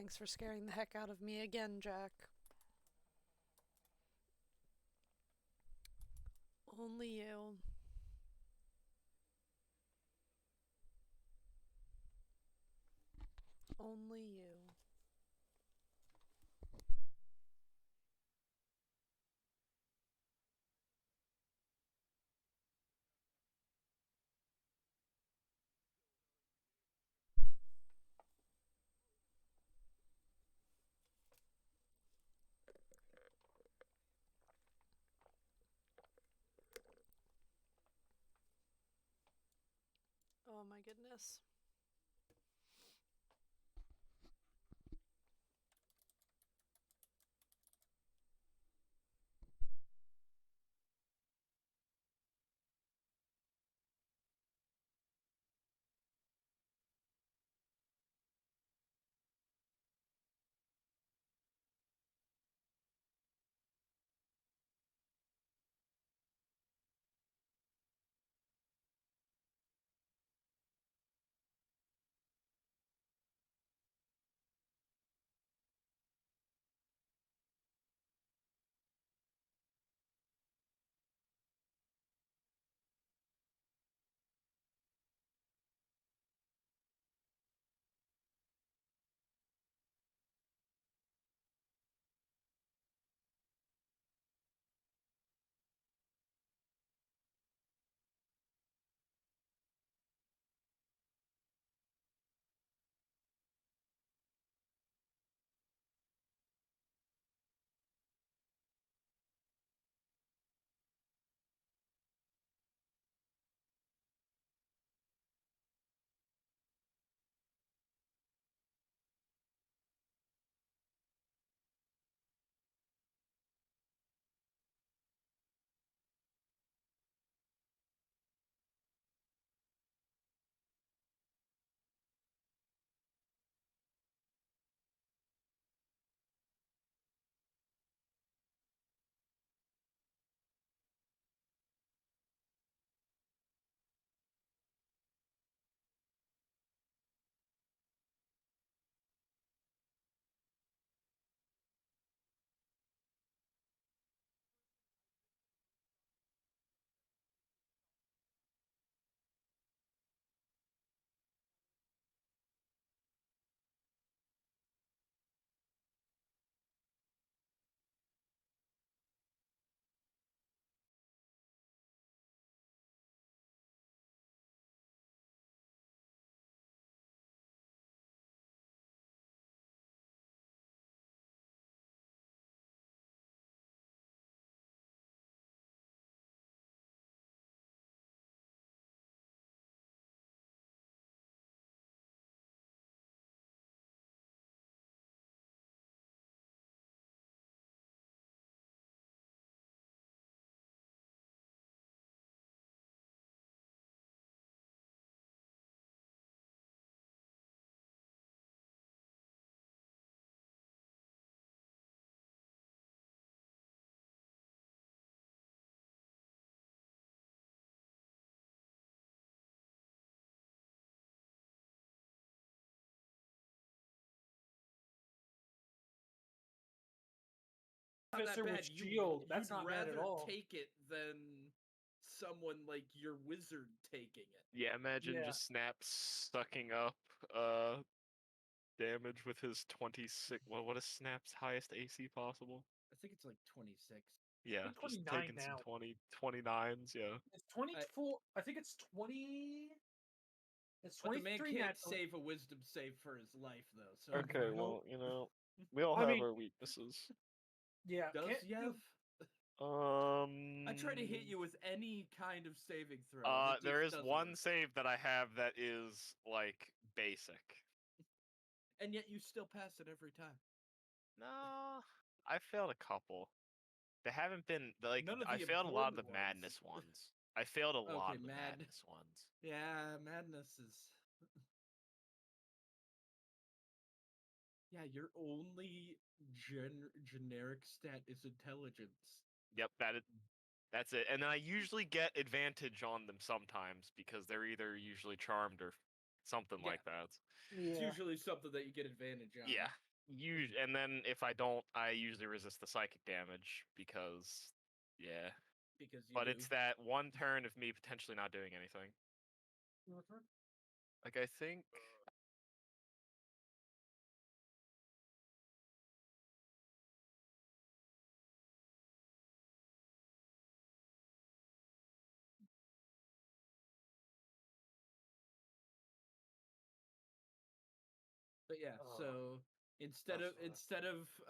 Thanks for scaring the heck out of me again, Jack. Only you. Only you. Oh my goodness. Officer with shield. That's not bad at all. Take it than someone like your wizard taking it. Yeah, imagine Yeah. just Snap sucking up damage with his 26. Well, what is Snap's highest AC possible? I think it's like 26. Yeah, think just 29 taking some now. 29s, yeah. It's 24. I think it's 20. It's But the man 23 can't natural. save a wisdom save for his life, though. So Okay, well, we all I have mean- our weaknesses. Yeah. does Yev? I try to hit you with any kind of saving throw. and it There just is doesn't one work. save that I have that is like basic. And yet you still pass it every time. No, I failed a couple. They haven't been like None of I the failed a lot of the important ones. madness ones. I failed a lot Okay, of the madness ones. Yeah, madness is. Yeah, your only generic stat is intelligence. Yep, that's it. And then I usually get advantage on them sometimes because they're either usually charmed or something Yeah. like that. It's Yeah. usually something that you get advantage on. Yeah. And then if I don't, I usually resist the psychic damage because, yeah. Because you But do. it's that one turn of me potentially not doing anything. Like I think. But yeah, Oh, so instead that's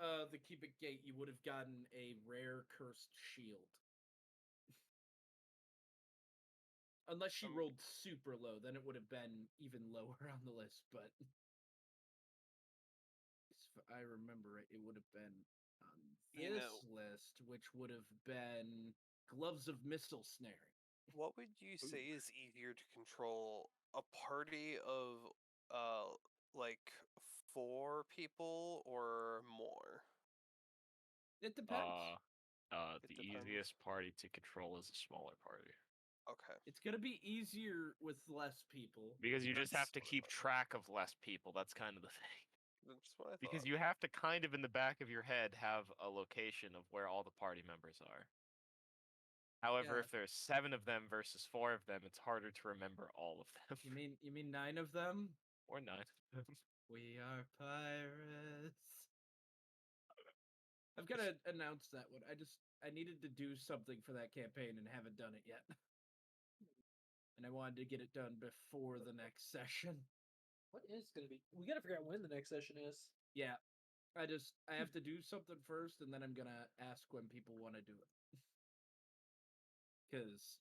of the cubic gate, you would have gotten a rare cursed shield. Unless she rolled super low, then it would have been even lower on the list. But if I remember it, it would have been on this list, which would have been gloves of missile snaring. What would you say is easier to control? A party of like 4 people or more? It depends. The depends. easiest party to control is a smaller party Okay. It's gonna be easier with less people because you just have That's to what I keep thought. track of less people. That's kind of the thing. That's what I thought. Because you have to kind of in the back of your head have a location of where all the party members are. However, Yeah. if there's 7 of them versus 4 of them, it's harder to remember all of them. You mean 9 of them? Or 9 of them. We are pirates. I've got to announce that one. I needed to do something for that campaign and haven't done it yet. And I wanted to get it done before the next session. What is going to be? We got to figure out when the next session is. Yeah. I have to do something first, and then I'm gonna ask when people want to do it. Because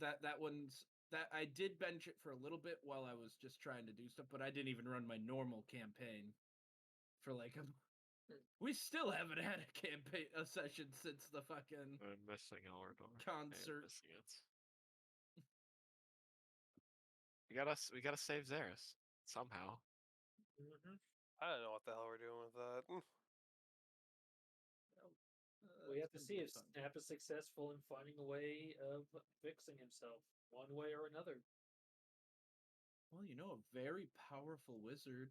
that one's that I did bench it for a little bit while I was just trying to do stuff, but I didn't even run my normal campaign for like a. We still haven't had a session since the fucking I'm missing Alador. concert. Missing it. We gotta save Xeris somehow. I don't know what the hell we're doing with that. We have to It's see gonna if be fun. Snap is successful in finding a way of fixing himself, one way or another. Well, you know, a very powerful wizard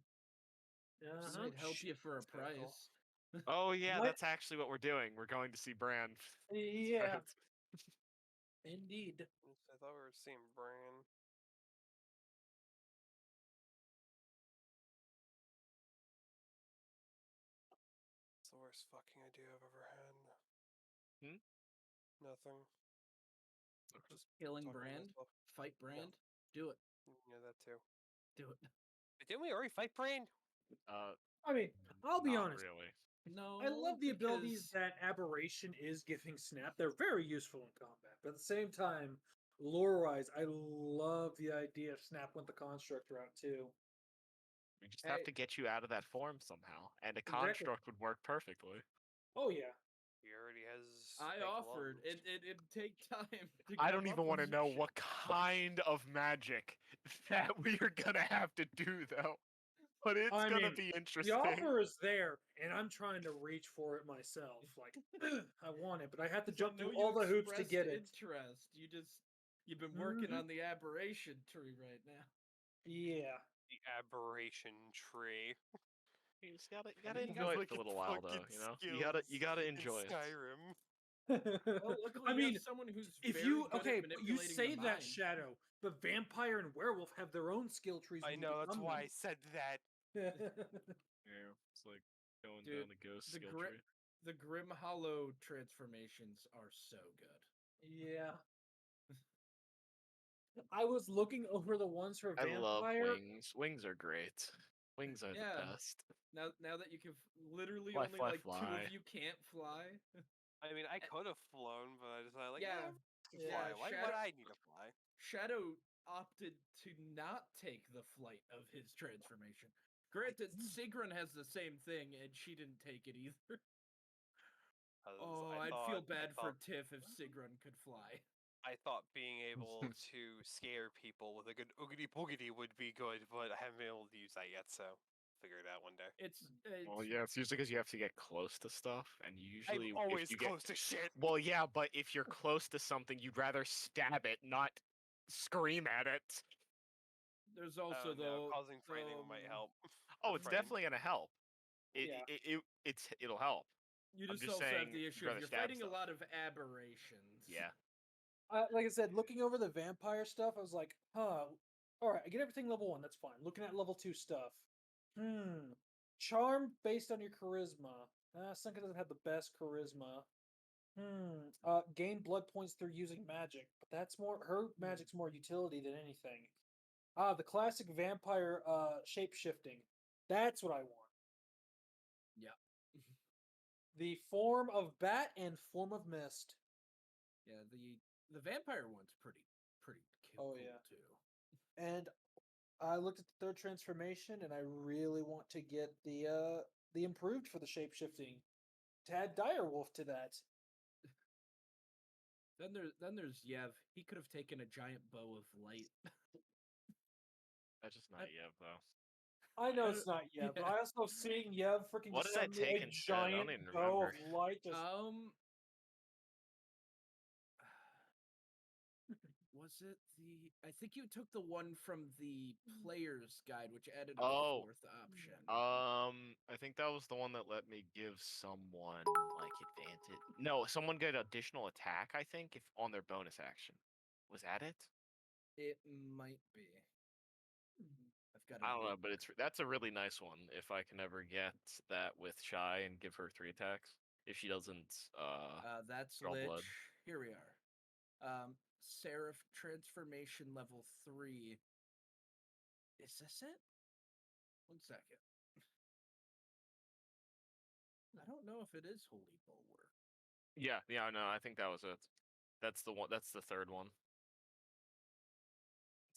Uh-huh. might help you for a That's kinda cool. price. Oh yeah, What? that's actually what we're doing. We're going to see Bran. Yeah, indeed. I thought we were seeing Bran. It's the worst fucking idea I've ever had. Nothing. Just Killing talking to Brand, myself. fight Brand, do it, Yeah, that too. do it. But didn't we already fight Bran? I mean, I'll be Not honest. really. No, I love the abilities because- that Aberration is giving Snap. They're very useful in combat. But at the same time, lore-wise, I love the idea of Snap went the Construct route too. We just have Hey. to get you out of that form somehow, and a Exactly. construct would work perfectly. Oh yeah. He already has. I make offered. lungs. It'd take time. To I come don't up even want to with know shit. what kind of magic that we are gonna have to do, though. But it's I gonna mean, be the interesting. offer is there, and I'm trying to reach for it myself. Like, I want it, but I have to 'Cause I jump know through you all the hoops to expressed get it. Interest. You've been working Mhm. on the aberration tree right now. Yeah. The aberration tree. You just gotta I mean, you enjoy got it for a little while, though. You know, you gotta enjoy it. Skyrim. Well, luckily I you mean, have someone who's if very you good okay, at but you manipulating say the that mind. Shadow, but vampire and werewolf have their own skill trees. I when you know, that's become why I said that. them. Yeah, it's like going Dude, down the ghost the skill gri- tree. The Grim Hollow transformations are so good. Yeah. I was looking over the ones for I vampire. love wings. Wings are great. Wings are Yeah. the best. Now that you can literally Fly, only fly, like two fly. of you can't fly. I mean, I could have flown, but I decided, like, Yeah. yeah, Yeah, fly. Why Shadow- would I need to fly? Shadow opted to not take the flight of his transformation. Granted, Sigrun has the same thing, and she didn't take it either. 'Cause Oh, I I'd feel thought- bad I for thought- Tiff if Sigrun could fly. I thought being able to scare people with a good oogity boogity would be good, but I haven't been able to use that yet, so figure it out one day. It's Well, yeah, it's usually because you have to get close to stuff, and usually I'm always if you get close to shit. well, yeah, but if you're close to something, you'd rather stab it, not scream at it. There's I also don't know, the causing frightening might help. Oh, Or it's frightened. definitely gonna help. it'll help. You I'm just just also have saying, the you'd issue of rather you're stab fighting stuff. a lot of aberrations. Yeah. Like I said, looking over the vampire stuff, I was like, huh. All right, I get everything level 1. That's fine. Looking at level 2 stuff. Charm based on your charisma. Sanka doesn't have the best charisma. Gain blood points through using magic, but that's more her magic's more utility than anything. The classic vampire shape shifting. That's what I want. Yeah. The form of bat and form of mist. Yeah, the vampire one's pretty Oh, cool yeah. too. And I looked at the third transformation, and I really want to get the improved for the shape shifting. To add direwolf to that. Then there's Yev. He could have taken a giant bow of light. That's just not Yev though. I know it's not Yev, but Yeah. I also seeing Yev freaking What just did I suddenly take a instead? I don't giant even bow of remember. light just Was it the? I think you took the one from the player's guide, which added a Oh. fourth option. I think that was the one that let me give someone like advantage. No, someone get additional attack. I think if on their bonus action. Was that it? It might be. I've got. I don't know, but that's a really nice one. If I can ever get that with Shy and give her 3 attacks, if she doesn't That's draw Lich. blood. Here we are. Seraph transformation level 3. Is this it? 1 second. I don't know if it is Holy Bulwark. Yeah, no, I think that was it. That's the one. That's the third one.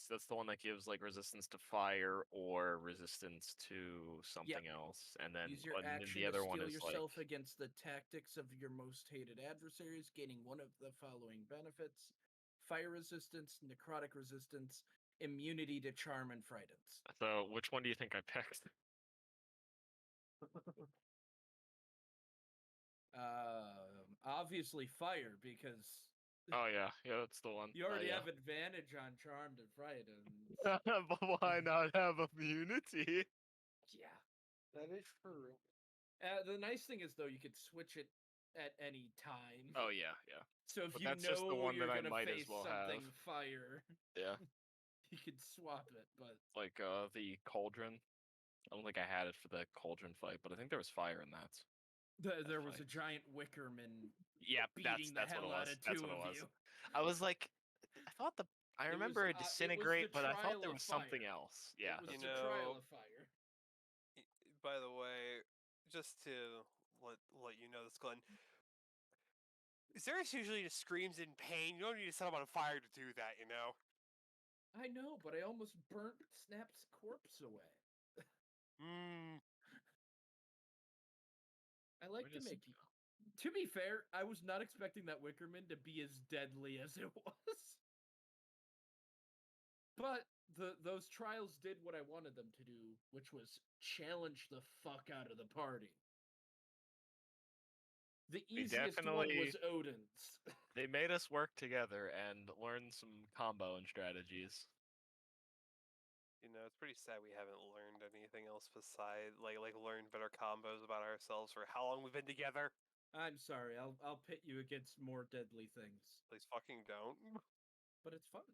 That's the one that gives like resistance to fire or resistance to something else, and then Use your and then action the to other one steel is yourself like against the tactics of your most hated adversaries, gaining one of the following benefits: fire resistance, necrotic resistance, immunity to charm and frightens. So, which one do you think I picked? Obviously fire, because Oh yeah, that's the one. you already yeah. have advantage on charmed and frightened. But why not have immunity? Yeah. that is true. The nice thing is though, you could switch it at any time. Oh yeah. So if But you that's just the know one you're that I gonna might as face well something have. fire, Yeah, you could swap it. But like the cauldron. I don't think I had it for the cauldron fight, but I think there was fire in that. there was a funny. giant Wickerman Yeah, beating the that's what hell it was. out of That's two what it of was. you. I was like, I thought I It was, remember a it was disintegrate, the but I thought trial there of was something fire. else. Yeah. It was You the trial know- of fire. By the way, just to let you know this, Glenn. Xeris usually just screams in pain. You don't need to set him on fire to do that, you know? I know, but I almost burnt Snap's corpse away. I like to make. To be fair, I was not expecting that Wickerman to be as deadly as it was. But those trials did what I wanted them to do, which was challenge the fuck out of the party. The easiest one was Odin's. They made us work together and learn some combo and strategies. You know, it's pretty sad we haven't learned anything else besides like learned better combos about ourselves for how long we've been together. I'm sorry, I'll pit you against more deadly things. Please fucking don't. But it's fun.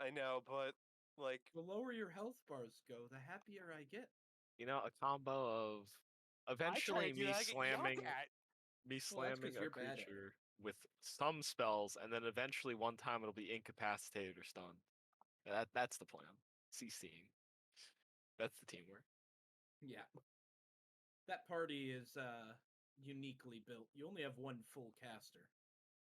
I know, but like The lower your health bars go, the happier I get. You know, a combo of eventually me slamming you're a bad at it. creature with some spells, and then eventually one time it'll be incapacitated or stunned. That's the plan. CCing. That's the teamwork. Yeah. That party is uniquely built. You only have one full caster.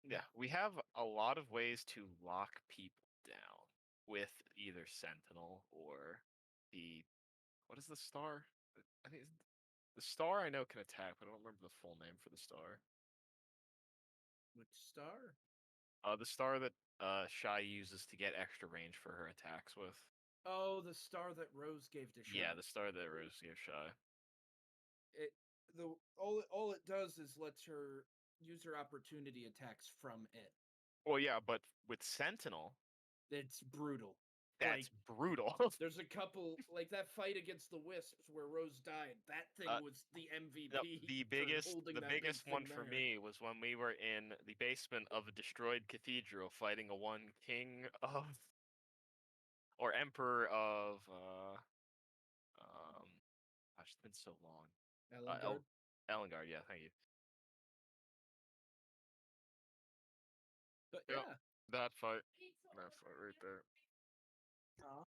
Yeah, we have a lot of ways to lock people down with either Sentinel or the what is the star? I think the star I know can attack, but I don't remember the full name for the star. Which star? The star that Shy uses to get extra range for her attacks with. Oh, the star that Rose gave to Shy. Yeah, the star that Rose gave Shy. All it does is lets her use her opportunity attacks from it. Well, yeah, but with Sentinel, It's brutal. That's brutal. There's a couple like that fight against the Wisps where Rose died. That thing was the MVP. No, the biggest big one thing for there. me was when we were in the basement of a destroyed cathedral fighting a one king of or emperor of gosh, it's been so long. Elengard. Elengard, yeah, thank you. But Yep. yeah. That fight right there. Aw.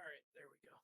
All right, there we go.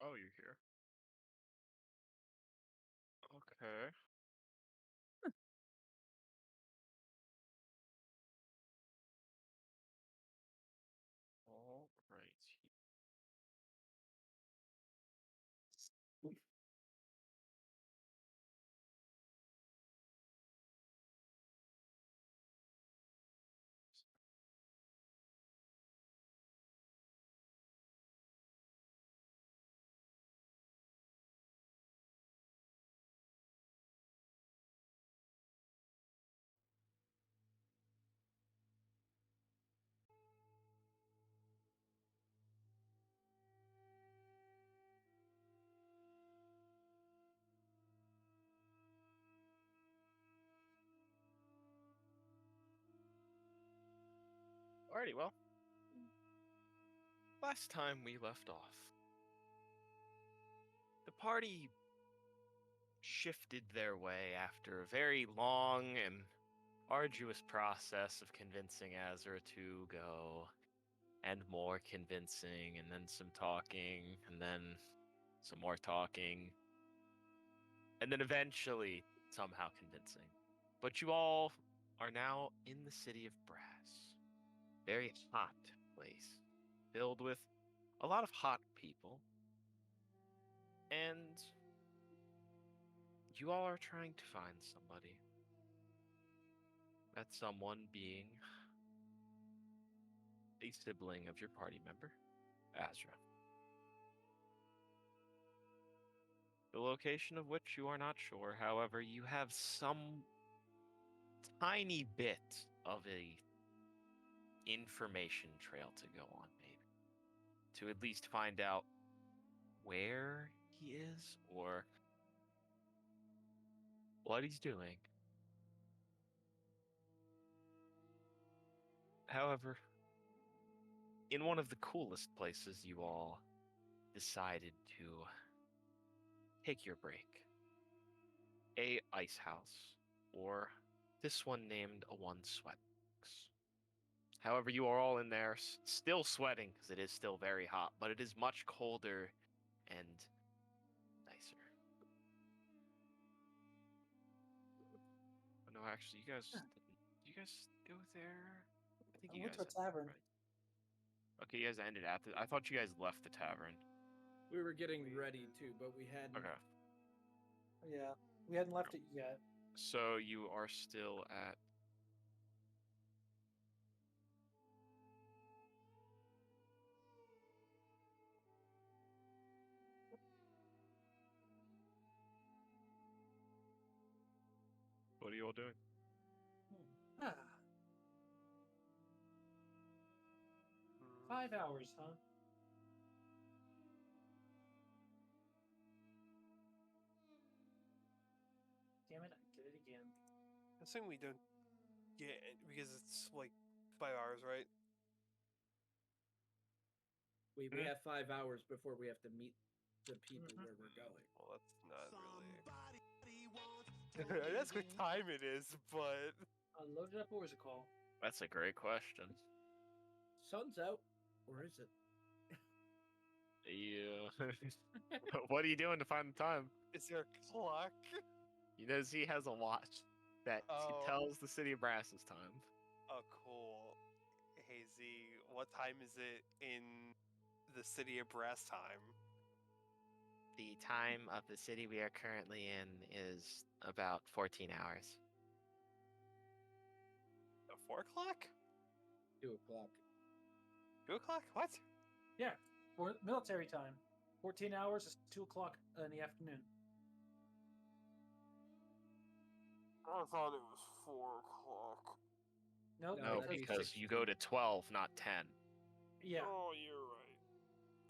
Oh, you're here. Okay. All right. Alrighty, well. Last time we left off, the party shifted their way after a very long and arduous process of convincing Azra to go, and more convincing, and then some talking, and then some more talking, and then eventually somehow convincing. But you all are now in the city of Brass. Very hot place, filled with a lot of hot people. And you all are trying to find somebody. That someone being a sibling of your party member, Azra. the location of which you are not sure. However, you have some tiny bit of a information trail to go on, maybe, to at least find out where he is or what he's doing. However, in one of the coolest places, you all decided to take your break. A ice house, or this one named a one sweatbox. However, you are all in there, still sweating because it is still very hot, but it is much colder and nicer. Oh, no, actually, you guys didn't. Did you guys go there? I think I you went guys to a ended, tavern. right? Okay, you guys ended after. I thought you guys left the tavern. We were getting ready to, but we hadn't. Okay. Yeah, we hadn't left it yet. So you are still at. What are you all doing? Ah, Hmm. 5 hours, huh? Damn it, I did it again. I'm saying we don't get it because it's like 5 hours, right? We have 5 hours before we have to meet the people where we're going. Well, that's not really. That's what time it is, but Load it up, or is it call? That's a great question. Sun's out, or is it? Yeah. What are you doing to find the time? is there a clock? You know, Z has a watch that Oh. tells the city of Brass's time. Oh, cool. Hey Z, what time is it in the city of Brass time? The time of the city we are currently in is about 14 hours. 4 o'clock? 2 o'clock. 2 o'clock? What? Yeah, for military time. 14 hours is 2 o'clock in the afternoon. I thought it was 4 o'clock. Nope, No, No, that'd be because you go to 12, not 10. yeah. Oh, you're right.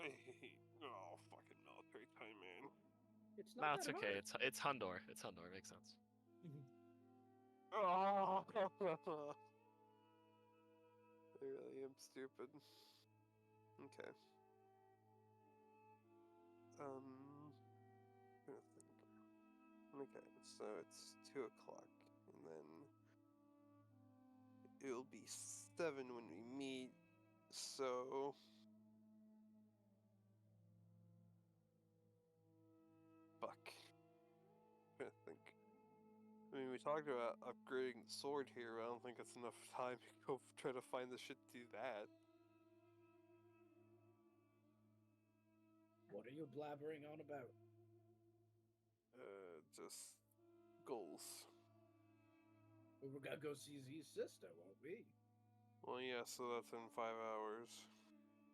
I hate fucking military time, man. It's No, not it's that okay. hard. It's Hundor. It's Hundor. It makes sense. Oh, I really am stupid. Okay. Trying to think. Okay, so it's 2 o'clock, and then it'll be 7 when we meet. So fuck. Trying to think. I mean, we talked about upgrading the sword here. But I don't think it's enough time to go try to find the shit to do that. What are you blabbering on about? Just goals. We were gonna go see Z's sister, won't we? Well, yeah, so that's in 5 hours.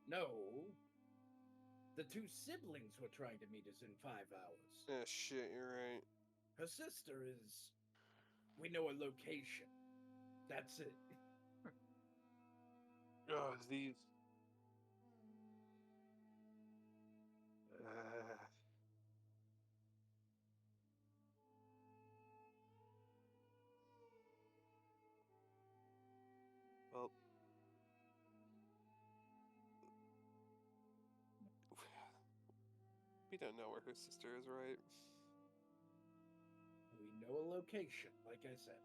No. The two siblings were trying to meet us in 5 hours. Yeah, shit, you're right. Her sister is. We know a location. That's it. Oh, these. Well, we don't know where her sister is, right? We know a location, like I said.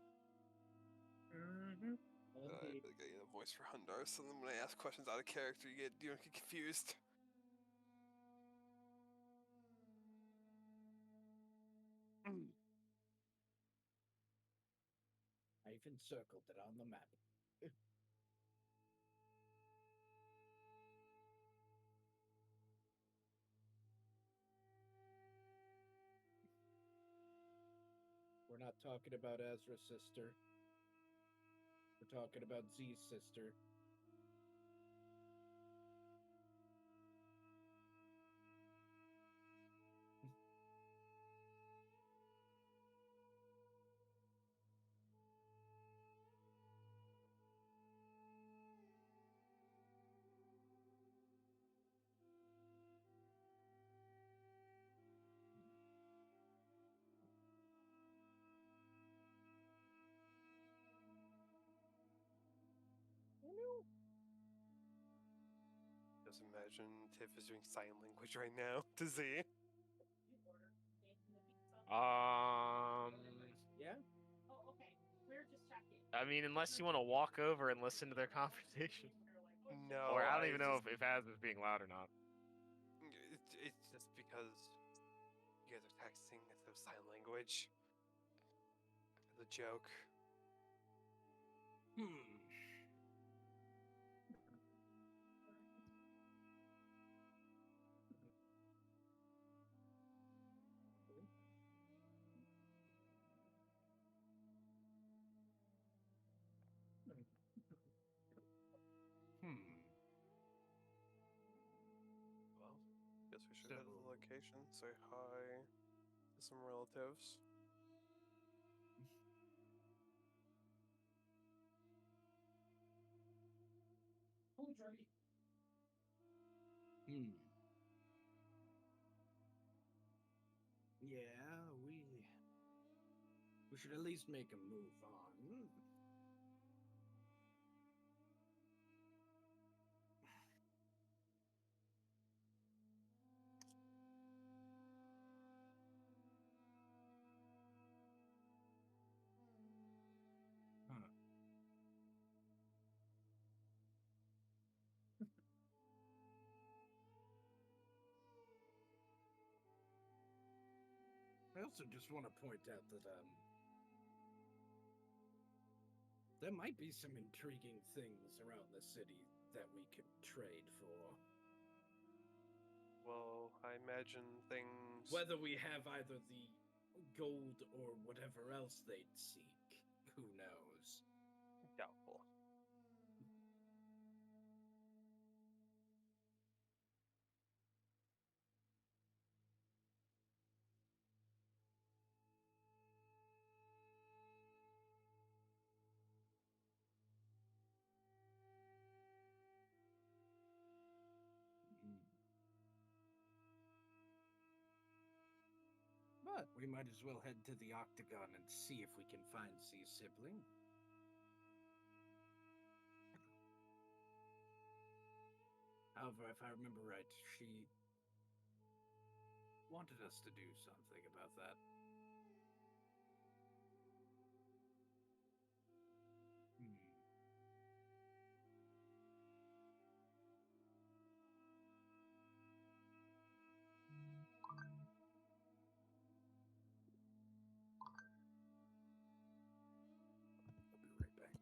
Mm-hmm. I really get a voice for Hundar, so then when I ask questions out of character, you don't get confused. I even circled it on the map. We're not talking about Ezra's sister. We're talking about Z's sister. Just imagine Tiff is doing sign language right now to Z. Yeah. I mean, unless you want to walk over and listen to their conversation. No, Or I don't I even know just, if Az is being loud or not. it's just because you guys are texting instead of sign language. As a joke. Well, guess we should head to the So- location, say hi to some relatives. Hmm. Yeah, we should at least make a move on. Huh. I also just want to point out that there might be some intriguing things around the city that we could trade for. Well, I imagine things. Whether we have either the gold or whatever else they'd seek, who knows? Doubtful. But we might as well head to the Octagon and see if we can find C's sibling. However, if I remember right, she wanted us to do something about that. I'll be right back.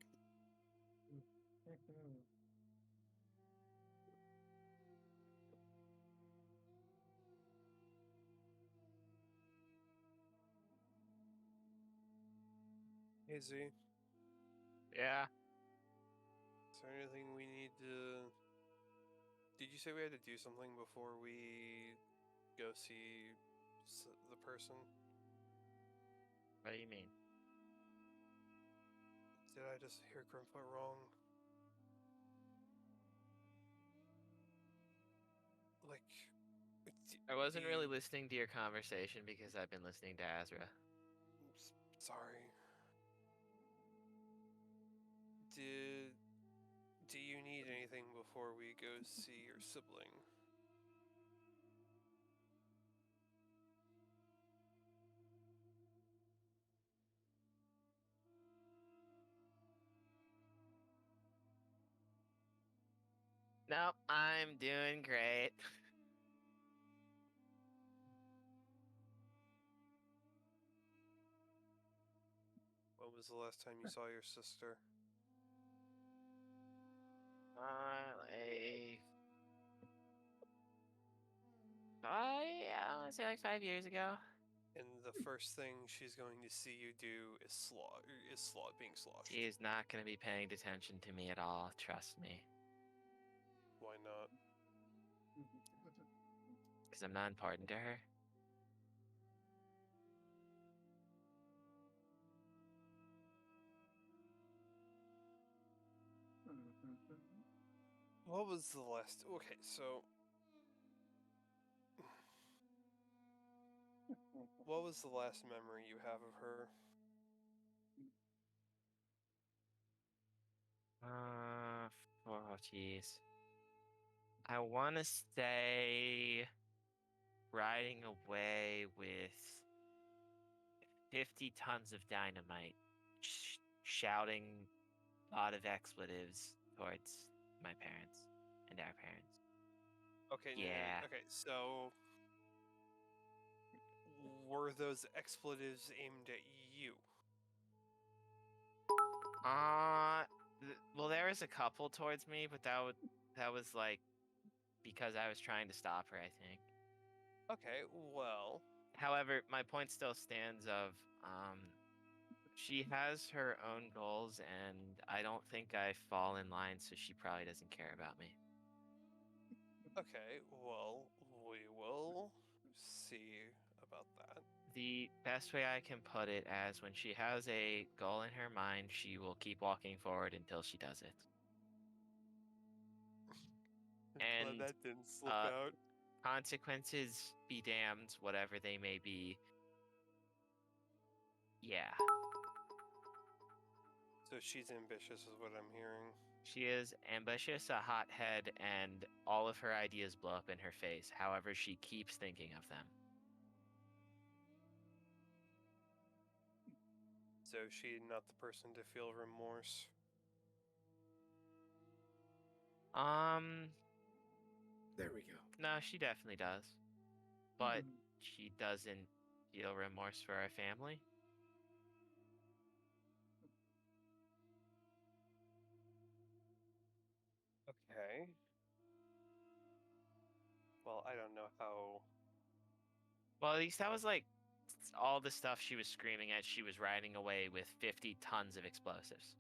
Hey Z, Yeah. is there anything we need to. Did you say we had to do something before we go see the person? What do you mean? Did I just hear Grimfoot wrong? Like. I wasn't really the- listening to your conversation because I've been listening to Azra. Sorry. Do you need anything before we go see your sibling? Nope, I'm doing great. When was the last time you saw your sister? Like, I'd say like 5 years ago. And the first thing she's going to see you do is being sloshed. She is not going to be paying attention to me at all. Trust me, Why not? because I'm not important to her. What was the last? Okay, so what was the last memory you have of her? Oh, jeez. I want to say riding away with 50 tons of dynamite, shouting a lot of expletives towards my parents and our parents. Okay, Yeah. okay, so were those expletives aimed at you? Well, there was a couple towards me, but that was like because I was trying to stop her, I think. Okay, well, However, my point still stands of she has her own goals, and I don't think I fall in line, so she probably doesn't care about me. okay, well, we will see about that. The best way I can put it as when she has a goal in her mind, she will keep walking forward until she does it. Glad And that didn't slip uh, out. consequences be damned, whatever they may be. Yeah, So she's ambitious, is what I'm hearing. she is ambitious, a hothead, and all of her ideas blow up in her face. However, she keeps thinking of them. So is she not the person to feel remorse? There we go. No, she definitely does. But she doesn't feel remorse for our family. Okay. Well, I don't know how. Well, at least that was like all the stuff she was screaming at. She was riding away with 50 tons of explosives.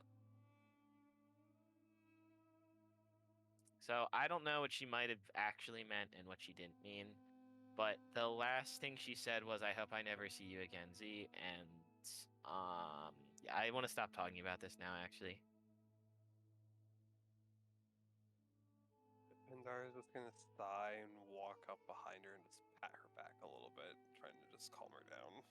So I don't know what she might have actually meant and what she didn't mean. But the last thing she said was, "I hope I never see you again, Z." And yeah, I want to stop talking about this now, actually. Pandara's just gonna sigh and walk up behind her and just pat her back a little bit, trying to just calm her down.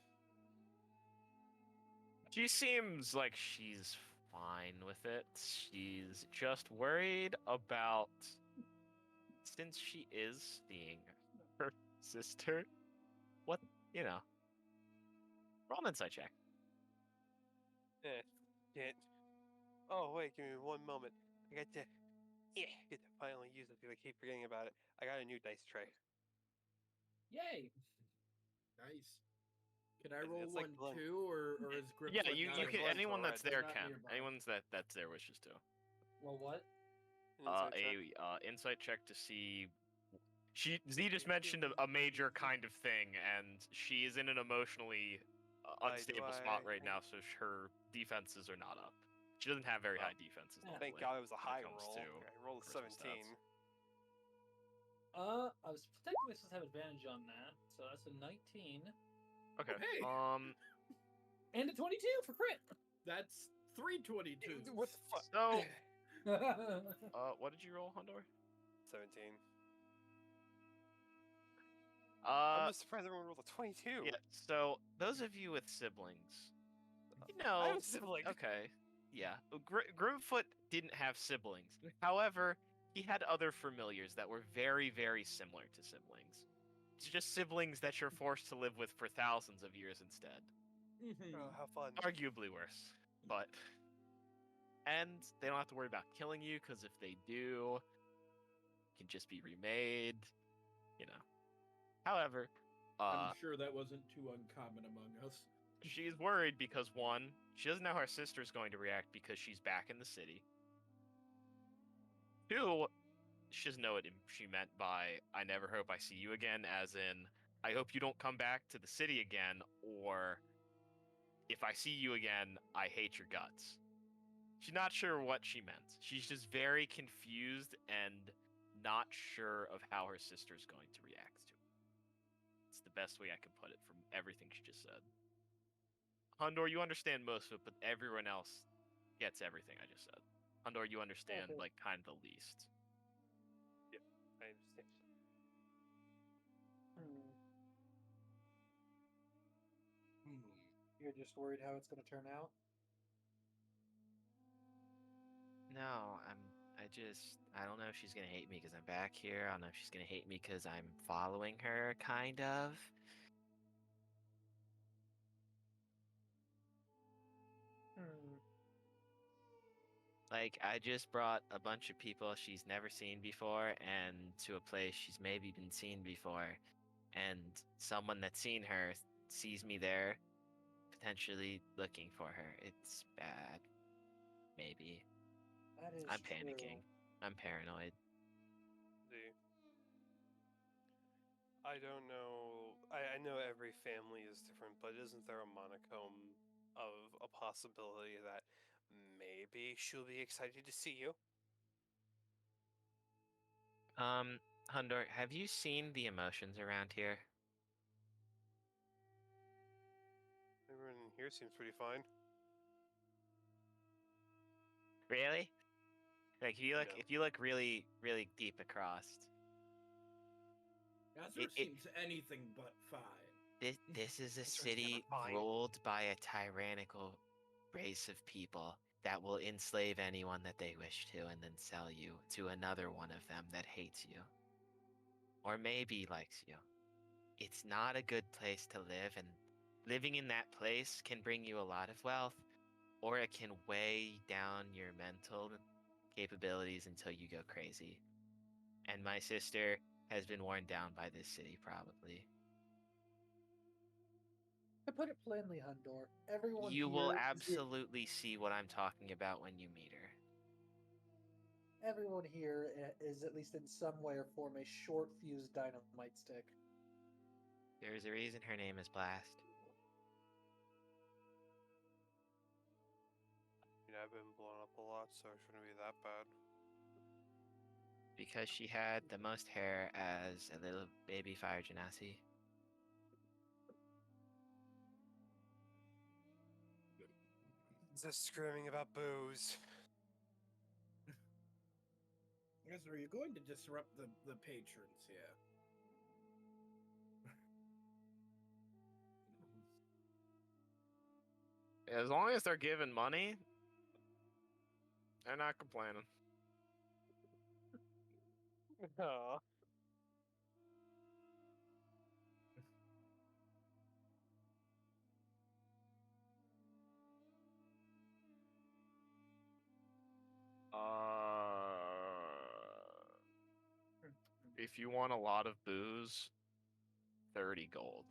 She seems like she's fine with it. She's just worried about, since she is seeing her sister, what, you know. Roll an insight check. Shit. Oh wait, give me one moment. I get to finally use it because I keep forgetting about it. I got a new dice tray. Yay! Nice. Can I It's- roll it's like one Glenn. too, or is Grip Yeah, Foot you not you like can. Glenn's Anyone that's already. there Not can. nearby. Anyone's that's there wishes to. Well, what? An insight check. Insight check to see. Z just mentioned a major kind of thing, and she is in an emotionally unstable spot right now, so her defenses are not up. She doesn't have very Well, high defenses. yeah. Thank Normally, God it was a when high it comes roll. to I rolled a charisma 17. stats. I was technically supposed to have advantage on that, so that's a 19 Okay. hey. and a 22 for crit. That's 322. What the fuck? So, what did you roll, Hondor? 17. I'm just surprised everyone rolled a 22. Yeah. So those of you with siblings, you I know, have a sibling. okay, yeah. Groomfoot didn't have siblings. However, he had other familiars that were very, very similar to siblings. It's just siblings that you're forced to live with for thousands of years instead. Oh, how fun. Arguably worse, but and they don't have to worry about killing you because if they do, it can just be remade. You know. However, I'm sure that wasn't too uncommon among us. she's worried because one, she doesn't know how her sister's going to react because she's back in the city. Two, she doesn't know what she meant by "I never hope I see you again," as in "I hope you don't come back to the city again," or "If I see you again, I hate your guts." She's not sure what she meant. She's just very confused and not sure of how her sister's going to react to it. It's the best way I can put it from everything she just said. Hondor, you understand most of it, but everyone else gets everything I just said. Hondor, you understand Okay. like kind of the least. I understand. You're just worried how it's going to turn out? No, I I don't know if she's gonna hate me because I'm back here. I don't know if she's gonna hate me because I'm following her, kind of. Hmm. Like, I just brought a bunch of people she's never seen before and to a place she's maybe been seen before. And someone that's seen her sees me there, potentially looking for her. It's bad. Maybe. That is I'm true. panicking. I'm paranoid. See, I don't know. I know every family is different, but isn't there a monochrome of a possibility that maybe she'll be excited to see you? Hundor, have you seen the emotions around here? Everyone in here seems pretty fine. Really? Like, No. if you look really, really deep across, Azra it- seems anything but fine. this is a Azra's city never fine. ruled by a tyrannical race of people that will enslave anyone that they wish to and then sell you to another one of them that hates you. Or maybe likes you. It's not a good place to live, and living in that place can bring you a lot of wealth, or it can weigh down your mental capabilities until you go crazy. And my sister has been worn down by this city, probably. To put it plainly, Hundor, everyone You here will is- absolutely see what I'm talking about when you meet her. everyone here is at least in some way or form a short fused dynamite stick. There's a reason her name is Blast. I mean, I've been blown up a lot, so it shouldn't be that bad. Because she had the most hair as a little baby fire genasi. Just screaming about booze. Azra, you're going to disrupt the patrons here. As long as they're giving money, they're not complaining. Aw. If you want a lot of booze, 30 gold.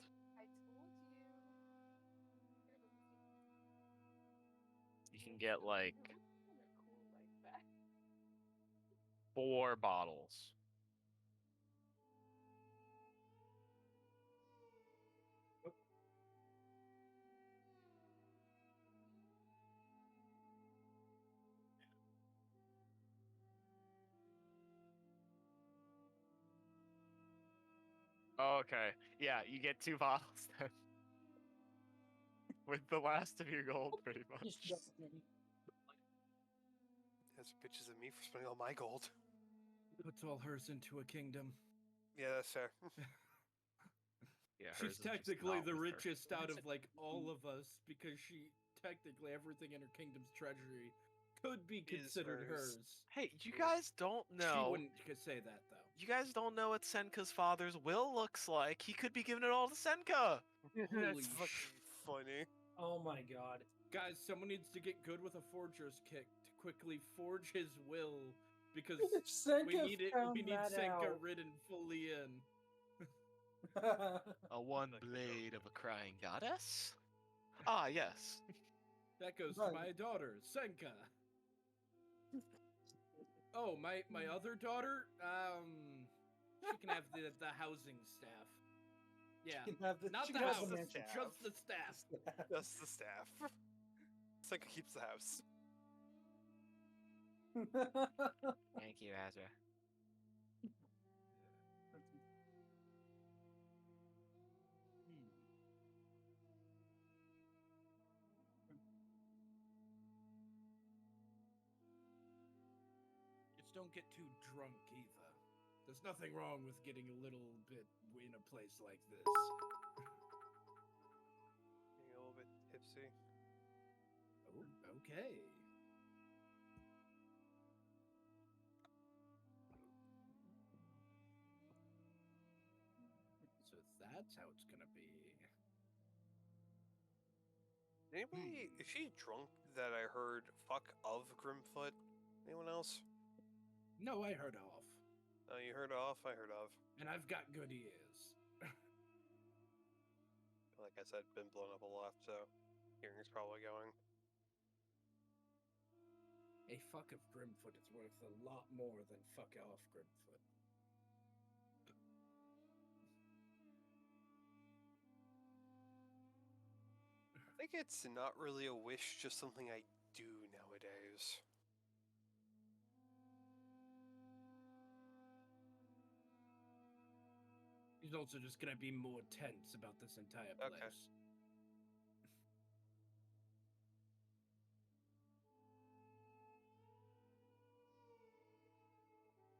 You can get like 4 bottles. Oh, okay. Yeah, you get 2 bottles then. With the last of your gold, pretty much. Has bitches at me for spending all my gold. Puts all hers into a kingdom. Yeah, that's fair. Yeah, hers She's is just technically not the with her. richest out of like all of us because she technically everything in her kingdom's treasury could be Is considered hers. hers. Hey, you guys don't She know. wouldn't say that though. You guys don't know what Senka's father's will looks like. He could be giving it all to Senka. Holy That's fucking funny. Oh my god. Guys, someone needs to get good with a forger's kick to quickly forge his will because Senka we need it. found We need that Senka out. ridden fully in. A one Like, blade of a crying goddess? Ah, yes. That goes to Right. my daughter, Senka. Oh, my other daughter, she can have the housing staff. Yeah, You can have the, not she the can have house, the mansion. just the staff. Just the staff. Senka keeps the house. Thank you, Azra. Just don't get too drunk either. There's nothing wrong with getting a little bit in a place like this. Being a little bit tipsy. Oh, okay. that's how it's gonna be. Anybody? Is she drunk that I heard fuck of Grimfoot? Anyone else? No, I heard off. Oh, you heard off? I heard of. And I've got good ears. Like I said, been blown up a lot, so hearing's probably going. A fuck of Grimfoot is worth a lot more than fuck off Grimfoot. I think it's not really a wish, just something I do nowadays. He's also just gonna be more tense about this entire place. Okay.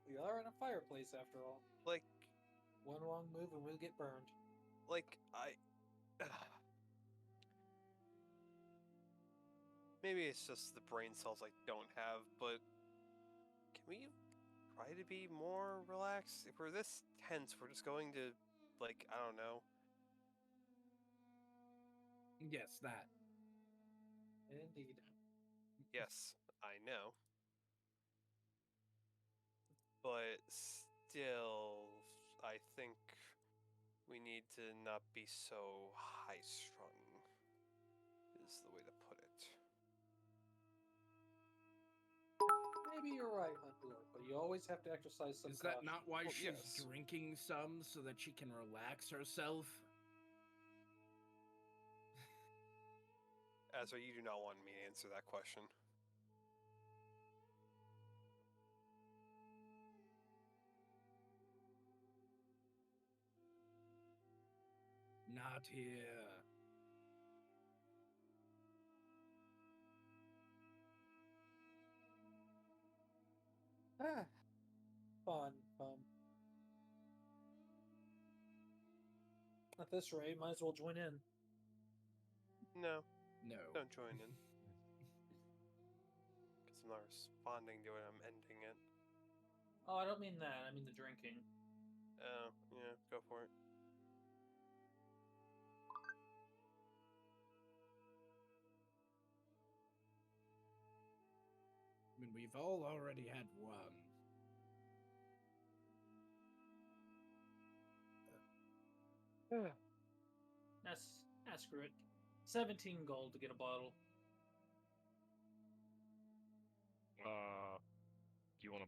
We are in a fireplace after all. Like, One wrong move and we'll get burned. maybe it's just the brain cells I don't have, but can we try to be more relaxed? If we're this tense, we're just going to, like, I don't know. Yes, that. Indeed. Yes, I know. But still, I think we need to not be so high strung, is the way to put it. Maybe you're right, Hunter, but you always have to exercise some Is that caution. not why Well, she's yes. drinking some so that she can relax herself? Ezra, you do not want me to answer that question. Not here. Ah, fun. At this rate, might as well join in. No, No. don't join in. Because I'm not responding to it, I'm ending it. Oh, I don't mean that. I mean the drinking. Oh, yeah, go for it. I mean, we've all already had one. Screw it. 17 gold to get a bottle. You want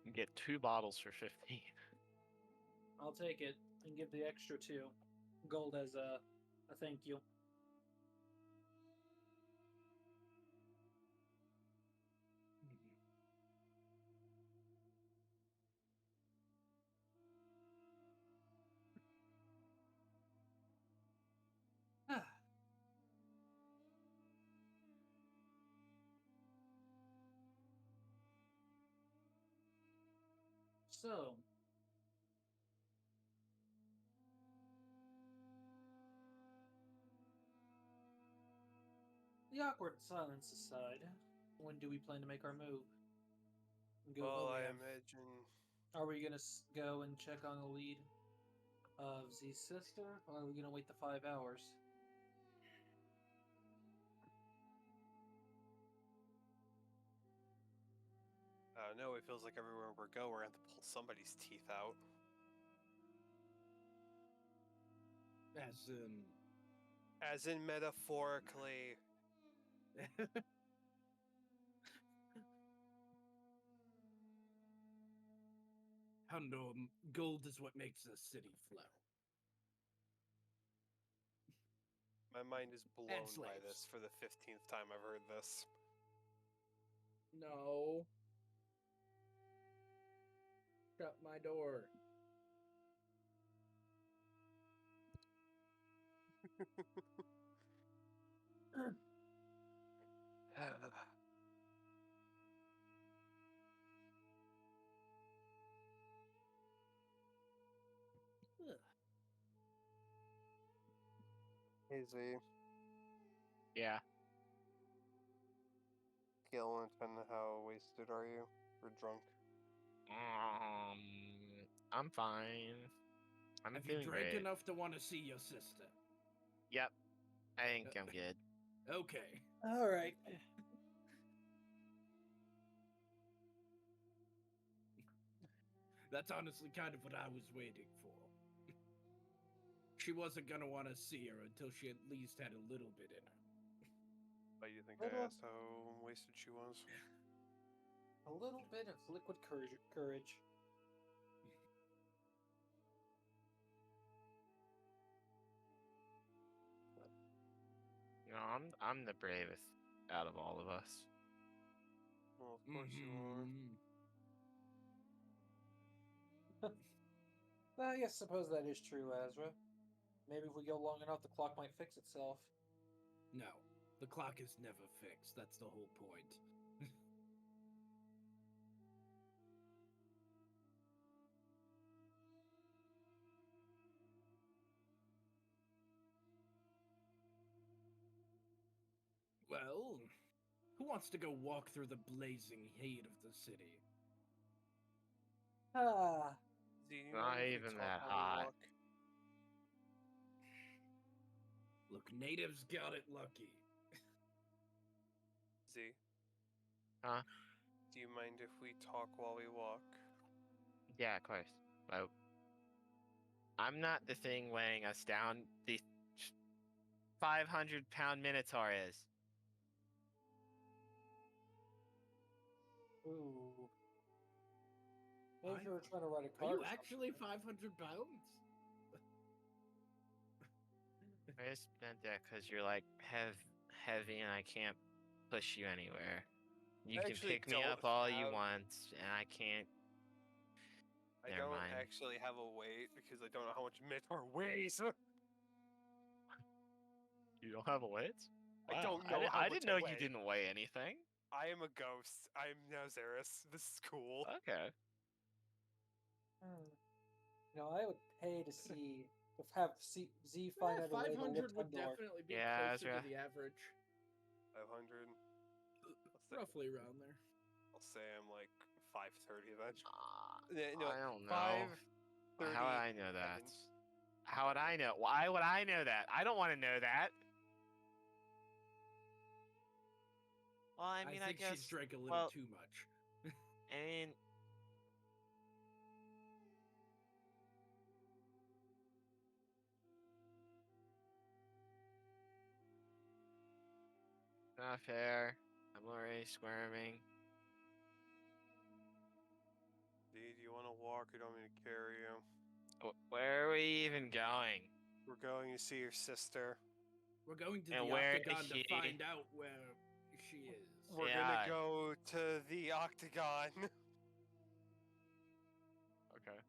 to get 2 bottles for 15? I'll take it and give the extra 2 gold as a thank you. So, the awkward silence aside, when do we plan to make our move? Well, we I have- imagine. Are we gonna go and check on the lead of Z's sister, or are we gonna wait the 5 hours? I don't know, it feels like everywhere we go, we're going to have to pull somebody's teeth out. As As in metaphorically. Hundo, gold is what makes the city flow. My mind is blown by slaves. this for the 15th time I've heard this. No. Shut my door. Hey Z, Yeah. scale 1 to 10, how wasted are you? Or drunk? I'm fine. I'm Have you doing drank great. enough to want to see your sister? Yep. I think I'm good. Okay. All right. That's honestly kind of what I was waiting for. She wasn't gonna want to see her until she at least had a little bit in her. Why do you think Little- I asked how wasted she was? A little bit of liquid courage. You know, I'm the bravest out of all of us. Well, of course you are. Mhm. I guess suppose that is true, Azra. Maybe if we go long enough, the clock might fix itself. No, the clock is never fixed. That's the whole point. Well, who wants to go walk through the blazing heat of the city? Ah, Z, do you Not mind if we even talk that while we hot. walk? Look, natives got it lucky. Z. Huh? Do you mind if we talk while we walk? Yeah, of course. Well, I'm not the thing weighing us down. The 500-pound Minotaur is. ooh. Maybe if you were trying to write a Are card. you or something. actually 500 pounds? I just meant that because you're like heavy and I can't push you anywhere. You I can actually pick me don't up all you have- want, and I can't. I Never don't mind. actually have a weight because I don't know how much Minotaur weighs. You don't have a weight? I don't know how I much didn't I know weigh. you didn't weigh anything. I am a ghost. I'm Nazaris. This is cool. Okay. You know, I would pay to see Z find out a way to 500 lift would Undor. definitely be Yeah, closer Ezra. to the average. 500. Roughly around there. I'll say I'm like 530 then. I don't know. 530. How would I know that? How would I know? Why would I know that? I don't want to know that. Well, I mean, I think guess. she's drank a little well, too much. I mean, not fair. I'm already squirming. Do you want to walk or do you want me to carry you? Where are we even going? We're going to see your sister. We're going to And the where is Octagon to she? find out where she is. We're Yeah. gonna go to the Octagon. Okay.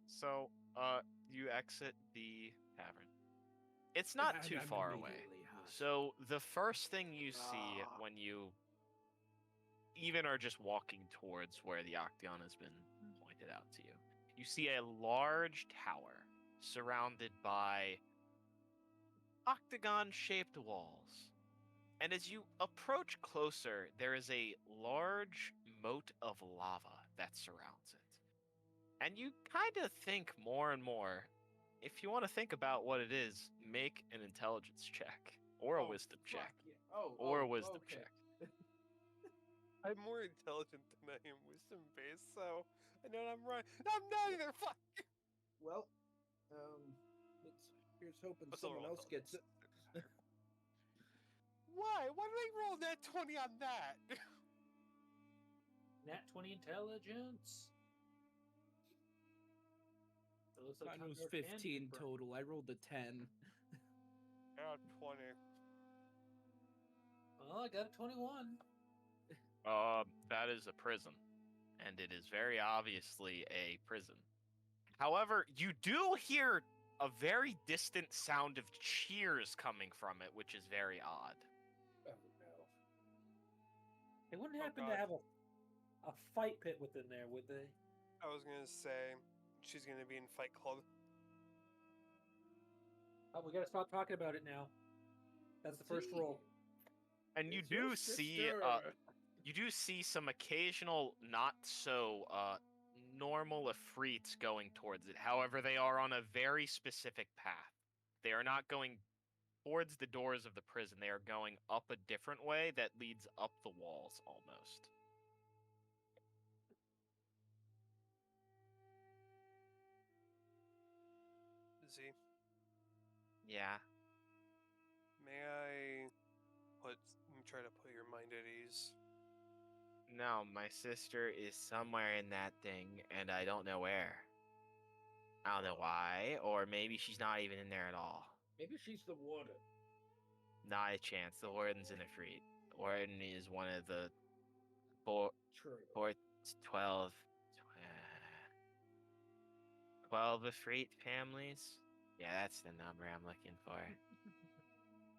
So, you exit the tavern. It's not And too I'm far away. immediately hot. So, the first thing you see Ah. when you even are just walking towards where the Octagon has been pointed out to you, you see a large tower surrounded by octagon-shaped walls. And as you approach closer, there is a large moat of lava that surrounds it. And you kind of think more and more, if you want to think about what it is, make an intelligence check or a wisdom check. Or a wisdom check. I'm more intelligent than I am wisdom based, so I know I'm right. I'm neither. Fuck. Well, here's hoping What's the someone roll else gets it. Why? Why did I roll that 20 on that? Nat 20 intelligence. It looks like Mine was Undor can 15 burn. total. I rolled a 10. Yeah, 20. Well, I got a 21. That is a prison. And it is very obviously a prison. However, you do hear a very distant sound of cheers coming from it, which is very odd. Oh no. They wouldn't Oh, happen God. to have a fight pit within there, would they? I was gonna say she's gonna be in Fight Club. Oh, we gotta stop talking about it now. That's the first See? roll. And you It's your do see sister. you do see some occasional not normal Afrits going towards it. However, they are on a very specific path. They are not going towards the doors of the prison. They are going up a different way that leads up the walls almost. Z, Yeah. may I try to put your mind at ease? No, my sister is somewhere in that thing, and I don't know where. I don't know why, or maybe she's not even in there at all. Maybe she's the warden. Not a chance. The warden's an Ifrit. The warden is one of the four, True. 12, 12 Ifrit families. Yeah, that's the number I'm looking for.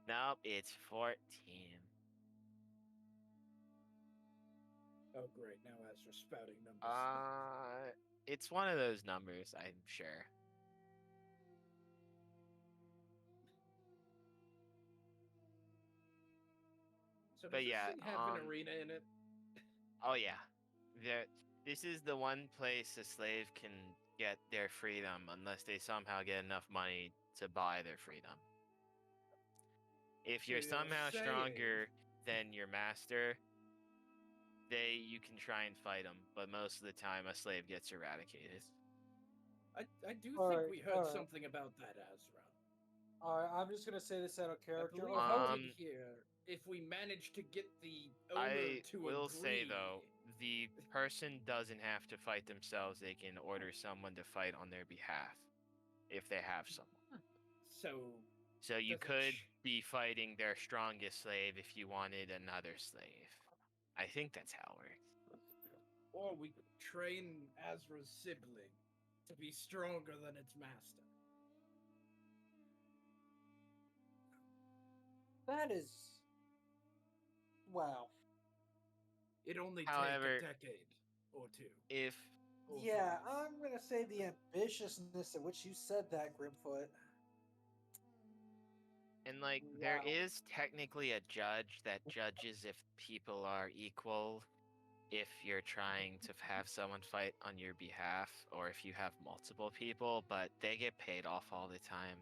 Nope, it's 14. Oh, great. Now Ezra's spouting numbers. It's one of those numbers, I'm sure. so does but this yeah, thing have an arena in it? Oh yeah, this is the one place a slave can get their freedom unless they somehow get enough money to buy their freedom. If you're So you're somehow saying- stronger than your master, you can try and fight them, but most of the time a slave gets eradicated. I do Alright, think we heard alright. something about that, Azra. Alright, I'm just gonna say this out of I character. believe How- we did hear if we manage to get the owner I to will agree. say though, the person doesn't have to fight themselves. They can order someone to fight on their behalf if they have someone. So you Does it could sh- be fighting their strongest slave if you wanted another slave. I think that's how it works. or we could train Azra's sibling to be stronger than its master. That is. Wow. It only However, take a decade or two. If or Yeah, 5. I'm gonna say the ambitiousness at which you said that, Grimfoot. and like there Wow. is technically a judge that judges if people are equal if you're trying to have someone fight on your behalf or if you have multiple people, but they get paid off all the time.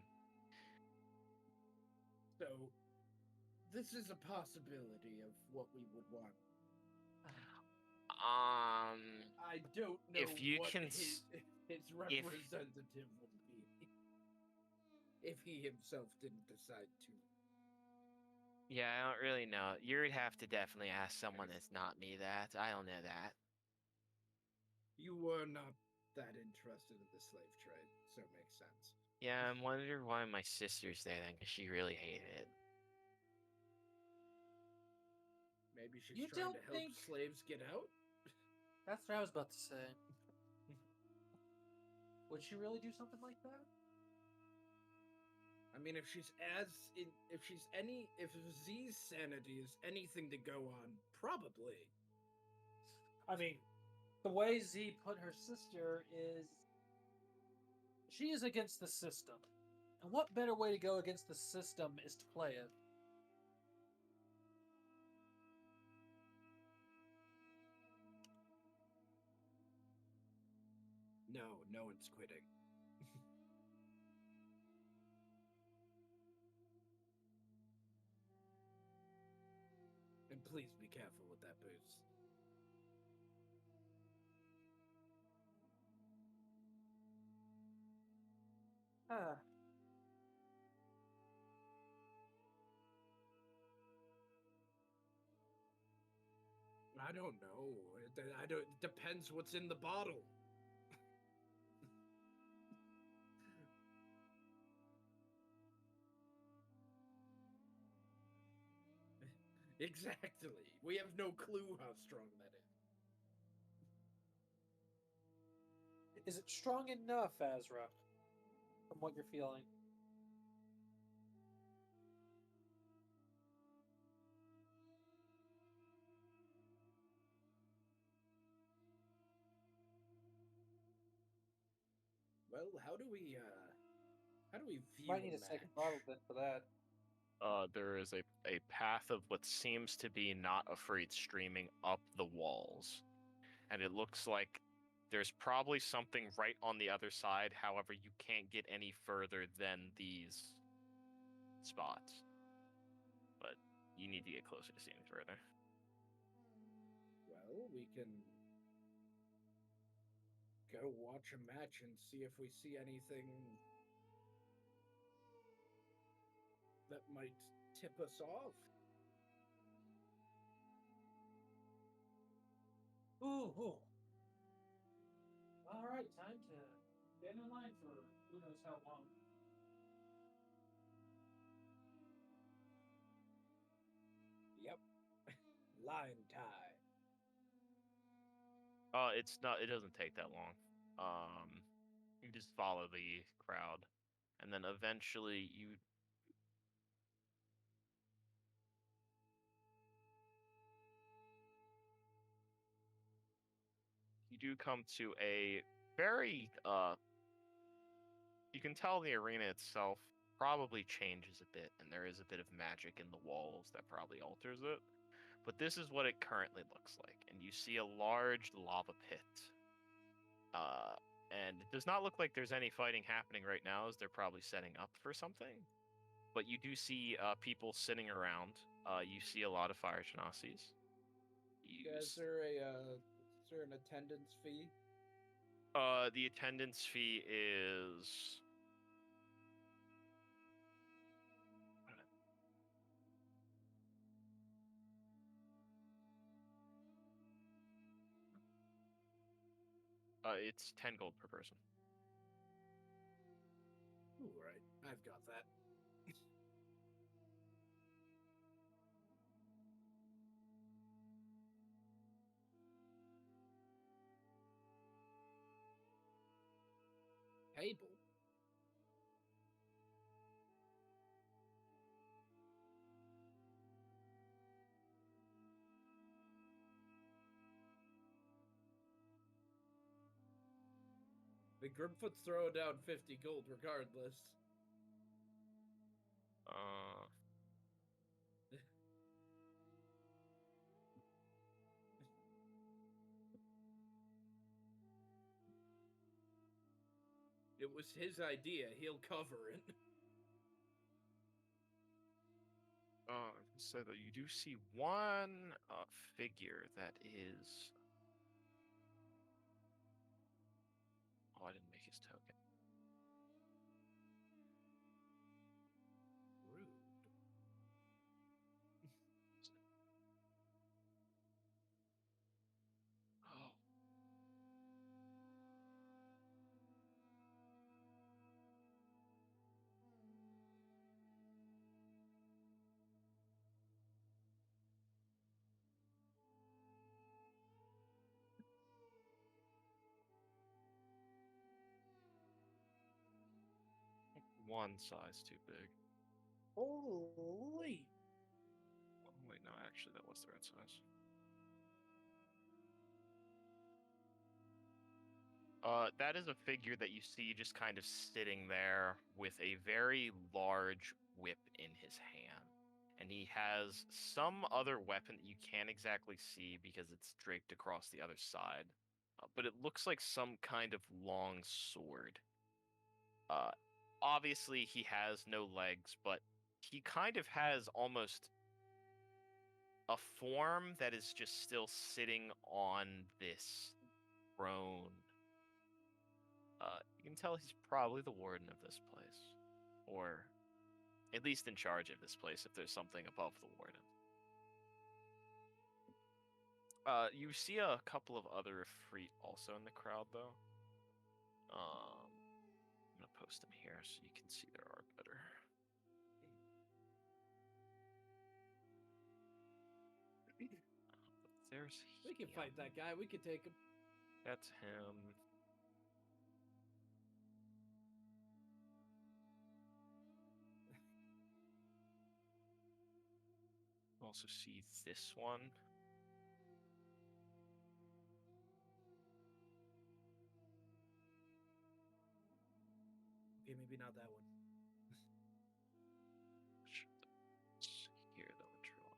So, this is a possibility of what we would want. I don't know If you what can his representative would be if he himself didn't decide to. Yeah, I don't really know. You would have to definitely ask someone that's not me that. I don't know that. You were not that interested in the slave trade, so it makes sense. Yeah, I'm wondering why my sister's there then, because she really hated it. Maybe she's You trying don't to help think- slaves get out? That's what I was about to say. Would she really do something like that? I mean, if Z's sanity is anything to go on, probably. I mean, the way Z put her sister is. She is against the system. And what better way to go against the system is to play it? No one's quitting. And please be careful with that booze. Ah. I don't know. It depends what's in the bottle. Exactly. We have no clue how strong that is. Is it strong enough, Azra? From what you're feeling? Well, how do we view Might need a match? second bottle then for that. There is a path of what seems to be not afraid streaming up the walls. And it looks like There's probably something right on the other side. However, you can't get any further than these spots. But you need to get closer to see any further. Well, we can go watch a match and see if we see anything that might tip us off. Ooh. All right, time to get in line for who knows how long. Yep. Line tie. It's not. It doesn't take that long. You just follow the crowd, and then eventually you do come to a very you can tell the arena itself probably changes a bit, and there is a bit of magic in the walls that probably alters it. But this is what it currently looks like, and you see a large lava pit. And it does not look like there's any fighting happening right now, as they're probably setting up for something. But you do see people sitting around. You see a lot of fire genasies. Is there an attendance fee? The attendance fee is it's 10 gold per person. All right, I've got that. Table. The Grimfoot's throwing down 50 gold regardless. It was his idea. He'll cover it. So that you do see one figure that is. Oh, I didn't make his token. Rude. Oh. One size too big. Holy! Oh, wait, no, actually, that was the right size. That is a figure that you see just kind of sitting there with a very large whip in his hand. And he has some other weapon that you can't exactly see because it's draped across the other side. But it looks like some kind of long sword. Uh, Obviously, he has no legs, but he kind of has almost a form that is just still sitting on this throne. You can tell he's probably the warden of this place, or at least in charge of this place if there's something above the warden. You see a couple of other Efreet also in the crowd, though. I'm gonna post them here so you can see their art better. There's We can fight him. that guy. We can take him. That's him. Also see this one. Okay, maybe not that one. Here, the true one.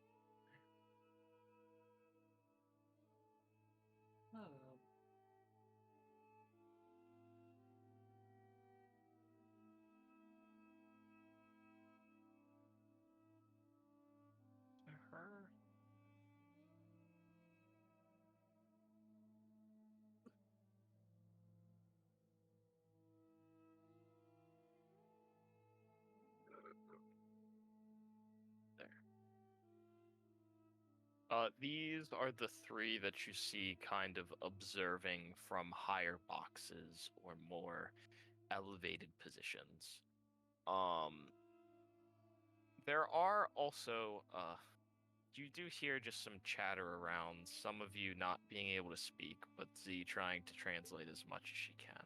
These are the three that you see kind of observing from higher boxes or more elevated positions. There are also, you do hear just some chatter around, some of you not being able to speak, but Z trying to translate as much as she can.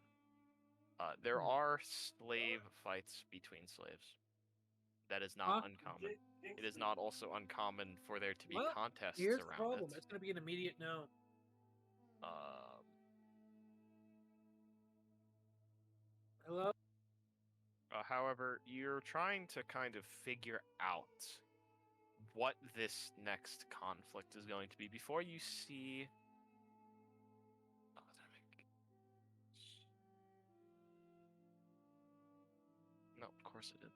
There are slave fights between slaves. That is not uncommon. It is not also uncommon for there to be Well, contests here's the around problem. it. It's going to be an immediate no. Hello? However, you're trying to kind of figure out what this next conflict is going to be before you see. Oh, did I make... No, of course it did.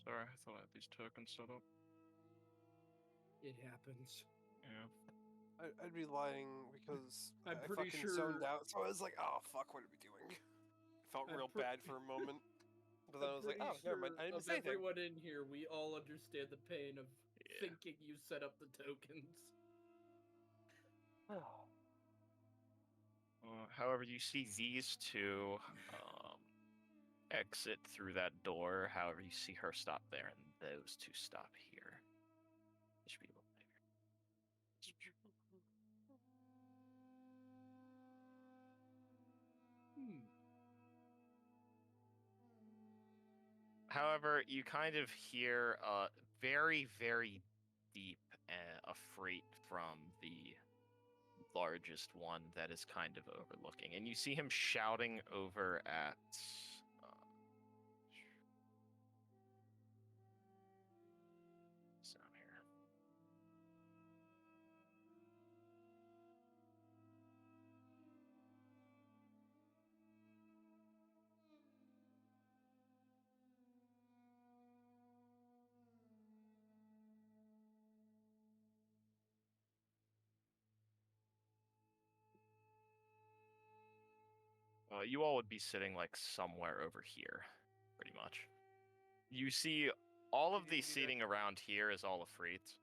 Sorry, I thought I had these tokens set up. It happens. Yeah. I'd be lying because I'm I pretty fucking sure- zoned out. So I was like, oh fuck, what are we doing? Felt I'm real pre- bad for a moment. But then I I'm was like, pretty oh, never mind. sure I didn't of say anything. everyone in here, we all understand the pain of Yeah. thinking you set up the tokens. However, you see these two exit through that door. However, you see her stop there, and those two stop here. They should be a little bigger. However, you kind of hear very, very deep a freight from the largest one that is kind of overlooking, and you see him shouting over at. Down here. You all would be sitting like somewhere over here, pretty much. You see all of the seating around here is all Ifrit.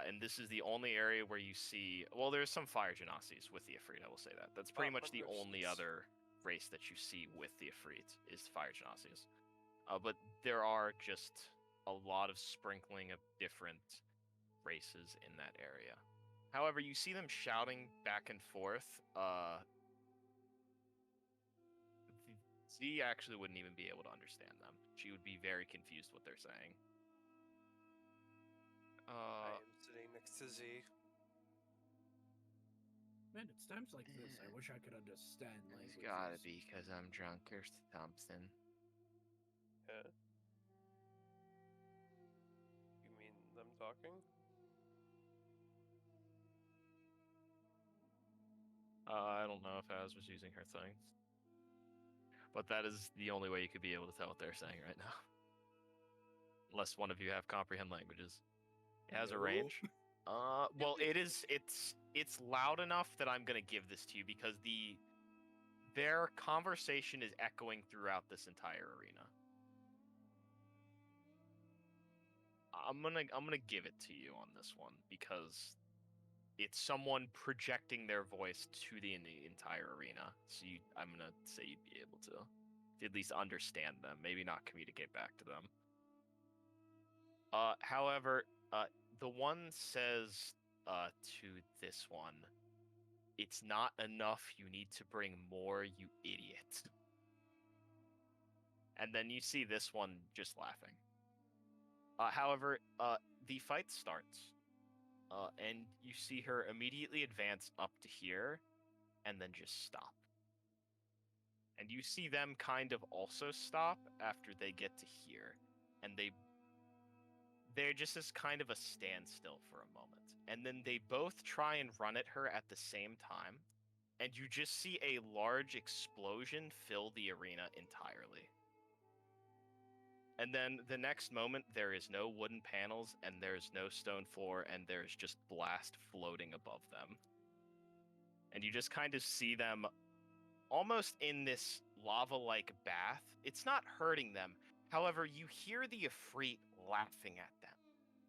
And this is the only area where you see, well, there's some fire genasies with the Ifrit, I will say that. That's pretty much the only other race that you see with the Ifrit is fire genasies. But there are just a lot of sprinkling of different races in that area. However, you see them shouting back and forth. Z actually wouldn't even be able to understand them. She would be very confused what they're saying. I am sitting next to Z. Man, it's times like this I wish I could understand languages. It's gotta be because I'm drunk or something. working? I don't know if Az was using her thing. But that is the only way you could be able to tell what they're saying right now. Unless one of you have comprehend languages. It has a No. range. Well, it's loud enough that I'm gonna give this to you because their conversation is echoing throughout this entire arena. I'm gonna give it to you on this one because it's someone projecting their voice to the entire arena. So I'm gonna say you'd be able to at least understand them, maybe not communicate back to them. However, the one says to this one, "It's not enough. You need to bring more, you idiot." And then you see this one just laughing. However, the fight starts, and you see her immediately advance up to here, and then just stop. And you see them kind of also stop after they get to here, and they're just as kind of a standstill for a moment. And then they both try and run at her at the same time, and you just see a large explosion fill the arena entirely. And then the next moment, there is no wooden panels, and there's no stone floor, and there's just blast floating above them. And you just kind of see them almost in this lava-like bath. It's not hurting them. However, you hear the Ifrit laughing at them.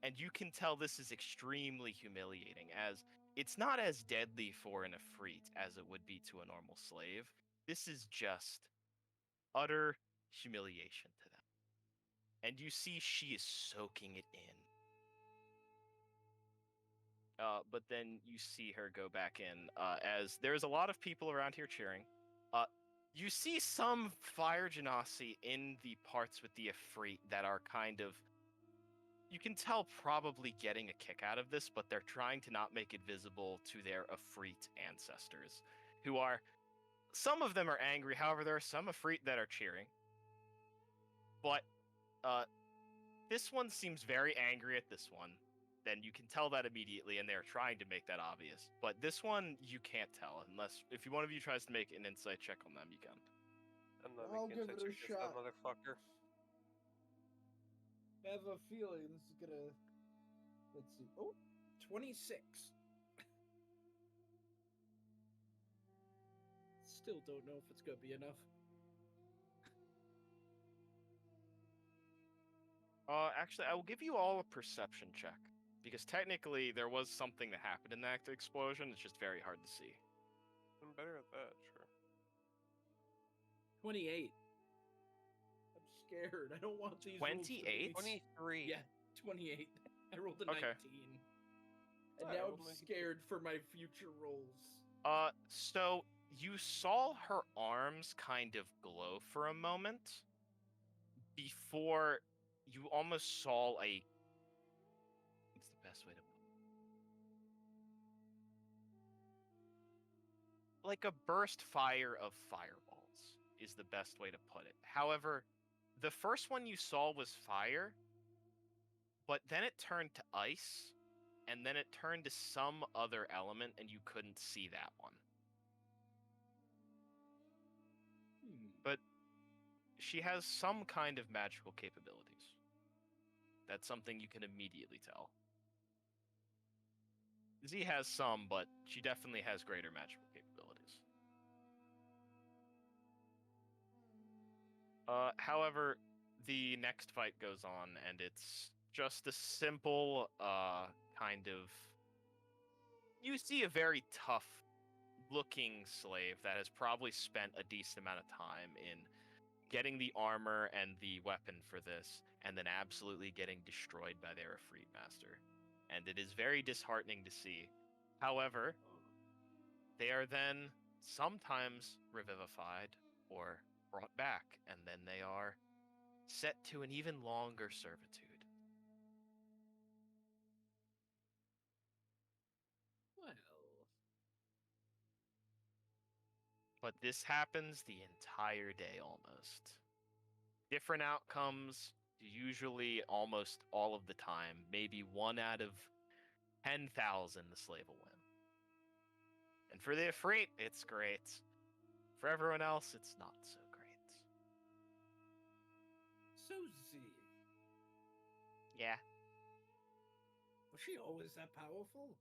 And you can tell this is extremely humiliating, as it's not as deadly for an Ifrit as it would be to a normal slave. This is just utter humiliation to them. And you see she is soaking it in. But then you see her go back in, as there's a lot of people around here cheering. You see some fire genasi in the parts with the Ifrit that are kind of, you can tell, probably getting a kick out of this, but they're trying to not make it visible to their Ifrit ancestors, who are, some of them are angry, however, there are some Ifrit that are cheering. But this one seems very angry at this one. Then you can tell that immediately, and they're trying to make that obvious. But this one, you can't tell, unless, if one of you tries to make an insight check on them, you can. I'm not I'll making give it such a against that shot. motherfucker. I have a feeling this is gonna. Let's see. Oh, 26. Still don't know if it's gonna be enough. Actually, I will give you all a perception check. Because technically, there was something that happened in that explosion. It's just very hard to see. I'm better at that, sure. 28. I'm scared. I don't want these rolls to be- 28? 23. Yeah, 28. I rolled a Okay. 19. And I now rolled I'm 92. scared for my future rolls. So you saw her arms kind of glow for a moment before you almost saw a. What's the best way to put it? Like a burst fire of fireballs is the best way to put it. However, the first one you saw was fire, but then it turned to ice, and then it turned to some other element, and you couldn't see that one. But she has some kind of magical capabilities. That's something you can immediately tell. Z has some, but she definitely has greater magical capabilities. However, the next fight goes on, and it's just a simple, kind of. You see a very tough looking slave that has probably spent a decent amount of time in getting the armor and the weapon for this, and then absolutely getting destroyed by their Ifrit master. And it is very disheartening to see. However, they are then sometimes revivified or brought back, and then they are set to an even longer servitude. Well, But this happens the entire day almost. Different outcomes, usually almost all of the time, maybe 1 out of 10,000, the slave will win. And for the Ifrit, it's great. For everyone else, it's not so great. So Z, Yeah. was she always that powerful?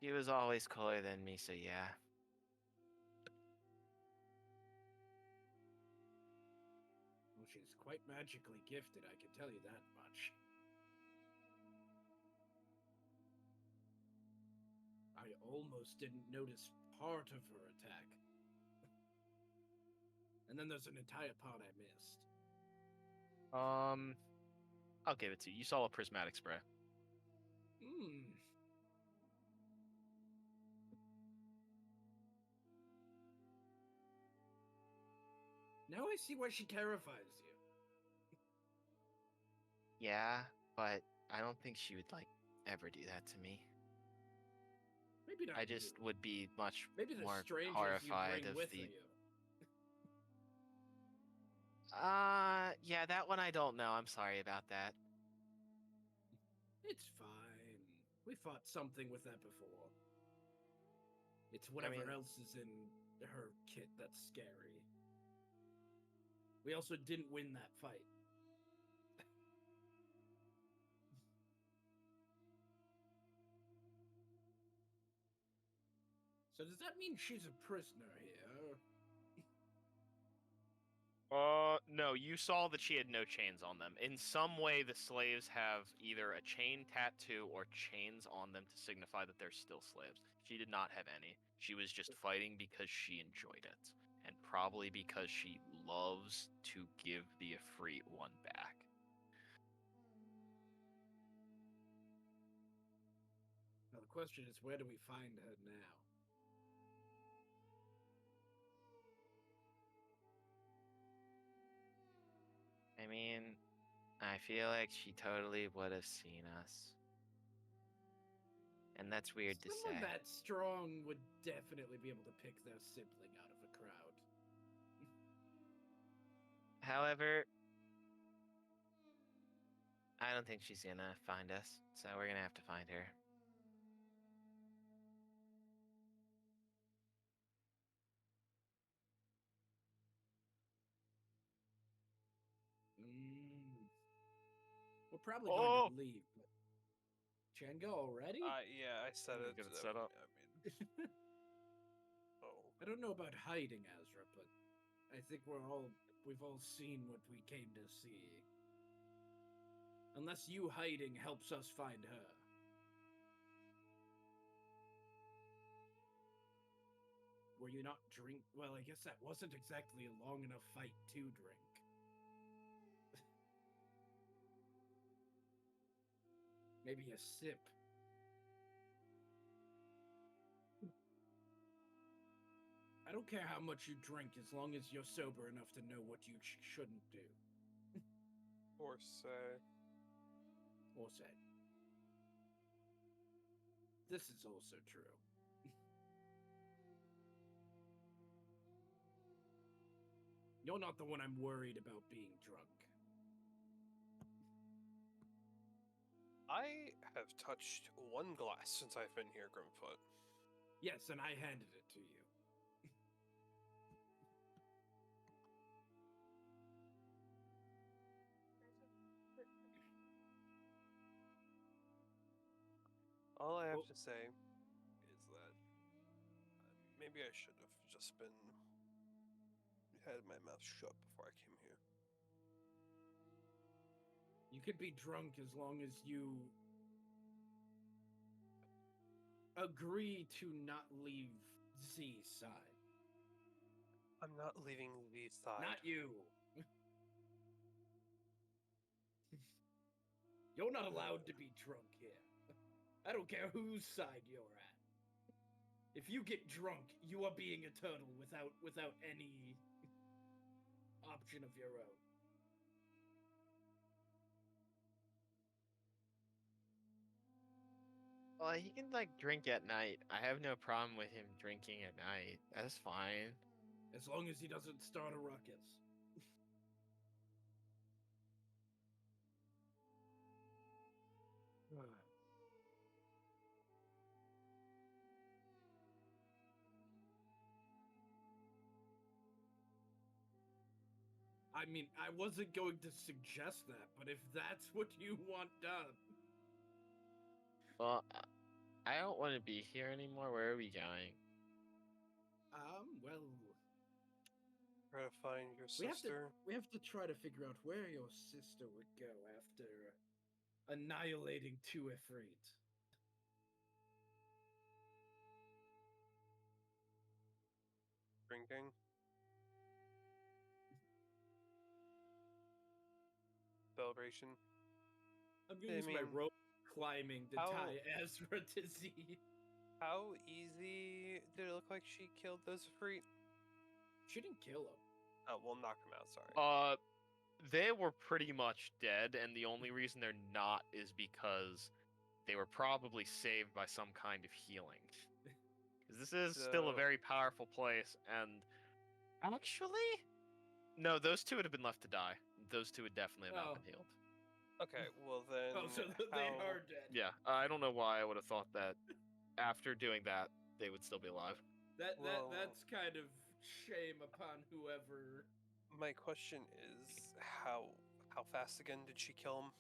She was always cooler than me, so yeah. Well, she's quite magically gifted, I can tell you that much. I almost didn't notice part of her attack. And then there's an entire part I missed. I'll give it to you. You saw a prismatic spray. Hmm. Now I see why she terrifies you. Yeah, but I don't think she would ever do that to me. Maybe not I just you. would be much Maybe the more strangers you horrified bring of with the. you. Yeah, that one I don't know. I'm sorry about that. It's fine. We fought something with that before. It's whatever mean- else is in her kit that's scary. We also didn't win that fight. So does that mean she's a prisoner here? No, you saw that she had no chains on them. In some way, the slaves have either a chain tattoo or chains on them to signify that they're still slaves. She did not have any. She was just fighting because she enjoyed it. And probably because she loves to give the Ifrit one back. Now the question is, where do we find her now? I mean, I feel like she totally would have seen us. And that's weird to say. Someone that strong would definitely be able to pick their sibling out of a crowd. However, I don't think she's gonna find us, so we're gonna have to find her. We're probably Oh! going to leave, but Chenga already? Yeah, I said Let me it. get it set up. I mean, oh, I don't know about hiding, Azra, but I think we've all seen what we came to see. Unless you hiding helps us find her. Were you not drink? Well, I guess that wasn't exactly a long enough fight to drink. Maybe a sip. I don't care how much you drink as long as you're sober enough to know what you shouldn't do. or say. Or say. This is also true. You're not the one I'm worried about being drunk. I have touched one glass since I've been here, Grimfoot. Yes, and I handed it to you. All I have Well- to say is that maybe I should have just been had my mouth shut before I came here. You could be drunk as long as you agree to not leave Z's side. I'm not leaving Lee's side. Not you. You're not allowed to be drunk here. I don't care whose side you're at. If you get drunk, you are being a turtle without any option of your own. Well, he can drink at night. I have no problem with him drinking at night. That's fine. As long as he doesn't start a ruckus. I mean, I wasn't going to suggest that, but if that's what you want done. Well, I don't want to be here anymore. Where are we going? Well, Try to find your we have sister. to try to figure out where your sister would go after annihilating two Ifrit. Drinking. Celebration. I'm gonna I use my mean, rope climbing to how- tie Ezra to Z. How easy did it look like she killed those Freet? She didn't kill him. Oh, well, knock them out. Sorry. They were pretty much dead, and the only reason they're not is because they were probably saved by some kind of healing. Because this is still a So- very powerful place, and actually, no, those two would have been left to die. Those two would definitely have Oh. not been healed. Okay, well then. Oh, so they are dead. Yeah, I don't know why I would have thought that after doing that they would still be alive. Well- That's kind of shame upon whoever. My question is, how fast again did she kill him?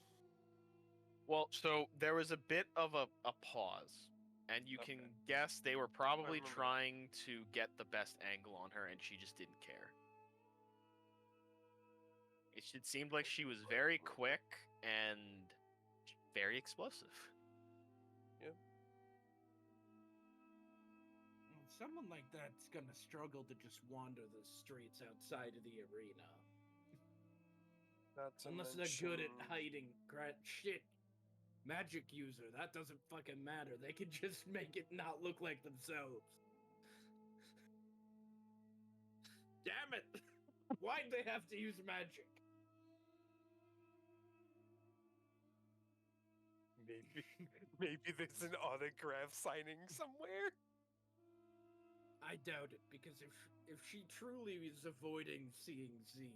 Well, so there was a bit of a pause, and you Okay. can guess they were probably remember that. trying to get the best angle on her, and she just didn't care. It seemed like she was very quick and very explosive. Someone like that's gonna struggle to just wander the streets outside of the arena. Not to Unless they're good at mention- hiding shit. Magic user, that doesn't fucking matter. They can just make it not look like themselves. Damn it! Why'd they have to use magic? Maybe there's an autograph signing somewhere. I doubt it, because if she truly is avoiding seeing Z,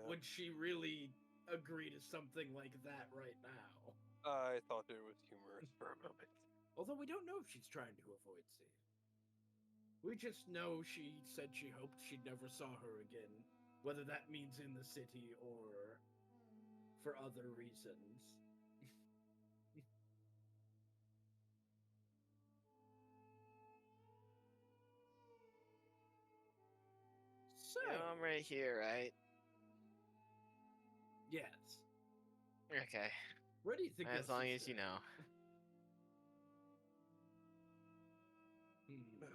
would she really agree to something like that right now? I thought it was humorous for a moment. Although we don't know if she's trying to avoid Z. We just know she said she hoped she never saw her again, whether that means in the city or for other reasons. So, Yeah, I'm right here, right? yes. Okay. Where do you think As your long as sister- you know. Hmm.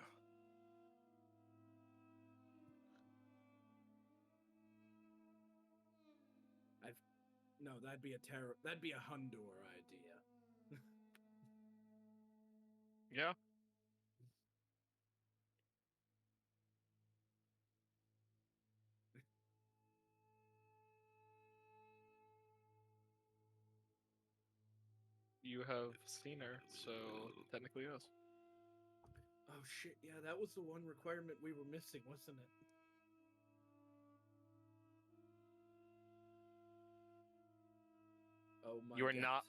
No, that'd be a Hundor idea. Yeah. You have seen her, so technically yes. Oh shit, yeah, that was the one requirement we were missing, wasn't it? Oh my You're god. not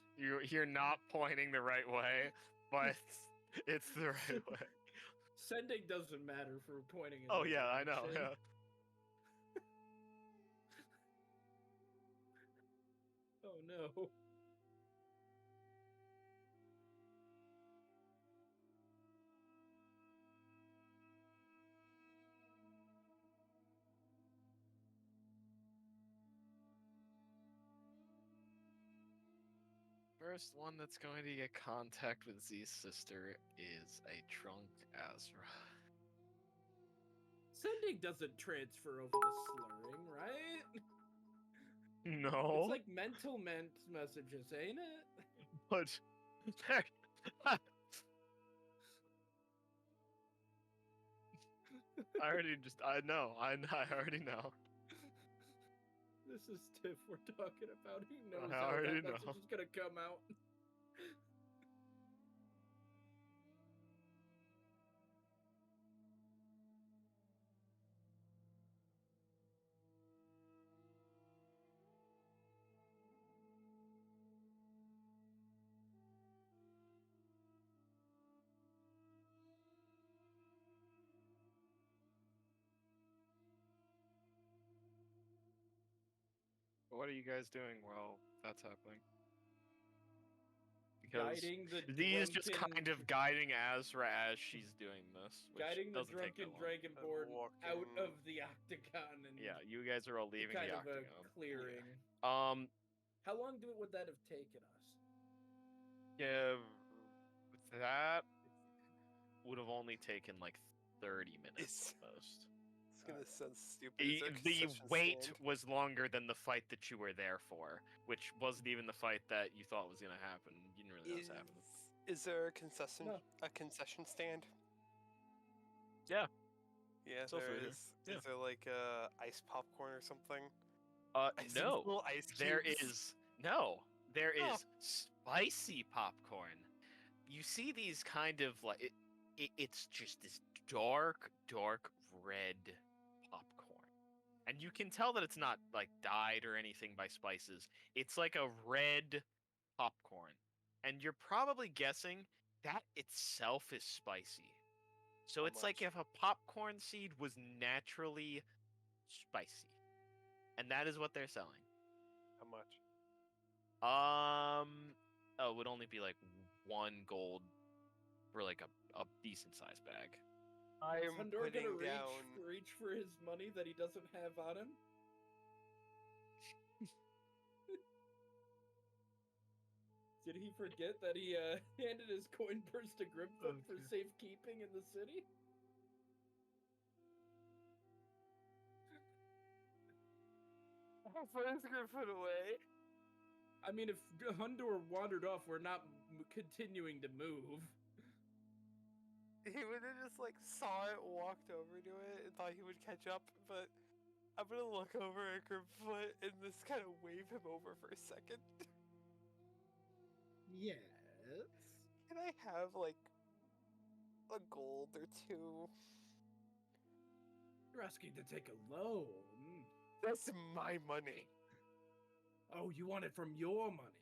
you're not pointing the right way, but it's the right way. Sending doesn't matter for pointing in Oh the yeah, I know. direction. Yeah. Oh no. First one that's going to get contact with Z's sister is a drunk Azra. Sending doesn't transfer over the slurring, right? No, It's like mental messages, ain't it? but I already just I know I already know. This is Tiff we're talking about. He knows I how already that message know. is gonna come out. What are you guys doing while that's happening? Because Guiding the Dee is just drunken- kind of guiding Azra as she's doing this, which Guiding the doesn't take that drunken long. dragonborn out walking- of the octagon and Yeah, you guys are all to leaving kind the of a octagon. clearing. How long would that have taken us? Yeah, that would have only taken like 30 minutes at most. It's gonna sound stupid. Is there a The concession wait stand? was longer than the fight that you were there for, which wasn't even the fight that you thought was gonna happen. You didn't really know what was happening. Is there a concession No. stand? Yeah. Yeah, It's also there here. is. Yeah. Is there like ice popcorn or something? No. Little ice There cubes? is no. There Oh. is spicy popcorn. You see these kind of like it's just this dark red popcorn, and you can tell that it's not like dyed or anything by spices. It's like a red popcorn, and you're probably guessing that itself is spicy. So How it's like much? if a popcorn seed was naturally spicy, and that is what they're selling. How much? Oh, it would only be like 1 gold for like a decent sized bag. I Is am Hundor putting gonna down. reach for his money that he doesn't have on him? Did he forget that he handed his coin purse to Grimfoot for safekeeping in the city? How far is Griffin away? I mean, if Hundor wandered off, we're not continuing to move. He would have just like saw it, walked over to it, and thought he would catch up. But I'm gonna look over at Grimfoot and just kind of wave him over for a second. Yes. Can I have like a gold or two? You're asking to take a loan. That's my money. Oh, you want it from your money?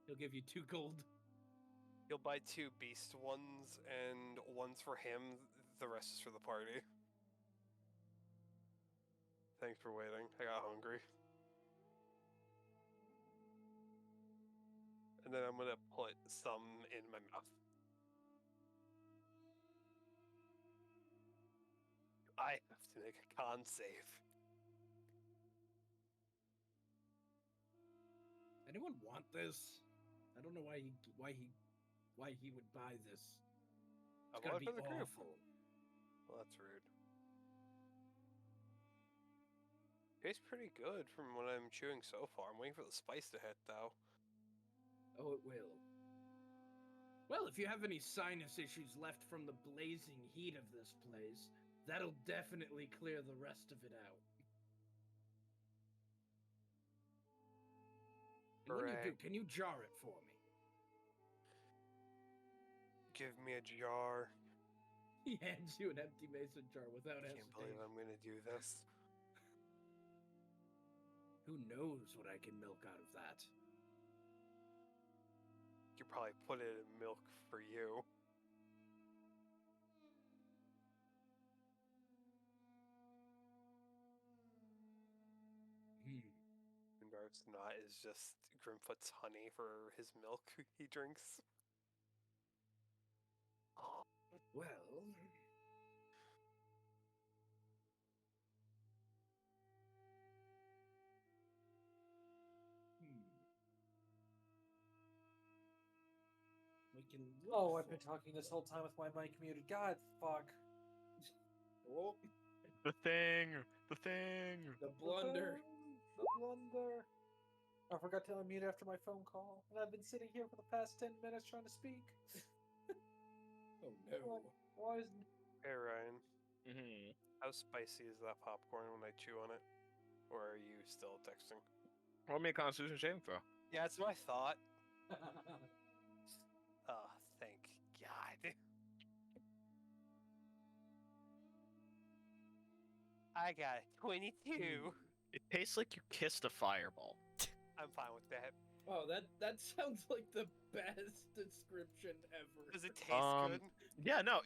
He'll give you 2 gold. You'll buy 2 beast ones, and one's for him. The rest is for the party. Thanks for waiting. I got hungry. And then I'm gonna put some in my mouth. I have to make a con save. Anyone want this? I don't know why he would buy this. I It's gonna bought it be for the group. awful. Well, that's rude. Tastes pretty good from what I'm chewing so far. I'm waiting for the spice to hit, though. Oh, it will. Well, if you have any sinus issues left from the blazing heat of this place, that'll definitely clear the rest of it out. And when you do, Hooray. can you jar it for me? Give me a jar. He hands you an empty mason jar without I can't believe hesitation. I'm gonna do this. Who knows what I can milk out of that? You could probably put it in milk for you. And our snot is just Grimfoot's honey for his milk he drinks. Well, we can look Oh, I've been for- talking this whole time with my mic muted. God, fuck. Oh, The thing. the blunder. The blunder. I forgot to unmute after my phone call, and I've been sitting here for the past 10 minutes trying to speak. Oh no. Why is Hey Ryan, Mm-hmm. how spicy is that popcorn when I chew on it? Or are you still texting? Roll me a Constitution saving throw. Yeah, that's my thought. Oh, thank God. I got a 22. It tastes like you kissed a fireball. I'm fine with that. Oh, that sounds like the best description ever. Does it taste good? Yeah, no,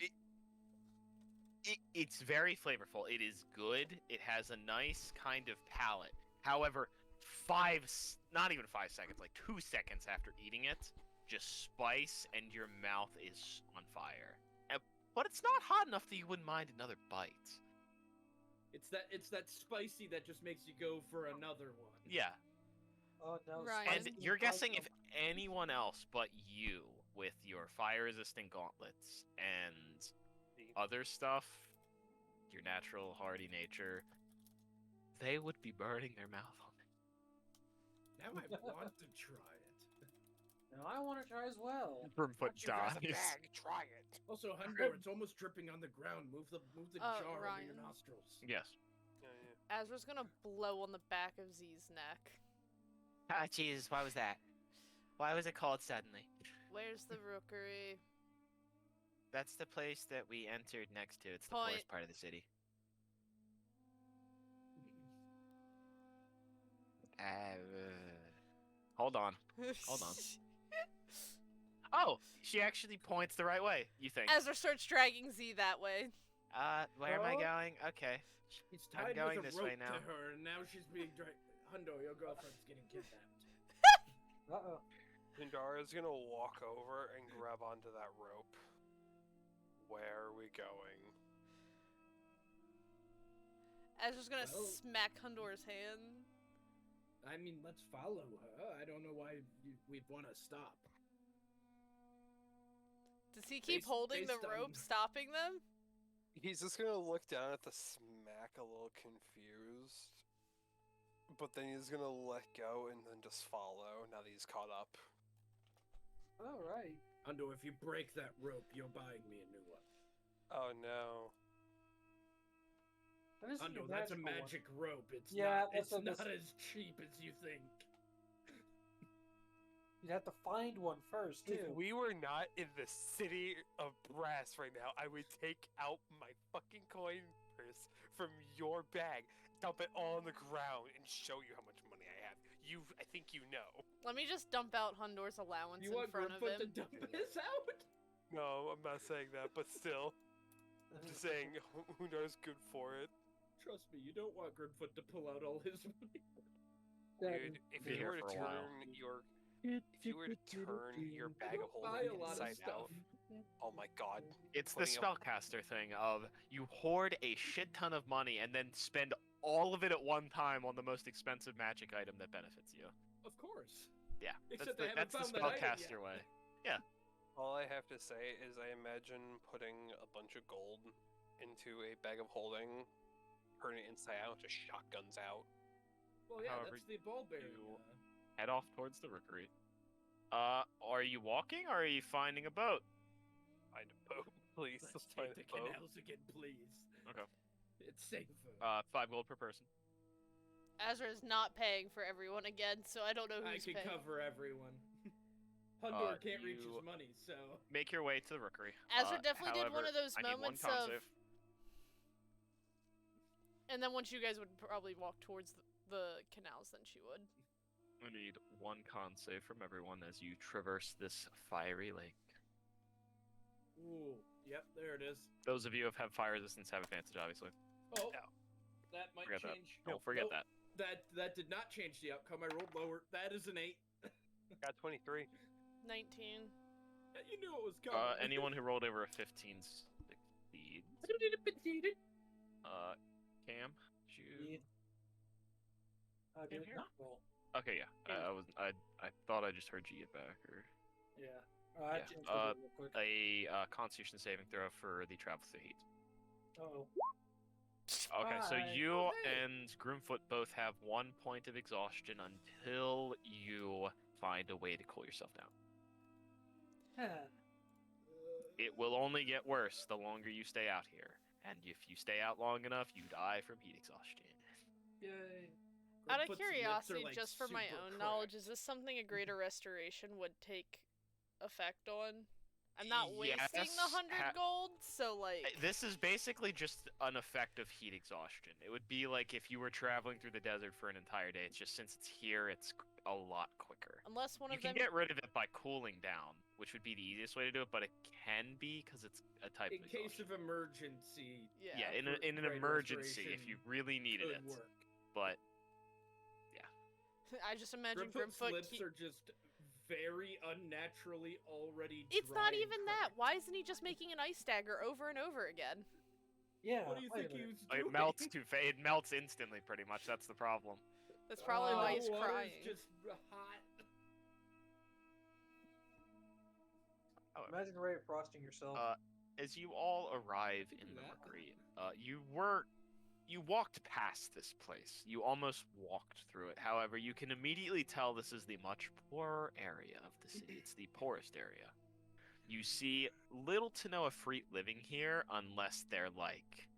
it's very flavorful. It is good. It has a nice kind of palate. However, not even 5 seconds, like 2 seconds after eating it, just spice and your mouth is on fire. But it's not hot enough that you wouldn't mind another bite. It's that spicy that just makes you go for another one. Yeah. Oh no! Ryan. And spicy you're guessing spice if anyone else but you, with your fire-resistant gauntlets and other stuff, your natural hardy nature, they would be burning their mouth on it. Now I want to try it. No, I want to try as well. Grimfoot Once you grab the dies. bag, try it. Also, Hundor, it's almost dripping on the ground. Move the jar over your Ryan. nostrils. Yes. Yeah. Azra's gonna blow on the back of Z's neck. Ah, Jesus, why was that? Why was it called suddenly? Where's the rookery? That's the place that we entered next to. It's the Point. poorest part of the city. Hold on. Hold on. Oh, she actually points the right way, you think. Ezra starts dragging Z that way. Where am I Oh. going? Okay. He's I'm tied going with a this way rope now. to her, and now she's being dragged. Hundor, your girlfriend's getting kidnapped. Uh-oh. Zendara's gonna walk over and grab onto that rope. Where are we going? Ezra's gonna Well- smack Hundor's hand. I mean, let's follow her. I don't know why we'd want to stop. Does he keep Based- holding the based on- rope, stopping them? He's just gonna look down at the smack a little confused. But then he's gonna let go and then just follow now that he's caught up. All right. Hundor, if you break that rope, you're buying me a new one. Oh no. That isn't Hundor, a that's a magical one. magic rope. It's Yeah, not. that's It's a- not that's- as cheap as you think. You'd have to find one first, If too. we were not in the city of brass right now, I would take out my fucking coin purse from your bag, dump it all on the ground, and show you how much money I have. I think you know. Let me just dump out Hundor's allowance You in want front of Grimfoot to him. dump his out? No, I'm not saying that, but still. I'm just saying, who knows good for it. Trust me, you don't want Grimfoot to pull out all his money. Dude, if Be you here were to for a while. turn your I bag of don't buy holding a lot of inside stuff. out, oh my god. It's the Putting up- spellcaster thing of you hoard a shit ton of money and then spend all of it at one time on the most expensive magic item that benefits you. Of course. Yeah, Except that's they the haven't found that item spellcaster yet. way. All I have to say is I imagine putting a bunch of gold into a bag of holding, turning it inside out, just shotguns out. Well, yeah, However, that's the ball bearing. you- Head off towards the rookery. Are you walking or are you finding a boat? Find a boat, please. Let's Let's find take a the boat. canals again, please. Okay. It's safer. 5 gold per person. Ezra is not paying for everyone again, so I don't know I who's can paying. cover everyone. Hundor can't reach you- his money, so. Make your way to the rookery. Ezra definitely did one however, of those I need one moments con of. save. And then once you guys would probably walk towards the canals, then she would. I need one con save from everyone as you traverse this fiery lake. Ooh, yep, there it is. Those of you who have fire resistance have advantage, obviously. Oh, Yeah. that might Forget that. change. Don't forget Nope, that. That did not change the outcome. I rolled lower. That is an 8. Got 23. 19. You knew it was coming. Anyone who rolled over a 15 succeeds. Cam, did you? Did it here? not roll? Okay, yeah. I thought I just heard you get back, or Yeah. I Yeah, changed it real quick. a Constitution saving throw for the travel through heat. Oh. Okay, so Hi. you Oh, hey. and Groomfoot both have 1 point of exhaustion until you find a way to cool yourself down. It will only get worse the longer you stay out here, and if you stay out long enough, you die from heat exhaustion. Yay. Out of Grimfoot's lips are, curiosity, like, just for my super own cracked. knowledge, is this something a greater restoration would take effect on? I'm not wasting the Yes, 100 gold, so like. This is basically just an effect of heat exhaustion. It would be like if you were traveling through the desert for an entire day. It's just since it's here, it's a lot quicker. Unless one You of can them. get rid of it by cooling down, which would be the easiest way to do it, but it can be because it's a type In of case exhaustion. of emergency, Yeah. Yeah, in for an Great emergency if you Restoration really needed could it. work. But I just imagine Grimfoot's Grimfoot. lips are just very unnaturally already It's dry not and even that. cracked. Why isn't he just making an ice dagger over and over again? Yeah. What do you wait a think he minute. was doing? it melts too fast. It melts instantly, pretty much. That's the problem. That's probably why he's The water's crying. just hot. However, Imagine Ray frosting yourself. as you all arrive Could in do the that. rookery, you walked past this place. You almost walked through it. However, you can immediately tell this is the much poorer area of the city. It's the poorest area. You see little to no Efreet living here unless they're like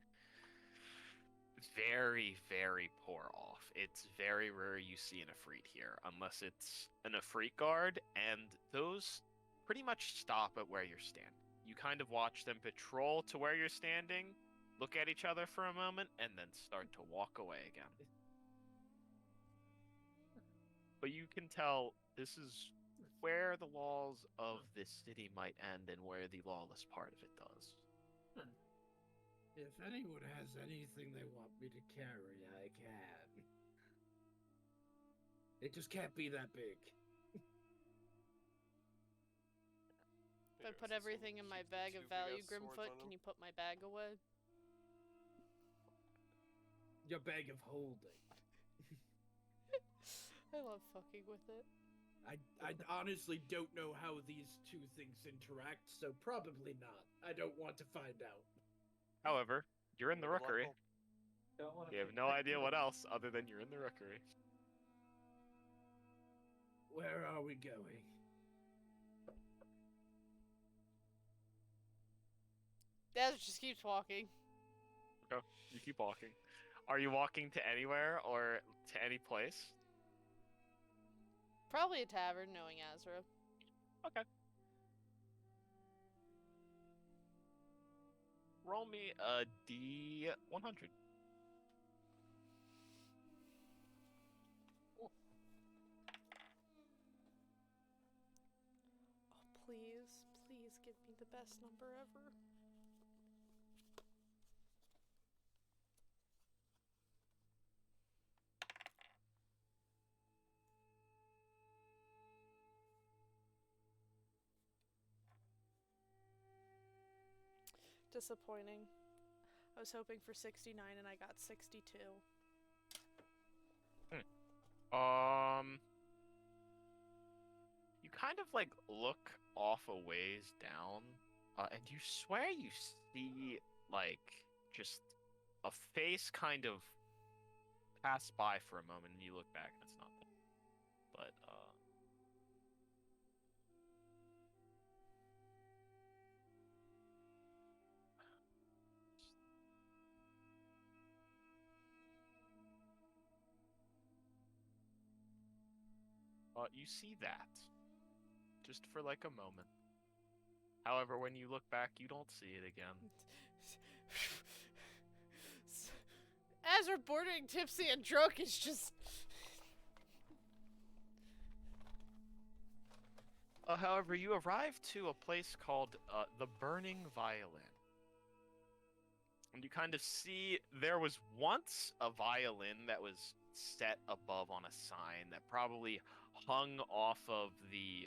very, very poor off. It's very rare you see an Efreet here unless it's an Efreet guard, and those pretty much stop at where you're standing. You kind of watch them patrol to where you're standing, look at each other for a moment, and then start to walk away again. But you can tell this is where the laws of this city might end and where the lawless part of it does. If anyone has anything they want me to carry, I can. It just can't be that big. If I put everything in my bag of value, Grimfoot, can you put my bag away? Your bag of holding. I love fucking with it. I honestly don't know how these two things interact, so probably not. I don't want to find out. However, you're in the Good luck, rookery. Cole. Don't want to. You have no idea what else other than you're in the rookery. Where are we going? Dad just keeps walking. Okay, you keep walking. Are you walking to anywhere or to any place? Probably a tavern, knowing Azra. Okay. Roll me a D100. Oh, please, please give me the best number ever. Disappointing. I was hoping for 69 and I got 62. You kind of like look off a ways down, and you swear you see like just a face kind of pass by for a moment, and you look back and it's not there. But you see that just for like a moment. However, when you look back, you don't see it again. Azra bordering tipsy and drunk is just... However, you arrive to a place called the Burning Violin. And you kind of see there was once a violin that was set above on a sign that probably hung off of the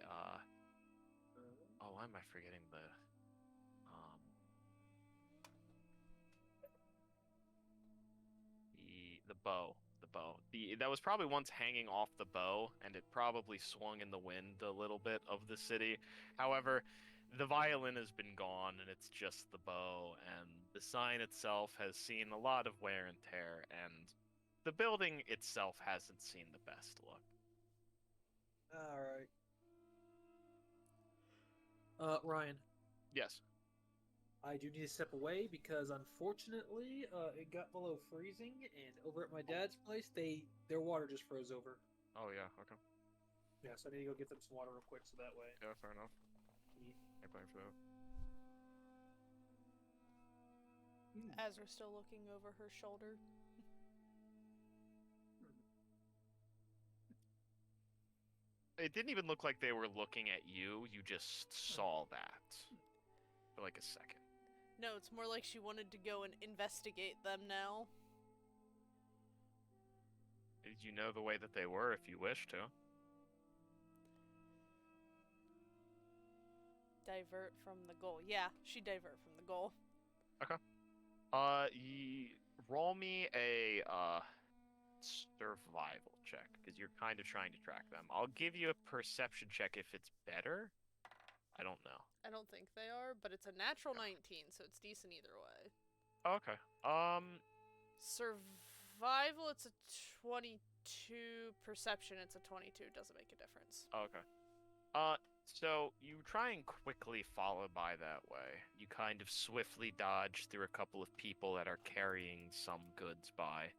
oh, why am I forgetting the bow. That was probably once hanging off the bow, and it probably swung in the wind a little bit of the city. However, the violin has been gone, and it's just the bow, and the sign itself has seen a lot of wear and tear, and the building itself hasn't seen the best look. All right. Ryan, Yes. I do need to step away because unfortunately, it got below freezing, and over at my dad's place, their water just froze over. Oh yeah. Okay. Yeah, so I need to go get them some water real quick, so that way. Yeah. Fair enough. Yeah. I going for that. Azra's still looking over her shoulder. It didn't even look like they were looking at you. You just saw that for like a second. No, it's more like she wanted to go and investigate them now. Did you know the way that they were if you wish to? Divert from the goal. Yeah, she divert from the goal. Roll me a survival check because you're kind of trying to track them. I'll give you a perception check if it's better. I don't know. I don't think they are, but it's a natural 19, so it's decent either way. Okay. Survival, it's a 22. Perception, it's a 22. Doesn't make a difference. Okay. So you try and quickly follow by that way. You kind of swiftly dodge through a couple of people that are carrying some goods by.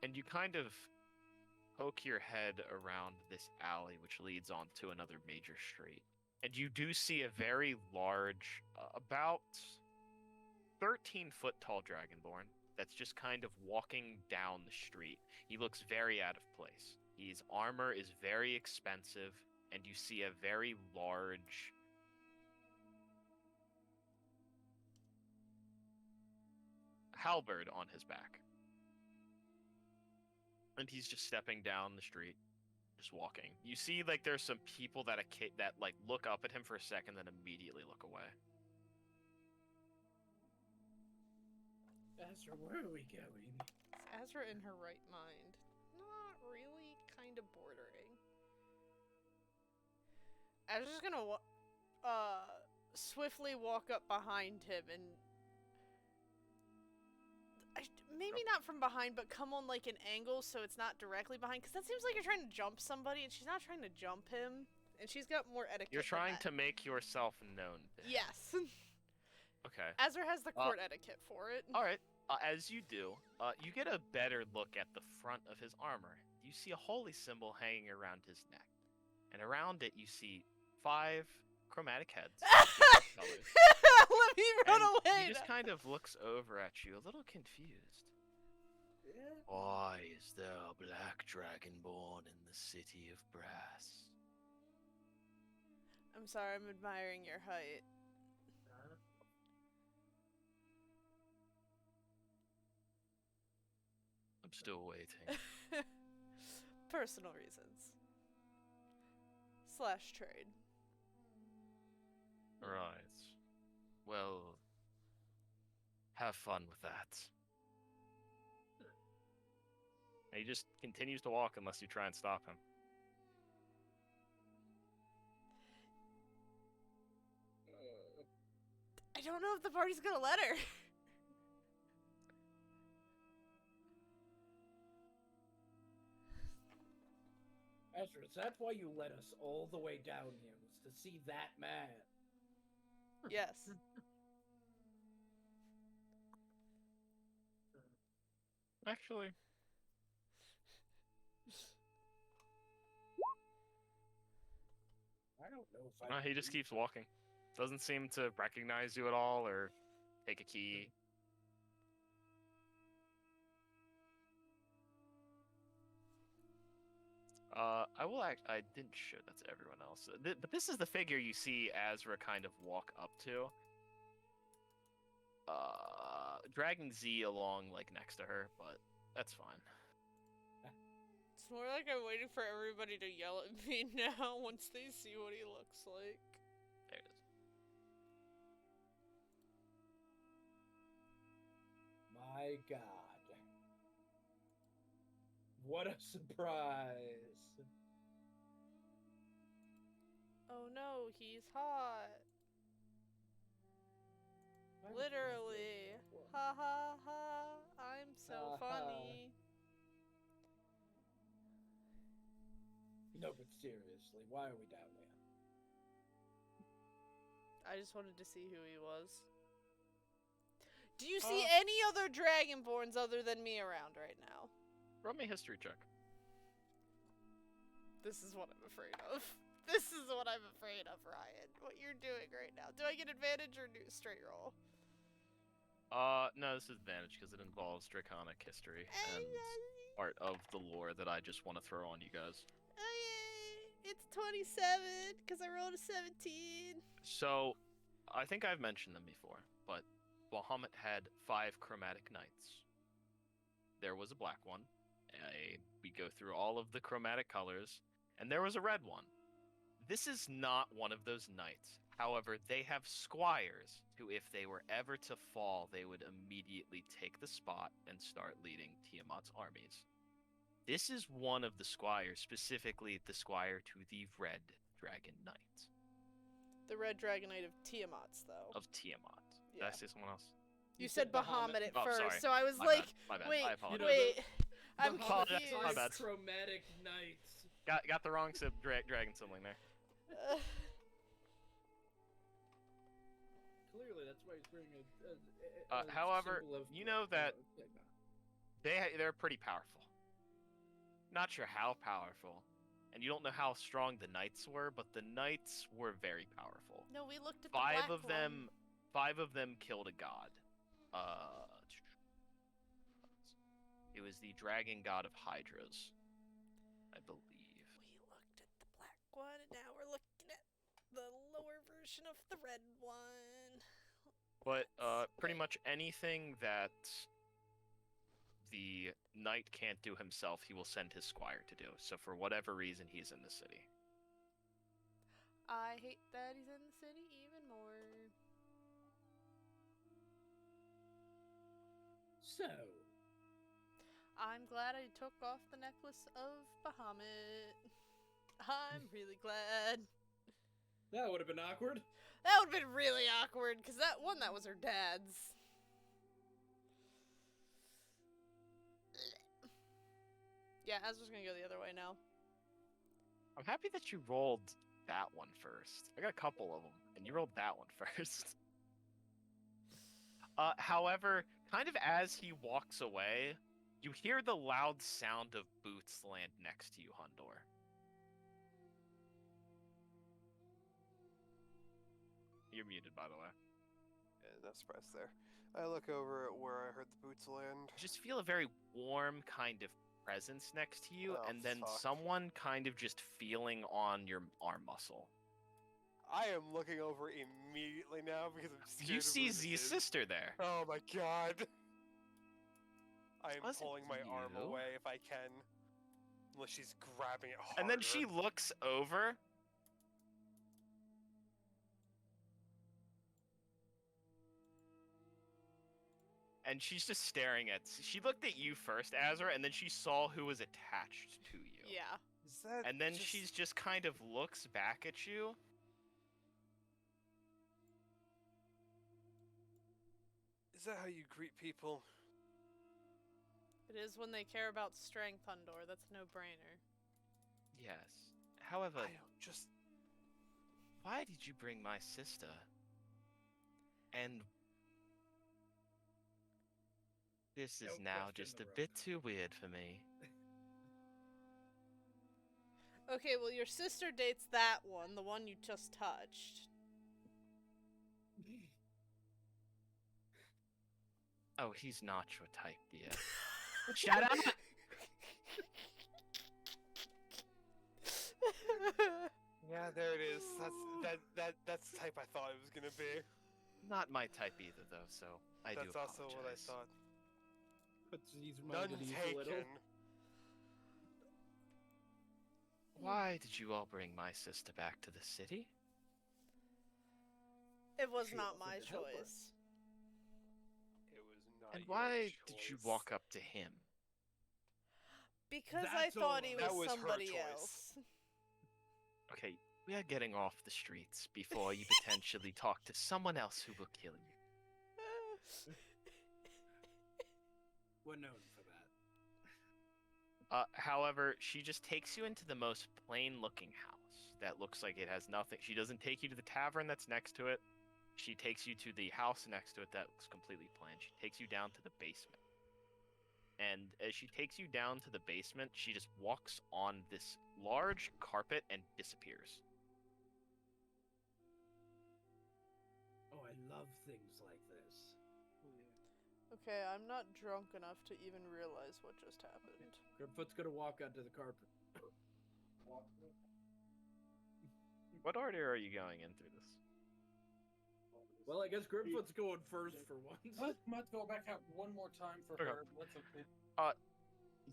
And you kind of poke your head around this alley, which leads onto another major street. And you do see a very large, about 13-foot tall dragonborn that's just kind of walking down the street. He looks very out of place. His armor is very expensive, and you see a very large halberd on his back. And he's just stepping down the street, just walking. You see, like, there's some people that like look up at him for a second, then immediately look away. Azra, where are we going? Is Azra in her right mind? Not really, kind of bordering. Azra's gonna swiftly walk up behind him and maybe not from behind, but come on like an angle so it's not directly behind, because that seems like you're trying to jump somebody, and she's not trying to jump him, and she's got more etiquette. You're trying than that. to make yourself known. Yes. Okay. Azra has the court etiquette for it. All right. As you do, you get a better look at the front of his armor. You see a holy symbol hanging around his neck, and around it you see 5 chromatic heads. Colors. Let me run And away. he just kind of looks over at you, a little confused. Why is there a black dragonborn in the city of brass? I'm sorry, I'm admiring your height. I'm still waiting. Personal reasons. / trade. Right. Well, have fun with that. And he just continues to walk unless you try and stop him. I don't know if the party's gonna let her. Ezra, that's why you led us all the way down here, was to see that man. Yes. Actually, I don't know if I... he just keeps walking. Doesn't seem to recognize you at all or take a key. I didn't show that to everyone else. But this is the figure you see Azra kind of walk up to. Dragging Z along, like, next to her, but that's fine. It's more like I'm waiting for everybody to yell at me now once they see what he looks like. There it is. My God. What a surprise. Oh no, he's hot. Literally. Ha ha ha. I'm so funny. No, but seriously, why are we down there? I just wanted to see who he was. Do you see any other Dragonborns other than me around right now? Roll me a history check. This is what I'm afraid of. This is what I'm afraid of, Ryan. What you're doing right now. Do I get advantage or do straight roll? No, this is advantage because it involves draconic history and part of the lore that I just want to throw on you guys. Okay, it's 27 because I rolled a 17. So, I think I've mentioned them before, but Bahamut had 5 chromatic knights. There was a black one. We go through all of the chromatic colors, and there was a red one. This is not one of those knights. However, they have squires who, if they were ever to fall, they would immediately take the spot and start leading Tiamat's armies. This is one of the squires, specifically the squire to the Red Dragon Knight. The Red Dragon Knight of Tiamat's, though. Of Tiamat. Did Yeah. I say someone else? You said Bahamut at Oh, first, sorry. so I was My like, bad. wait, I apologize. wait. I'm apologize. confused. My bad. Chromatic knights. Got the wrong dragon sibling there. Clearly, that's why he's wearing a however, symbol of, you know that they're pretty powerful. Not sure how powerful, and you don't know how strong the knights were, but the knights were very powerful. No, we looked at the Five black of them, 5 of them killed a god. It was the dragon god of Hydras, I believe. We looked at the black one, and now we're looking at the lower version of the red one. But pretty much anything that the knight can't do himself, he will send his squire to do. So for whatever reason, he's in the city. I hate that he's in the city even more. So, I'm glad I took off the necklace of Bahamut. I'm really glad. that would have been awkward. That would have been really awkward, because that was her dad's. Yeah, I was just gonna go the other way now. I'm happy that you rolled that one first. I got a couple of them, and you rolled that one first. However, kind of as he walks away, you hear the loud sound of boots land next to you, Hundor. You're muted, by the way. Yeah, no surprise there. I look over at where I heard the boots land. You just feel a very warm kind of presence next to you, Oh, and then fuck. someone kind of just feeling on your arm muscle. I am looking over immediately now because I'm scared You of see who this Z's is. sister there. Oh my god. I am Wasn't pulling my arm you. away if I can. Unless she's grabbing it harder. And then she looks over. And she's just staring at. She looked at you first, Azra, and then she saw who was attached to you. Yeah. Is that And then just... she's just kind of looks back at you. Is that how you greet people? It is when they care about strength, Hundor. That's a no-brainer. Yes. However, I don't just... why did you bring my sister? And this is No now question just the a road. bit too weird for me. Okay, well, your sister dates that one, the one you just touched. Oh, he's not your type, dear. Shut up! Yeah, there it is. That's the type I thought it was gonna be. Not my type either, though, so I do That's also what I apologize. thought. But he's None reminded you a little. taken. Why did you all bring my sister back to the city? It was She not offered my to help her. choice. It was not And your why did you choice. walk up to him? Because I That's thought all. he That was was her somebody choice. else. Okay, we are getting off the streets before you potentially talk to someone else who will kill you. We're known for that. However, she just takes you into the most plain-looking house that looks like it has nothing. She doesn't take you to the tavern that's next to it. She takes you to the house next to it that looks completely plain. She takes you down to the basement. And as she takes you down to the basement, she just walks on this large carpet and disappears. love things like this. Okay, I'm not drunk enough to even realize what just happened. Grimfoot's gonna walk onto the carpet. What order are you going in through this? Well, I guess Grimfoot's going first for once. Let's go back out one more time for Okay. her. Let's okay.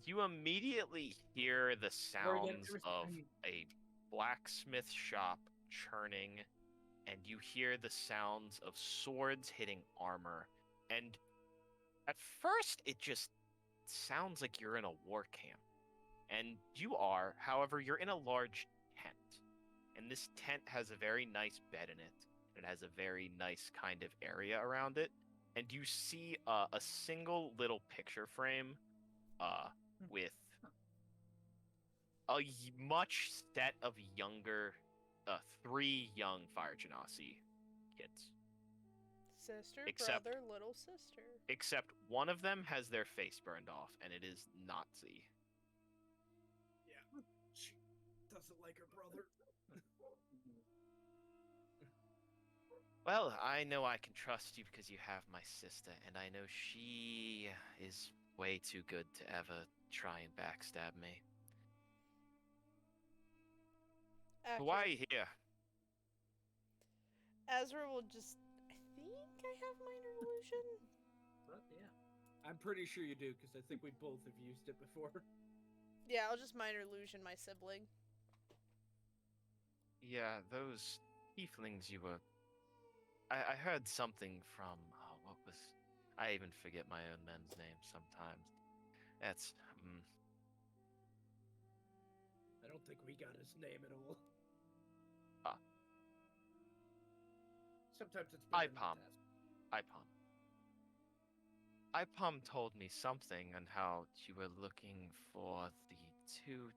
You immediately hear the Sorry, again, sounds there was of tiny- a blacksmith shop churning, and you hear the sounds of swords hitting armor. And at first, it just sounds like you're in a war camp. And you are, however, you're in a large tent. And this tent has a very nice bed in it. It has a very nice kind of area around it. And you see a single little picture frame with a much set of younger, 3 young Fire Genasi kids. Sister, Except- brother, little sister. Except one of them has their face burned off, and it is Nazi. Yeah, she doesn't like her brother. Well, I know I can trust you because you have my sister, and I know she is way too good to ever try and backstab me. So why are you here? Azra will just. I think I have minor illusion. But yeah, I'm pretty sure you do because I think we both have used it before. Yeah, I'll just minor illusion my sibling. Yeah, those tieflings you were... I heard something from... what was... I even forget my own men's names sometimes. That's... I don't think we got his name at all. Ah. Sometimes it's better IPOM. not to ask. Ipom. Ipom told me something on how you were looking for the 2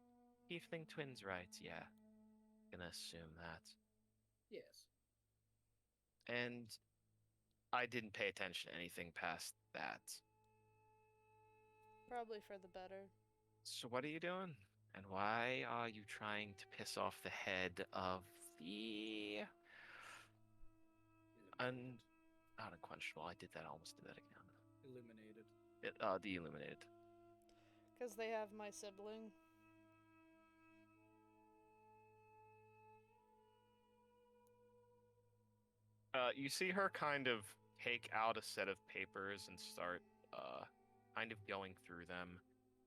tiefling twins, right? Yeah. Gonna assume that. Yes. And I didn't pay attention to anything past that. Probably for the better. So what are you doing? And why are you trying to piss off the head of the not unquenchable? I did that. I almost did that again. Illuminated. The illuminated. Because they have my sibling. You see her kind of take out a set of papers and start kind of going through them.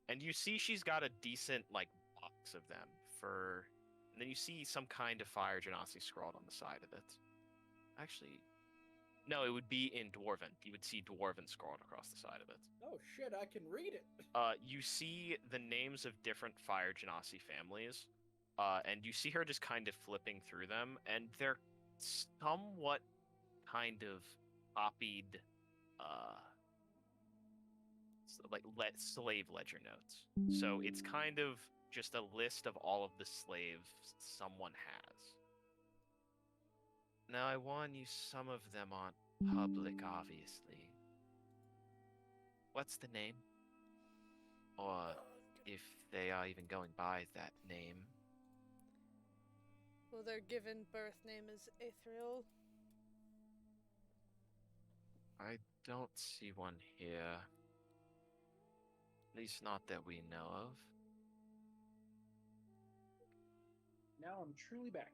And you see she's got a decent like box of them for, and then you see some kind of Fire Genasi scrawled on the side of it. Actually, no, it would be in Dwarven. You would see Dwarven scrawled across the side of it. Oh shit, I can read it. You see the names of different Fire Genasi families, and you see her just kind of flipping through them, and they're somewhat kind of copied, slave ledger notes. So it's kind of just a list of all of the slaves someone has. Now, I warn you, some of them aren't public, obviously. What's the name? Or if they are even going by that name. Well, their given birth name is Aethriel. I don't see one here. At least not that we know of. Now I'm truly back.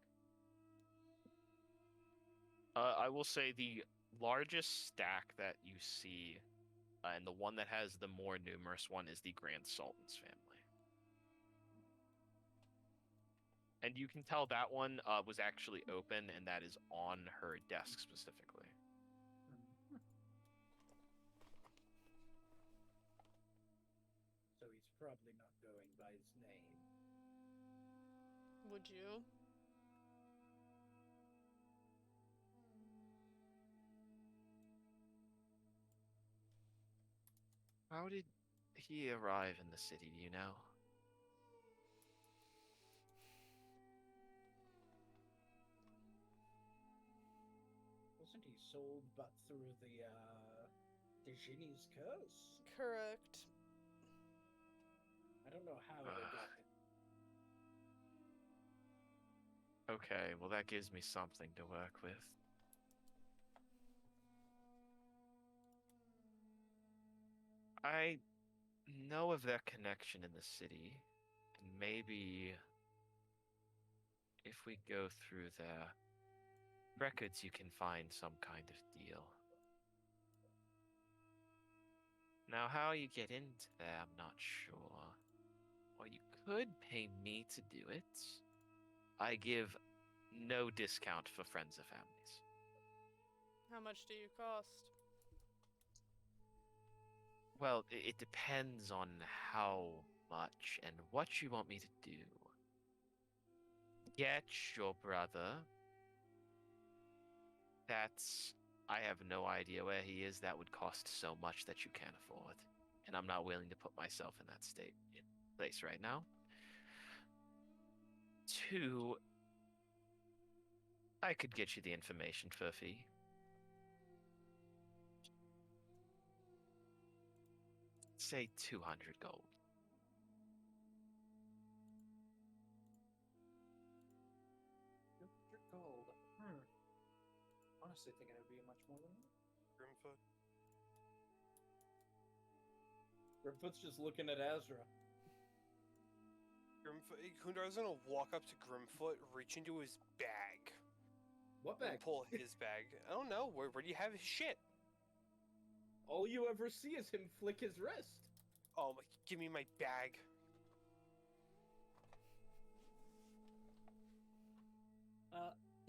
I will say the largest stack that you see, and the one that has the more numerous one, is the Grand Sultan's family. And you can tell that one was actually open, and that is on her desk specifically. So he's probably not going by his name. Would you? How did he arrive in the city, do you know? Wasn't he sold but through the Genies curse? Correct. I don't know how they got it. Okay, well that gives me something to work with. I know of their connection in the city, and maybe if we go through their records, you can find some kind of deal. Now, how you get into there, I'm not sure. Or you could pay me to do it. I give no discount for friends or families. How much do you cost? Well, it depends on how much and what you want me to do. Get your brother. That's... I have no idea where he is. That would cost so much that you can't afford. And I'm not willing to put myself in that place right now. 2, I could get you the information for a fee. Say 200 gold. 200 gold. Honestly, thinking it would be much more than that. Grimfoot. Grimfoot's just looking at Azra. Kundar's gonna walk up to Grimfoot, reach into his bag, What and bag? pull his bag. I don't know. Where do you have his shit? All you ever see is him flick his wrist. Oh, give me my bag.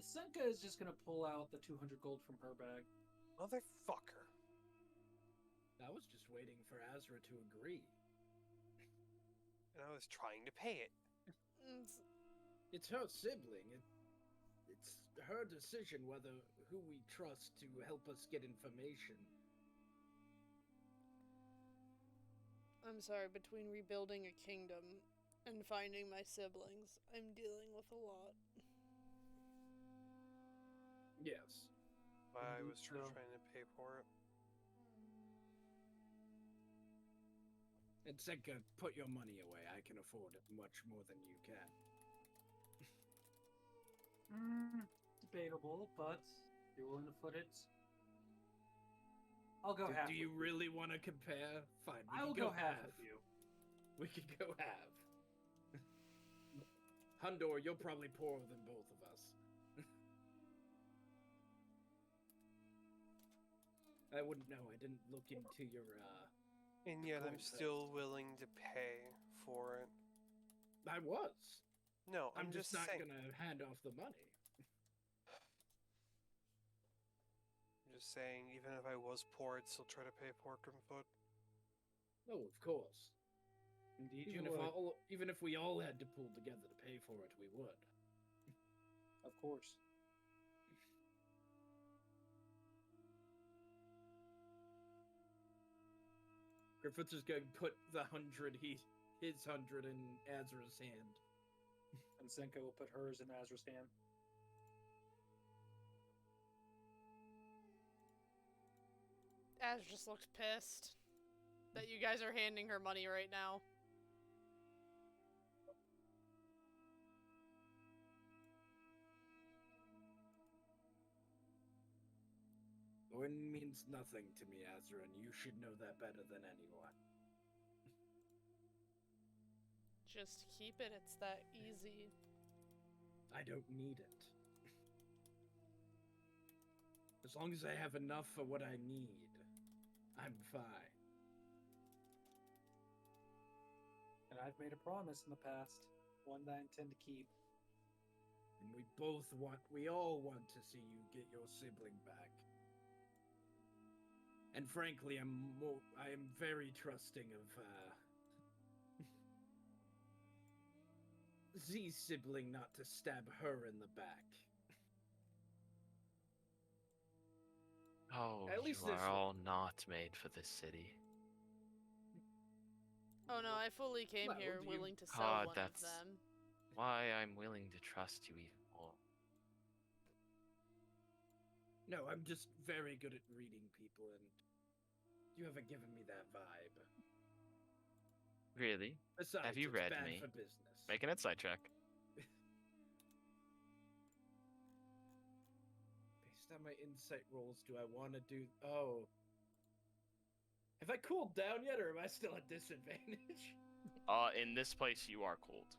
Senka is just gonna pull out the 200 gold from her bag. Motherfucker. I was just waiting for Azra to agree. And I was trying to pay it. It's her sibling. It's her decision whether who we trust to help us get information. I'm sorry, between rebuilding a kingdom and finding my siblings, I'm dealing with a lot. Yes. I was so. trying to pay for it. And Senka, put your money away. I can afford it much more than you can. Debatable, but if you're willing to foot it, I'll go half. Do you with really want to compare? Fine, we I will can go half with you. We could go half. Hundor, you're probably poorer than both of us. I wouldn't know. I didn't look into your, And yet I'm coin still willing to pay for it. I was. No, I'm just not saying. gonna hand off the money. I'm just saying, even if I was poor, I'd still try to pay for Grimfoot. Oh, of course. Indeed, Even if we all had to pull together to pay for it, we would. Of course. Griffith's just going to put the 100, his 100 in Azra's hand. And Senka will put hers in Azra's hand. Ash just looks pissed that you guys are handing her money right now. Coin means nothing to me, Azra, and you should know that better than anyone. Just keep it, it's that easy. I don't need it. As long as I have enough for what I need, I'm fine. And I've made a promise in the past, one that I intend to keep. And we all want to see you get your sibling back. And frankly, I am very trusting of, Z's sibling not to stab her in the back. Oh, At least you this are one. all not made for this city. Oh no, I fully came Well, here do you- willing to sell God, one of that's- them. Why I'm willing to trust you even more. No, I'm just very good at reading people, and you haven't given me that vibe. Really? Besides, Have you it's read bad me? for business. Make an insight check. Based on my insight rolls, do I want to do... Oh. Have I cooled down yet, or am I still at disadvantage? In this place you are cooled.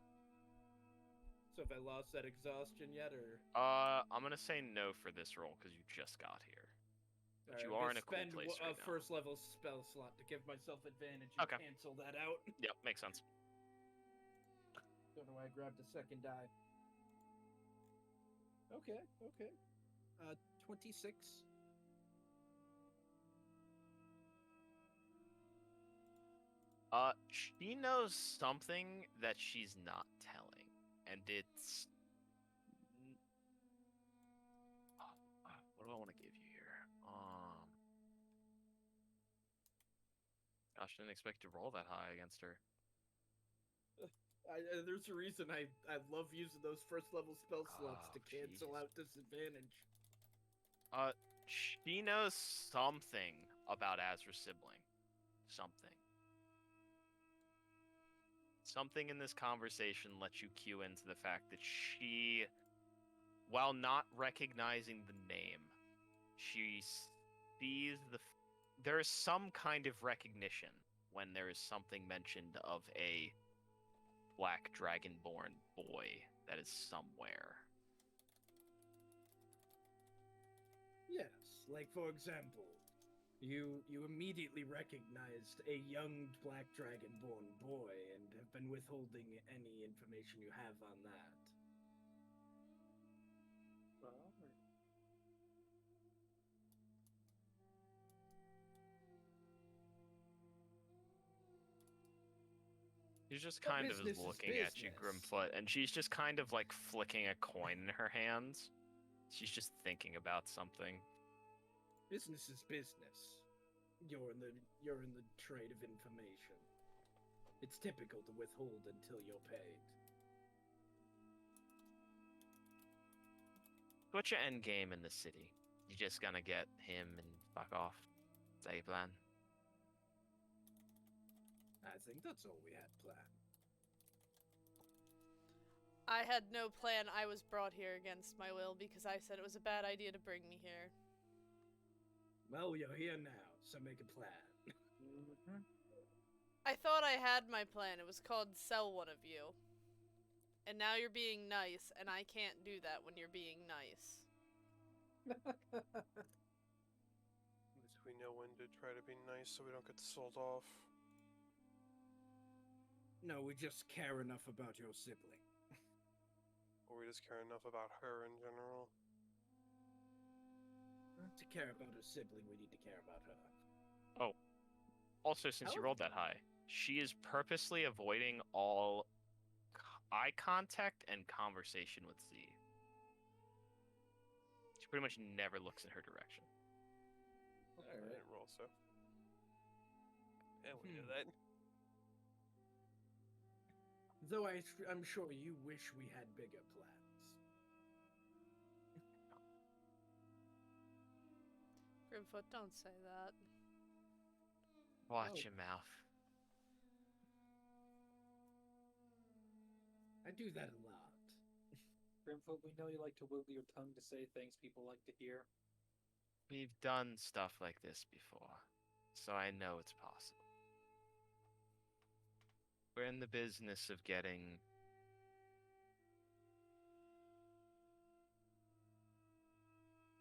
So have I lost that exhaustion yet, or? I'm gonna say no for this roll because you just got here. But Alright, you I'm are gonna in a cool spend place a right now. first level spell slot to give myself advantage and Okay. cancel that out. Yep, makes sense. Don't know why I grabbed a second die. Okay. 26. She knows something that she's not telling, and it's. What do I want to give you here? Gosh, I didn't expect to roll that high against her. There's a reason I love using those first level spell slots Oh, to cancel jeez. out disadvantage. She knows something about Azra's sibling. Something. Something in this conversation lets you cue into the fact that she, while not recognizing the name, she sees there is some kind of recognition when there is something mentioned of a black dragonborn boy that is somewhere. Yes, like for example, you immediately recognized a young black dragonborn boy and have been withholding any information you have on that. She's just But kind of business is looking at you, business. Grimfoot, and she's just kind of like flicking a coin in her hands. She's just thinking about something. Business is business. You're in the trade of information. It's typical to withhold until you're paid. What's your end game in the city? You just gonna get him and fuck off? Is that your plan? I think that's all we had planned. I had no plan. I was brought here against my will because I said it was a bad idea to bring me here. Well, you're here now, so make a plan. I thought I had my plan. It was called sell one of you. And now you're being nice, and I can't do that when you're being nice. At least we know when to try to be nice so we don't get sold off. No, we just care enough about your sibling. Or we just care enough about her in general. To care about her sibling, we need to care about her. Also, since you rolled that high, she is purposely avoiding all eye contact and conversation with Z. She pretty much never looks in her direction. I didn't roll so. Yeah, we did that. Though I'm sure you wish we had bigger plans. Grimfoot, don't say that. Watch your mouth. I do that a lot. Grimfoot, we know you like to wiggle your tongue to say things people like to hear. We've done stuff like this before, so I know it's possible. We're in the business of getting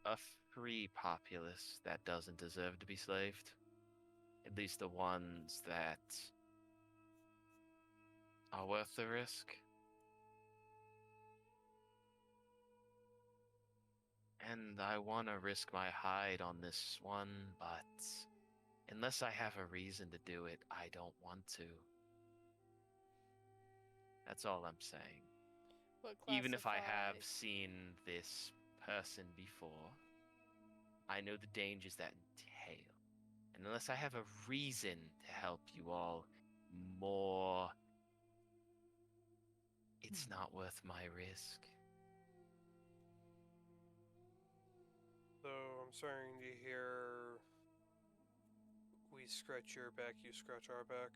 a free populace that doesn't deserve to be slaved. At least the ones that are worth the risk. And I want to risk my hide on this one, but unless I have a reason to do it, I don't want to. That's all I'm saying. What Even if I have classifies- seen this person before, I know the dangers that entail. And unless I have a reason to help you all more, it's not worth my risk. So I'm starting to hear we scratch your back, you scratch our back.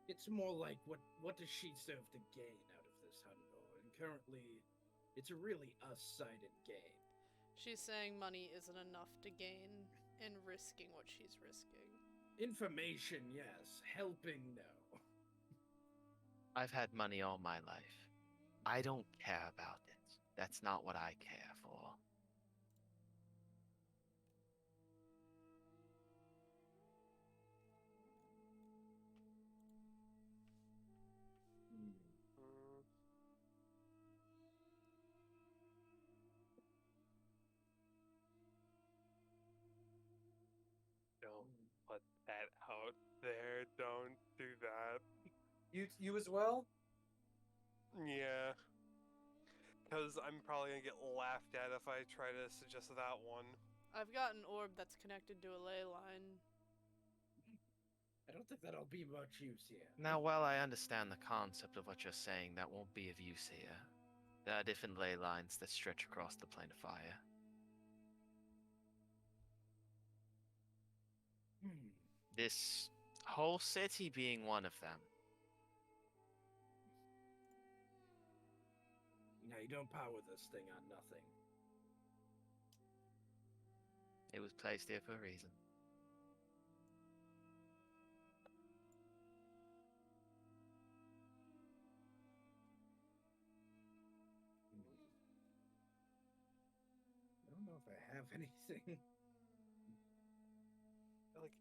It's more like what does she serve to gain out of this, Hundo? And currently, it's a really us-sided game. She's saying money isn't enough to gain. in risking what she's risking. Information, yes. Helping, no. I've had money all my life. I don't care about it. That's not what I care for. Hmm. Mm. Don't put that out there. Don't do that. You as well? Yeah. Because I'm probably going to get laughed at if I try to suggest that one. I've got an orb that's connected to a ley line. I don't think that'll be much use here. Now, while I understand the concept of what you're saying, that won't be of use here. There are different ley lines that stretch across the plane of fire. Hmm. This whole city being one of them. No, you don't power this thing on nothing. It was placed here for a reason. I don't know if I have anything. Like,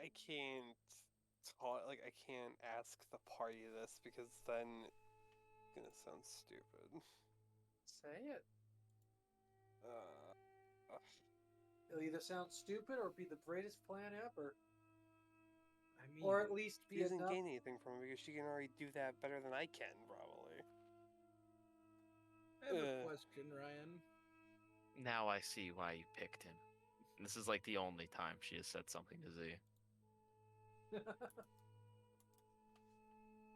I can't talk, like, I can't ask the party this because then it's going to sound stupid. Say it. Uh, It'll either sound stupid or be the greatest plan ever. I mean, Or at least she be doesn't enough. gain anything from it because she can already do that better than I can, probably. I have a Ugh. question, Ryan. Now I see why you picked him. This is like the only time she has said something to Z.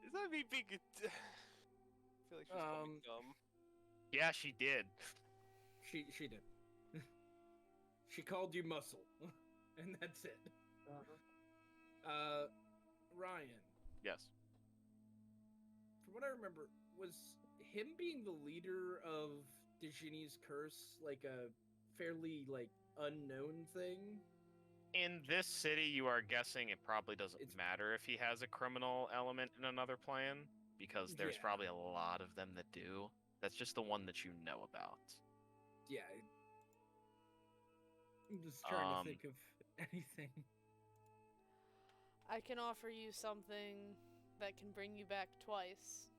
Is that me being I feel like she's probably dumb. Yeah, she did. She did. She called you muscle, and that's it. Ryan. Yes. From what I remember, was him being the leader of Dejini's curse like a fairly unknown thing? In this city, you are guessing it probably doesn't It's- matter if he has a criminal element in another plan, because there's Yeah. probably a lot of them that do. That's just the one that you know about. Yeah. I'm just trying to Um, think of anything. I can offer you something that can bring you back twice.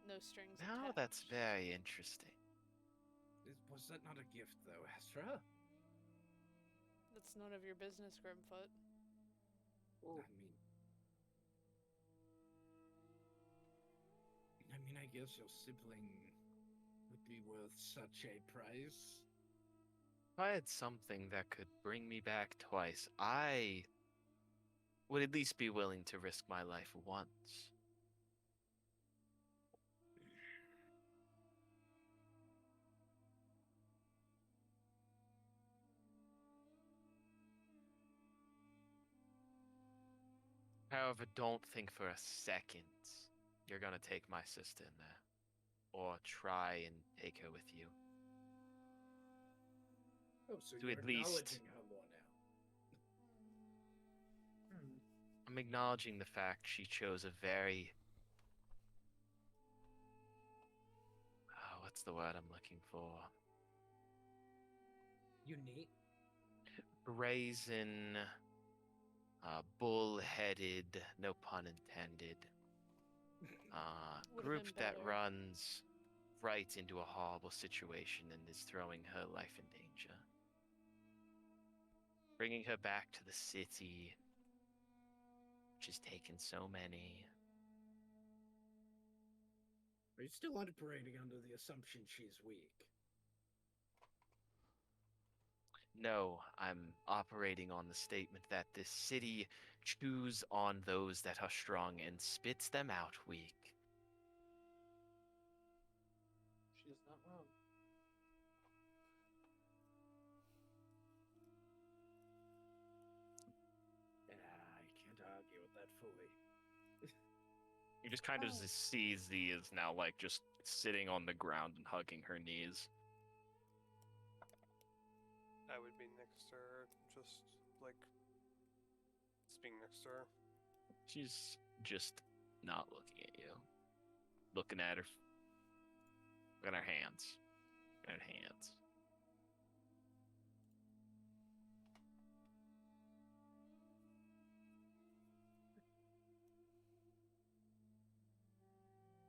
No strings Now attached. that's very interesting. Was that not a gift, though, Astra? That's none of your business, Grimfoot. I mean, I guess your sibling would be worth such a price. If I had something that could bring me back twice, I would at least be willing to risk my life once. However, don't think for a second you're gonna take my sister in there. Or try and take her with you. Oh, so To you're at least- acknowledging her more now. I'm acknowledging the fact she chose a very... what's the word I'm looking for? Unique? Brazen, bull-headed, no pun intended, Would've group been that better. runs right into a horrible situation and is throwing her life in danger. Bringing her back to the city, which has taken so many. Are you still operating under the assumption she's weak? No, I'm operating on the statement that this city chews on those that are strong and spits them out weak. She is not wrong. I can't argue with that fully. You just kind of Oh. see Z is now like just sitting on the ground and hugging her knees. I would be next next to her, just like being next to her. She's just not looking at you. Looking at her. Looking at her hands. Looking at her hands.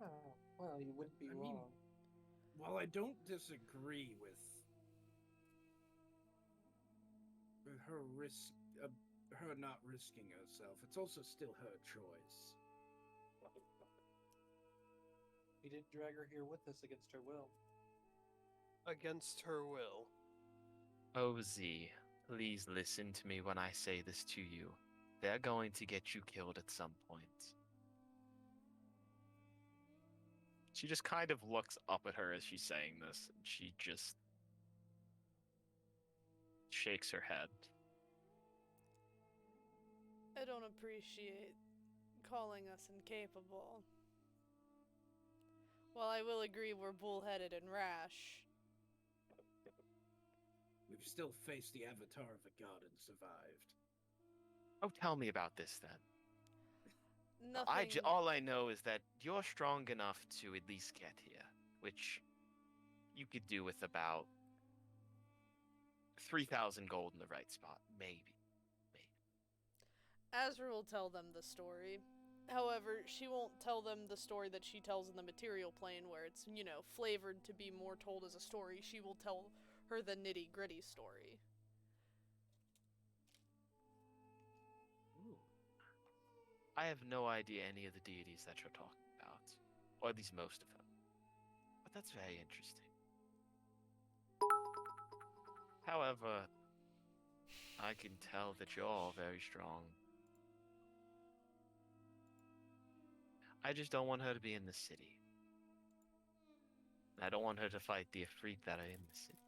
Oh, well, you wouldn't be I mean, wrong. while I don't disagree with her her not risking herself, it's also still her choice. You didn't drag her here with us against her will. Against her will. Oh, Z, please listen to me when I say this to you. They're going to get you killed at some point. She just kind of looks up at her as she's saying this, and she just shakes her head. I don't appreciate calling us incapable. While I will agree we're bullheaded and rash, We've still faced the avatar of a god and survived. Oh, tell me about this then. nothing. All I know is that you're strong enough to at least get here, which you could do with about 3,000 gold in the right spot, maybe. Azra will tell them the story. However, she won't tell them the story that she tells in the material plane, where it's, flavored to be more told as a story. She will tell her the nitty-gritty story. Ooh. I have no idea any of the deities that you're talking about, or at least most of them. But that's very interesting. However, I can tell that you're all very strong. I just don't want her to be in the city. I don't want her to fight the Ifrit that are in the city.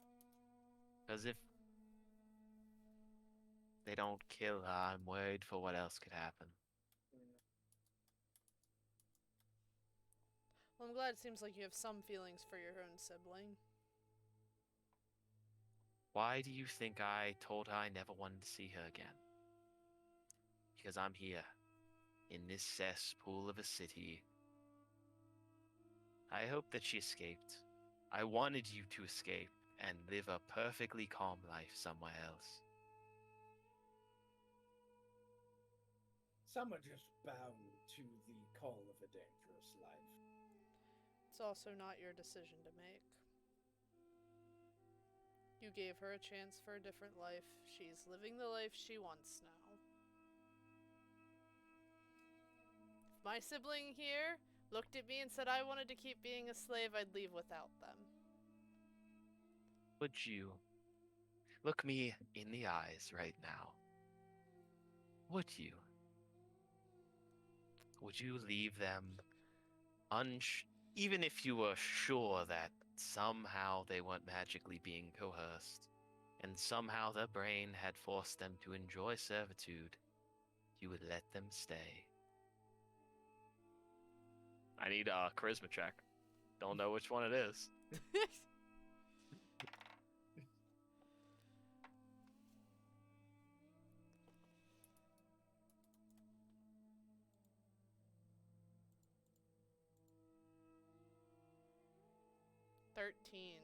Because if they don't kill her, I'm worried for what else could happen. Well, I'm glad it seems like you have some feelings for your own sibling. Why do you think I told her I never wanted to see her again? Because I'm here, in this cesspool of a city. I hope that she escaped. I wanted you to escape and live a perfectly calm life somewhere else. Some are just bound to the call of a dangerous life. It's also not your decision to make. You gave her a chance for a different life. She's living the life she wants now. If my sibling here looked at me and said I wanted to keep being a slave, I'd leave without them. Would you look me in the eyes right now? Would you? Would you leave them even if you were sure that somehow they weren't magically being coerced, and somehow their brain had forced them to enjoy servitude, you would let them stay? I need a charisma check. Don't know which one it is. $13.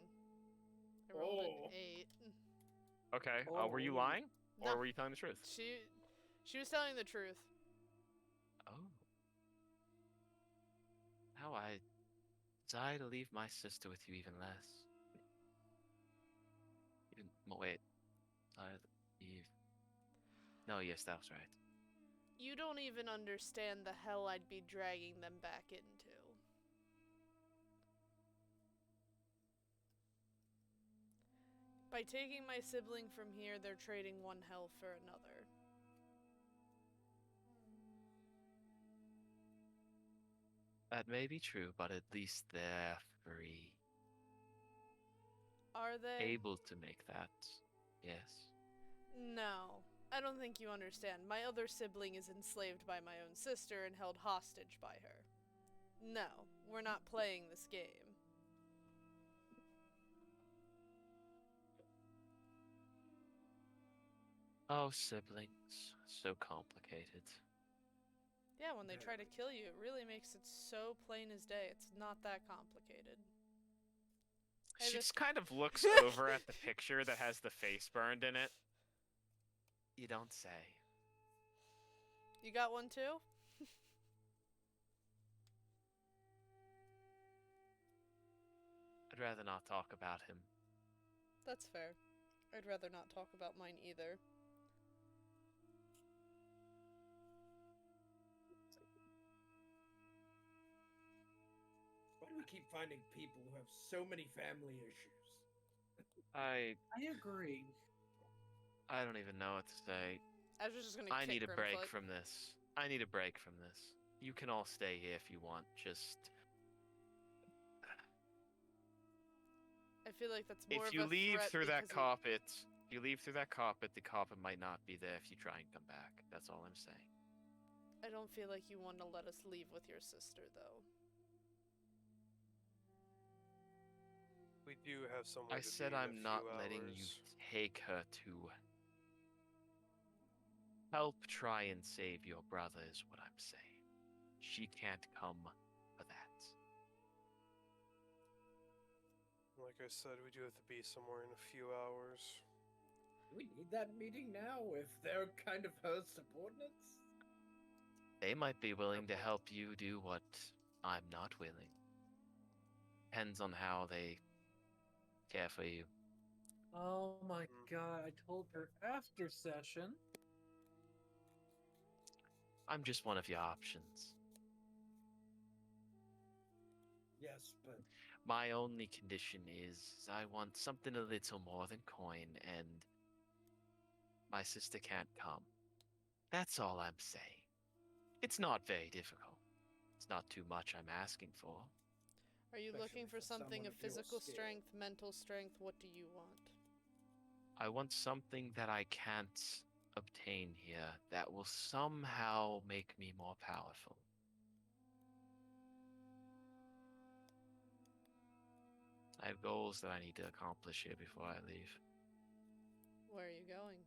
I rolled Oh. an 8. Okay. Were you Oh. lying, or No. were you telling the truth? She was telling the truth. Oh. How I desire to leave my sister with you even less. Wait. Eve. No, yes, that was right. You don't even understand the hell I'd be dragging them back into. By taking my sibling from here, they're trading one hell for another. That may be true, but at least they're free. Are they? Able to make that. Yes. No. I don't think you understand. My other sibling is enslaved by my own sister and held hostage by her. No, we're not playing this game. Oh, siblings. So complicated. Yeah, when they try to Very. kill you, it really makes it so plain as day. It's not that complicated. Hey, She this- just kind of looks over at the picture that has the face burned in it. You don't say. You got one too? I'd rather not talk about him. That's fair. I'd rather not talk about mine either. Why do we keep finding people who have so many family issues? I agree. don't even know what to say. I was just gonna I kick need a break Grimfoot. from this. I need a break from this. You can all stay here if you want. Just I feel like that's more if of you a leave threat through that because carpet, if you leave through that carpet, the carpet might not be there if you try and come back. That's all I'm saying. I don't feel like you want to let us leave with your sister, though. We do have somewhere I to said be in a I'm not few letting you hours. take her to help try and save your brother, is what I'm saying. She can't come for that. Like I said, we do have to be somewhere in a few hours. Do we need that meeting now if they're kind of her subordinates? They might be willing to help you do what I'm not willing. Depends on how they care for you. Oh my god, I told her after session. I'm just one of your options. Yes, but My only condition is I want something a little more than coin, and my sister can't come. That's all I'm saying. It's not very difficult. It's not too much I'm asking for. Are you looking Especially for for something someone of of your physical skill. strength, mental strength? What do you want? I want something that I can't obtain here that will somehow make me more powerful. I have goals that I need to accomplish here before I leave. Where are you going?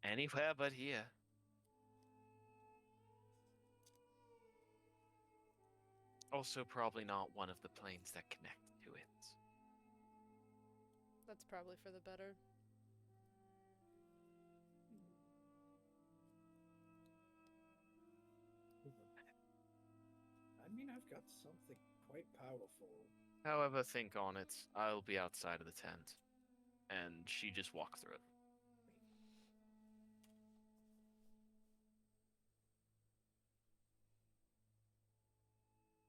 Anywhere but here. Also, probably not one of the planes that connect to it. That's probably for the better. I mean, I've got something quite powerful. However, think on it. I'll be outside of the tent. And she just walked through it.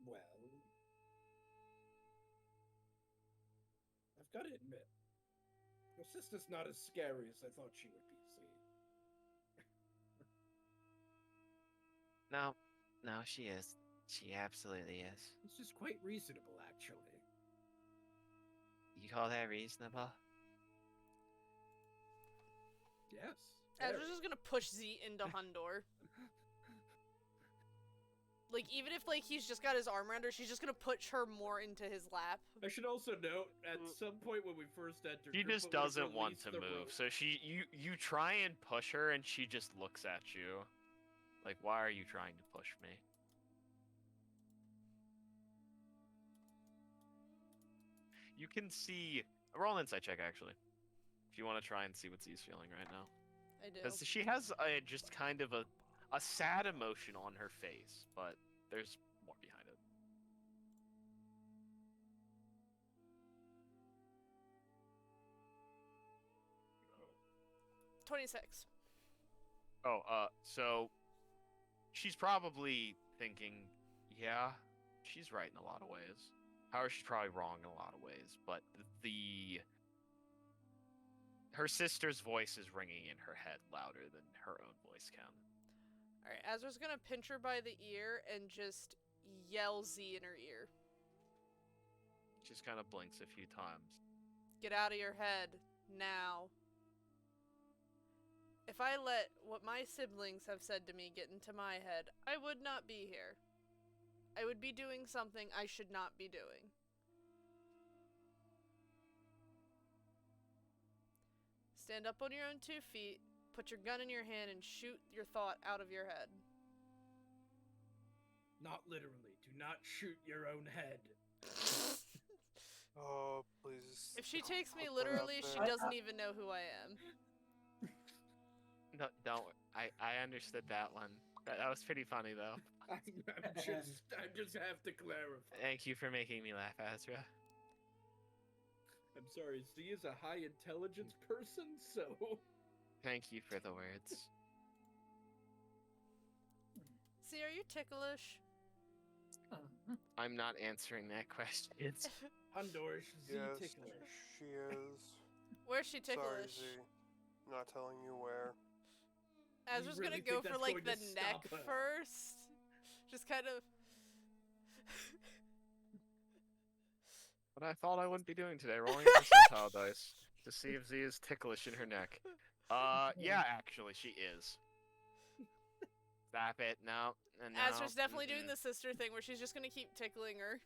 Well, I've got to admit, your sister's not as scary as I thought she would be. See, No, she is. She absolutely is. it's just quite reasonable, actually. You call that reasonable? Yes. Ezra's very. just gonna push Z into Hundor. Like, even if, like, he's just got his arm around her, she's just gonna push her more into his lap. I should also note, at some point when we first entered, She just Grimfoot would've doesn't want released to the move. rope. So you try and push her and she just looks at you. Like, why are you trying to push me? You can see. Roll an insight check, actually. If you want to try and see what Z's feeling right now. I do. Because she has just kind of a sad emotion on her face, but there's more behind it. Oh. 26. Oh, so she's probably thinking, yeah, she's right in a lot of ways. However, she's probably wrong in a lot of ways, but her sister's voice is ringing in her head louder than her own voice can. Alright, Ezra's gonna pinch her by the ear and just yell Z in her ear. She just kind of blinks a few times. Get out of your head. Now. If I let what my siblings have said to me get into my head, I would not be here. I would be doing something I should not be doing. Stand up on your own 2 feet, put your gun in your hand, and shoot your thought out of your head. Not literally. Do not shoot your own head. Oh, please. If she don't takes me put that out literally, she there. doesn't even know who I am. No, don't. I understood that one. That was pretty funny though. I just have to clarify. Thank you for making me laugh, Azra. I'm sorry, Z is a high intelligence person, so... Thank you for the words. See, are you ticklish? I'm not answering that question. Hundor, is Z Yes, ticklish? she is. Where's she Sorry, ticklish? Z. Not telling you where. Azra's really gonna go think for that's like going the to neck stop her? first. Just kind of. What I thought I wouldn't be doing today, rolling a percentile dice to see if Z is ticklish in her neck. Yeah, actually, she is. Stop it, no. No, Azra's definitely doing mm-mm. the sister thing where she's just gonna keep tickling her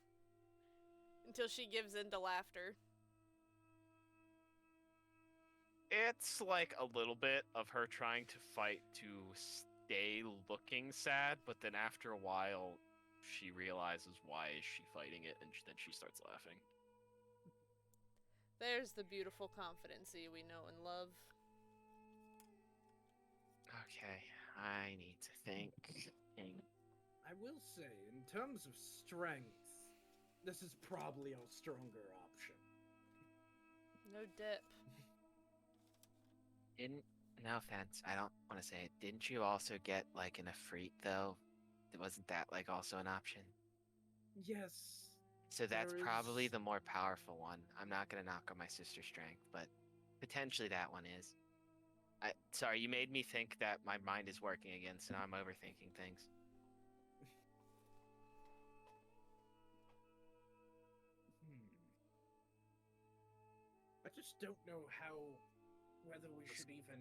until she gives in to laughter. It's like a little bit of her trying to fight to stay looking sad, but then after a while, she realizes why is she fighting it, and then she starts laughing. There's the beautiful confidency we know and love. Okay, I need to think. I will say, in terms of strength, this is probably our stronger option. No dip. No offense, I don't want to say it. Didn't you also get like an Efreet though? Wasn't that like also an option? Yes. So that's There probably is- the more powerful one. I'm not gonna knock on my sister's strength, but potentially that one is. Sorry, you made me think that my mind is working again, so now I'm overthinking things. I just don't know whether we should even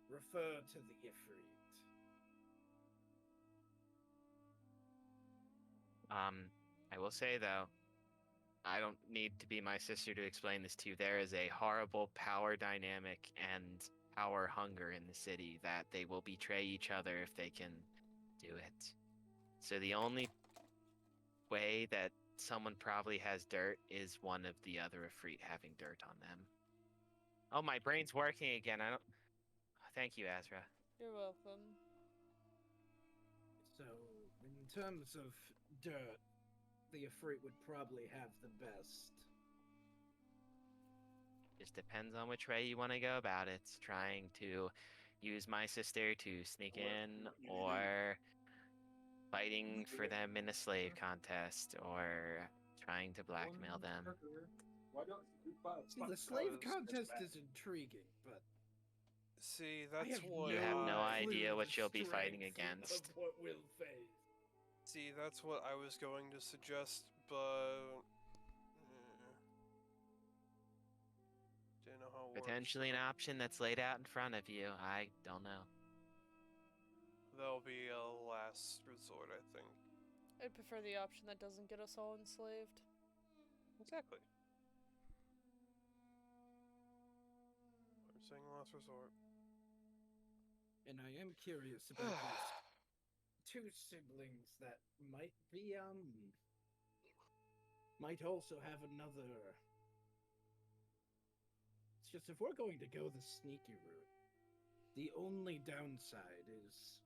refer to the Ifrit. I will say though, I don't need to be my sister to explain this to you. There is a horrible power dynamic and power hunger in the city that they will betray each other if they can do it. So the only way that someone probably has dirt is one of the other Efreet having dirt on them. Oh, my brain's working again. I don't. Thank you, Azra. You're welcome. So, in terms of dirt, the Ifrit would probably have the best. Just depends on which way you want to go about it. Trying to use my sister to sneak in, or fighting for them in a slave contest, or trying to blackmail them. Why don't you buy See, the slave Because- contest is intriguing, but See, I that's have what You have no clue idea the what you'll be fighting strength against. Of what we'll face. See, that's what I was going to suggest, but didn't know how it works. Potentially an option that's laid out in front of you. I don't know. That'll be a last resort, I think. I'd prefer the option that doesn't get us all enslaved. Exactly. I'm saying last resort. And I am curious about these two siblings that might be, might also have another. It's just if we're going to go the sneaky route, the only downside is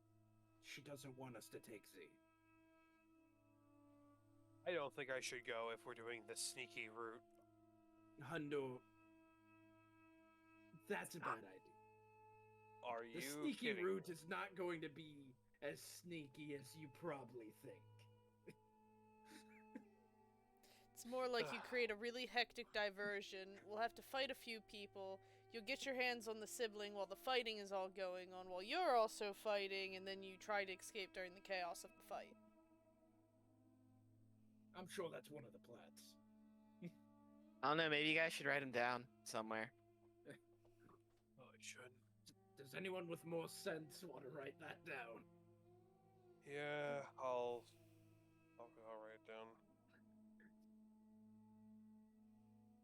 she doesn't want us to take Z. I don't think I should go if we're doing the sneaky route. Hundo, that's a bad idea. Are The you sneaky kidding route me? is not going to be as sneaky as you probably think. It's more like you create a really hectic diversion. We'll have to fight a few people. You'll get your hands on the sibling while the fighting is all going on, while you're also fighting, and then you try to escape during the chaos of the fight. I'm sure that's one of the plans. I don't know. Maybe you guys should write them down somewhere. Oh, I should. Does anyone with more sense want to write that down? Yeah, I'll write it down.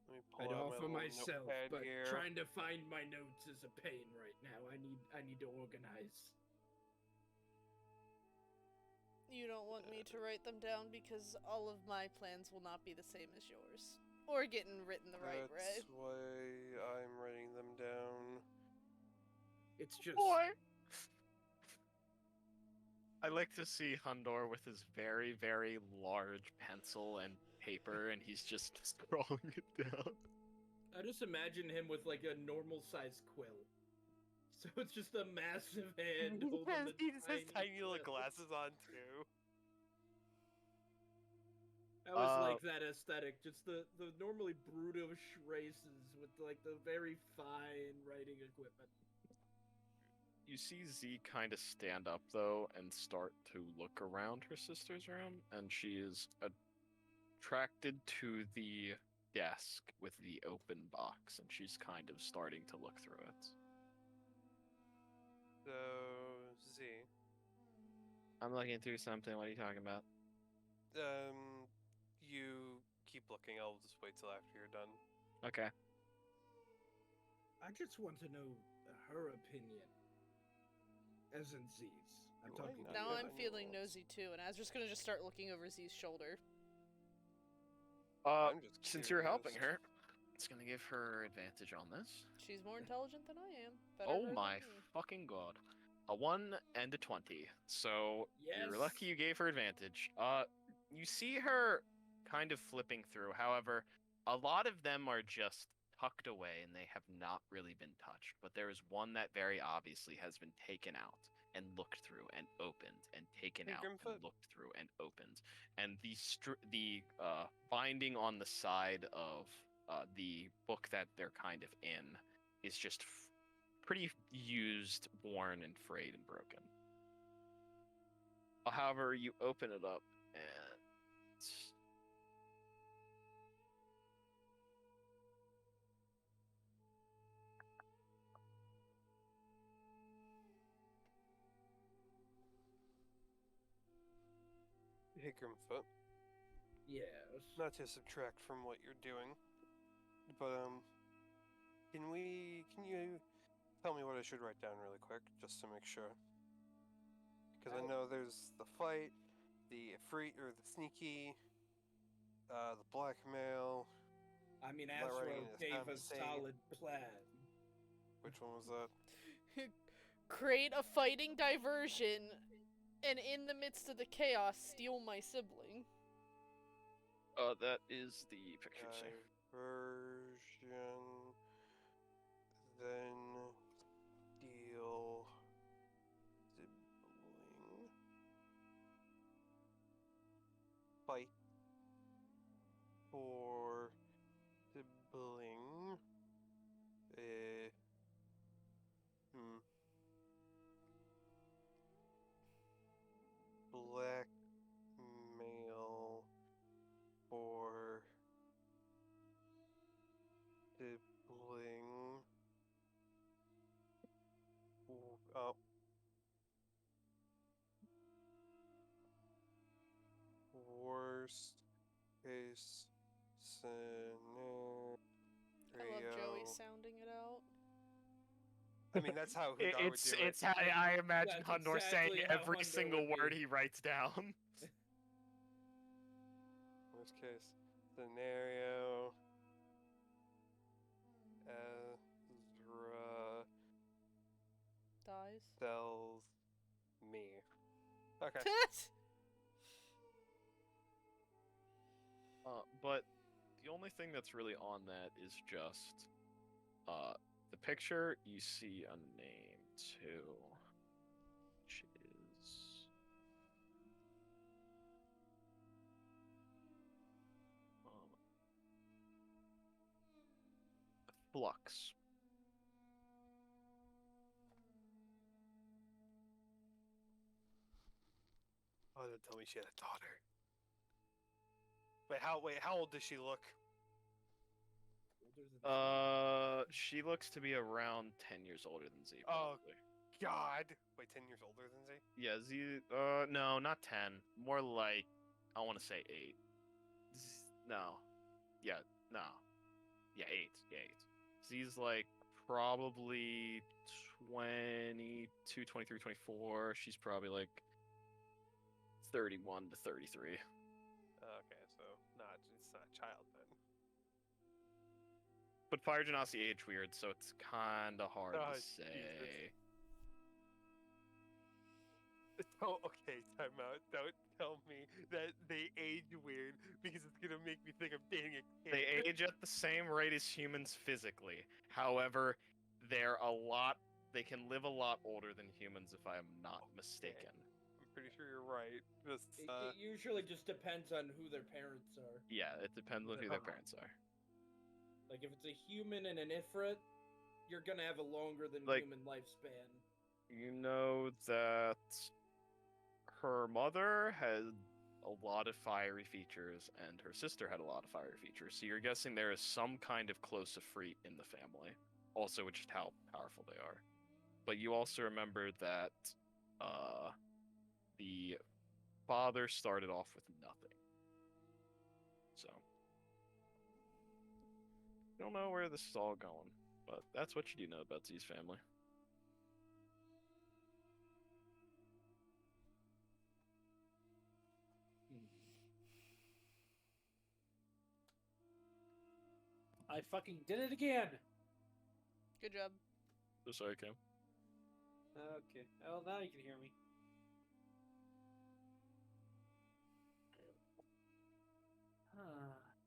Let me pull I'd out my offer little myself, notepad but here. trying to find my notes is a pain right now. I need to organize. You don't want me to write them down because all of my plans will not be the same as yours. Or getting written the right way. That's why I'm writing them down. It's just Boy. I like to see Hundor with his very, very large pencil and paper, and he's just scrawling it down. I just imagine him with like a normal sized quill. So it's just a massive hand holding the He just has tiny quill. little glasses on too. I was like that aesthetic, just the normally brutish races with like the very fine writing equipment. You see Z kind of stand up, though, and start to look around her sister's room, and she is attracted to the desk with the open box, and she's kind of starting to look through it. So, Z. I'm looking through something. What are you talking about? You keep looking. I'll just wait till after you're done. Okay. I just want to know her opinion. As in Z's. I'm Why talking not? Now Yeah, I'm I know feeling lots. nosy too, and Azra's gonna just start looking over Z's shoulder. I'm just Since you're helping curious. her, it's gonna give her advantage on this. She's more intelligent than I am. Better Oh her than my me. fucking god. A 1 and a 20. So you're Yes. lucky you gave her advantage. You see her kind of flipping through. However, a lot of them are just tucked away and they have not really been touched. But there is one that very obviously has been taken out and looked through and opened and taken Hey, out and Grimfoot. looked through and opened. And the binding on the side of the book that they're kind of in is just pretty used, worn, and frayed and broken. However, you open it up and Hey, Grimfoot. Yes. Not to subtract from what you're doing, but can you tell me what I should write down really quick, just to make sure? Because I know there's the fight, the Ifrit or the sneaky, the blackmail. I mean, Am I Azra writing this gave down a to say? solid plan. Which one was that? Create a fighting diversion, and in the midst of the chaos, steal my sibling. that is the picture. Diversion, then steal sibling, fight for sibling. Blackmail for sibling. Oh. Worst case scenario. I love Joey sounding it out. I mean, that's how Hundar would do it. It's how I imagine That's Hundor saying exactly how every Hundor single would word be. he writes down. Worst case scenario. Ezra Dies. tells me. Okay. But the only thing that's really on that is just the picture. You see a name too, which is Flux. Oh, don't tell me she had a daughter. Wait, how old does she look? She looks to be around 10 years older than Z. Oh. Probably. God. Wait, 10 years older than Z? Yeah, Z. No, not 10. More like, I want to say 8. No. Yeah, no. Yeah, 8. Yeah, 8. Z's like probably 22, 23, 24. She's probably like 31 to 33. Okay, so it's not a child then. But fire genasi age weird, so it's kind of hard Oh, to Jesus. say. Oh, okay, time out. Don't tell me that they age weird because it's gonna make me think I'm dating a kid. They age at the same rate as humans physically. However, they can live a lot older than humans if I am not mistaken. I'm pretty sure you're right. Just, It usually just depends on who their parents are. Yeah, it depends on who their parents are. Like if it's a human and an Ifrit, you're gonna have a longer than Like- human lifespan. You know that her mother had a lot of fiery features, and her sister had a lot of fiery features. So you're guessing there is some kind of close Ifrit in the family. Also, with just how powerful they are. But you also remember that the father started off with nothing. So don't know where this is all going, but that's what you do know about Z's family. I fucking did it again. Good job. So sorry, Cam. Okay. Well, now you can hear me.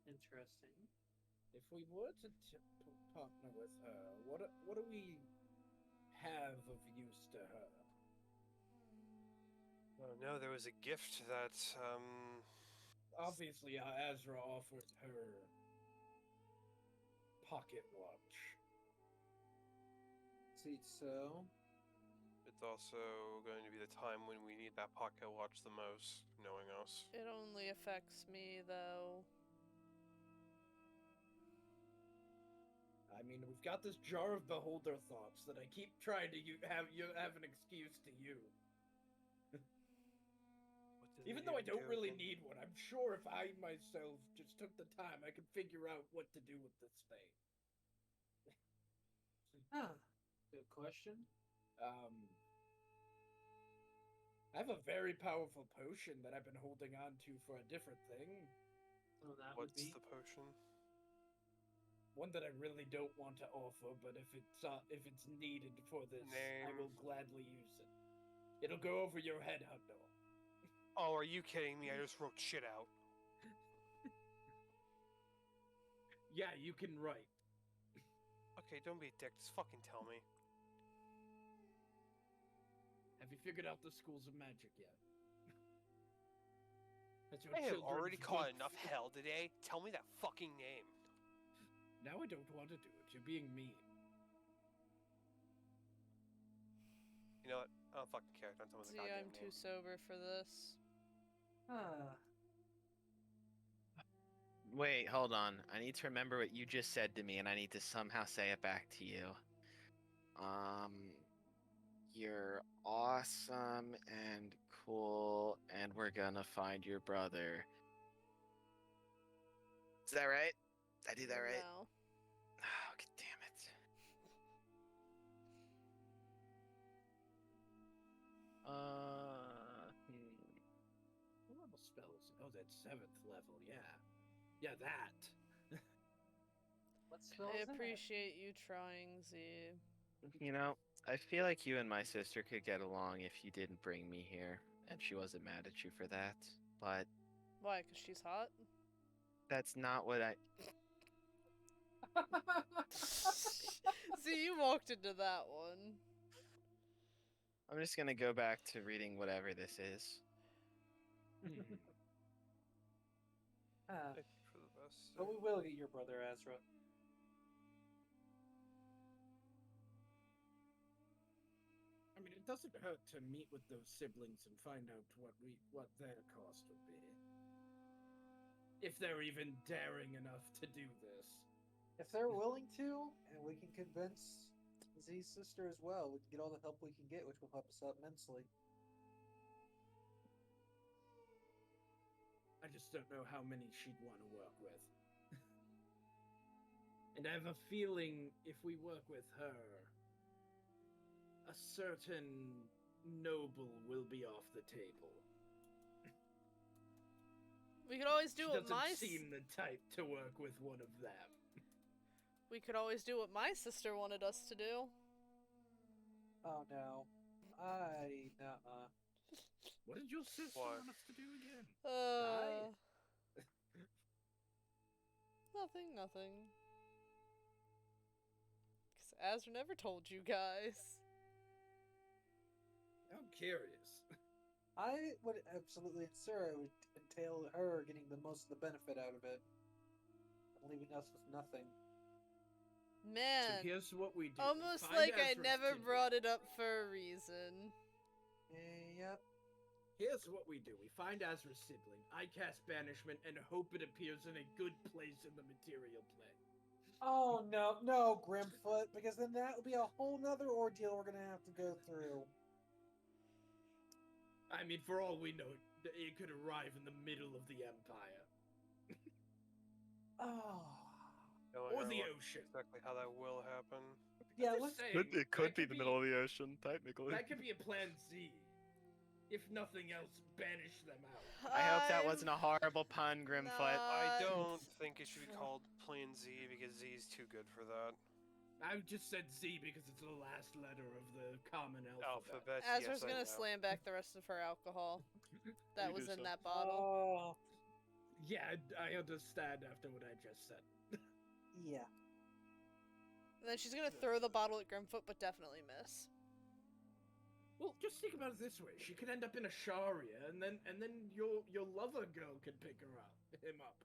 Interesting. If we were to partner with her, what do we have of use to her? oh no, there was a gift that Obviously, Azra offered her pocket watch. See, so it's also going to be the time when we need that pocket watch the most, knowing us. It only affects me, though. I mean, we've got this jar of beholder thoughts that I keep trying to have an excuse to use. What did Even they though I do don't really again? need one, I'm sure if I myself just took the time, I could figure out what to do with this thing. good question. I have a very powerful potion that I've been holding on to for a different thing. Oh, that What's would be. the potion? One that I really don't want to offer, but if it's needed for this, I Name. will gladly use it. It'll go over your head, Hundo. Oh, are you kidding me? I just wrote shit out. Yeah, you can write. Okay, don't be a dick. Just fucking tell me. Have you figured out the schools of magic yet? That's your I have children's already caught book. enough hell today. Tell me that fucking name. Now I don't want to do it. You're being mean. You know what? I don't fucking care. Don't tell me the See, goddamn I'm too name. sober for this. Wait, hold on. I need to remember what you just said to me, and I need to somehow say it back to you. You're awesome and cool, and we're gonna find your brother. Is that right? Did I do that right? No. Oh, God damn it. What level spell is it? Oh, that's 7th level. Yeah. Yeah, that. What spell I is that? appreciate you trying, Z. You know, I feel like you and my sister could get along if you didn't bring me here, and she wasn't mad at you for that. But Why? 'Cause she's hot? that's not what I. See, you walked into that one. I'm just gonna go back to reading whatever this is. Thank you for the best. But we will get your brother, Azra. I mean, it doesn't hurt to meet with those siblings and find out what their cost would be. If they're even daring enough to do this. If they're willing to, and we can convince Z's sister as well, we can get all the help we can get, which will help us out immensely. I just don't know how many she'd want to work with. And I have a feeling if we work with her, a certain noble will be off the table. We could always do She what doesn't seem the type to work with one of them. We could always do what my sister wanted us to do. Oh no. Nuh-uh. What did your sister What? want us to do again? Nothing. Because Azra never told you guys. I'm curious. I would absolutely insure it would entail her getting the most of the benefit out of it, and leaving us with nothing. Man, So here's what we do. almost Find like I Azra's never sibling. brought it up for a reason. Yep. Here's what we do. We find Azra's sibling. I cast banishment and hope it appears in a good place in the material plane. Oh no, Grimfoot, because then that would be a whole nother ordeal we're gonna have to go through. I mean, for all we know, it could arrive in the middle of the Empire. Oh. Or the ocean. Exactly how that will happen. Yeah, I'm let's. just saying, It could that be the middle of the ocean, technically. That could be a plan Z. If nothing else, banish them out. I hope that wasn't a horrible pun, Grimfoot. I don't think it should be called Plan Z because Z is too good for that. I just said Z because it's the last letter of the common alphabet. Azra's yes, I gonna know. slam back the rest of her alcohol that You was do in so. that bottle. Oh. Yeah, I understand after what I just said. Yeah. And then she's gonna throw the bottle at Grimfoot, but definitely miss. Well, just think about it this way: she could end up in a Sharia, and then your lover girl could pick her up, him up.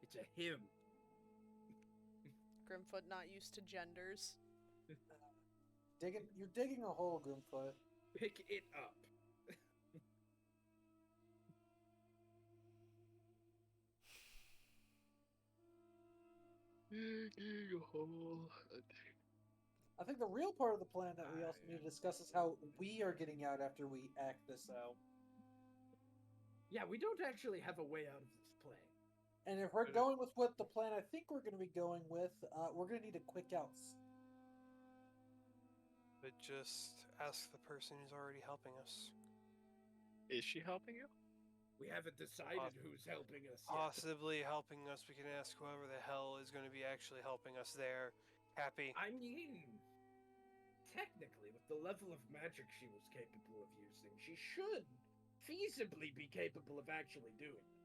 It's a him. Grimfoot not used to genders. You're digging a hole, Grimfoot. Pick it up. I think the real part of the plan that we also need to discuss is how we are getting out after we act this out. Yeah, we don't actually have a way out of this plane. And if we're going with what the plan I think we're going to be going with, we're going to need a quick outs. But just ask the person who's already helping us. Is she helping you? We haven't decided who's helping us yet. Possibly helping us. We can ask whoever the hell is going to be actually helping us there. Happy. I mean, technically, with the level of magic she was capable of using, she should feasibly be capable of actually doing it.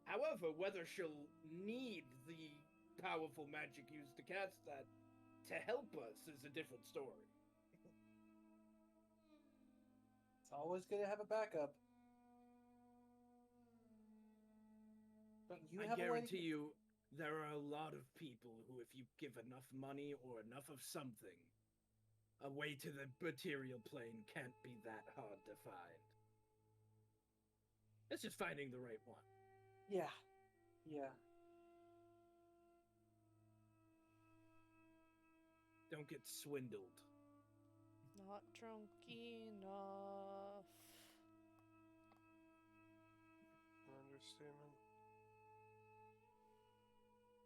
However, whether she'll need the powerful magic used to cast that to help us is a different story. It's always good to have a backup. Don't you I have a way guarantee you, there are a lot of people who, if you give enough money or enough of something, a way to the material plane can't be that hard to find. It's just finding the right one. Yeah. Don't get swindled. Not drunk enough. Understatement.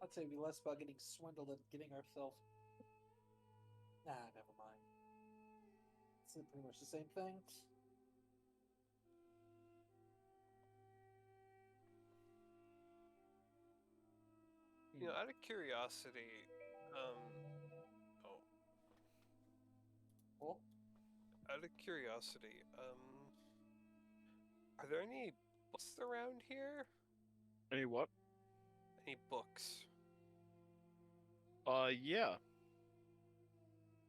I'd say it'd be less about getting swindled and getting ourselves. Nah, never mind. It's pretty much the same thing. You know, out of curiosity, Well, out of curiosity, are there any books around here? Any what? Any books? Yeah.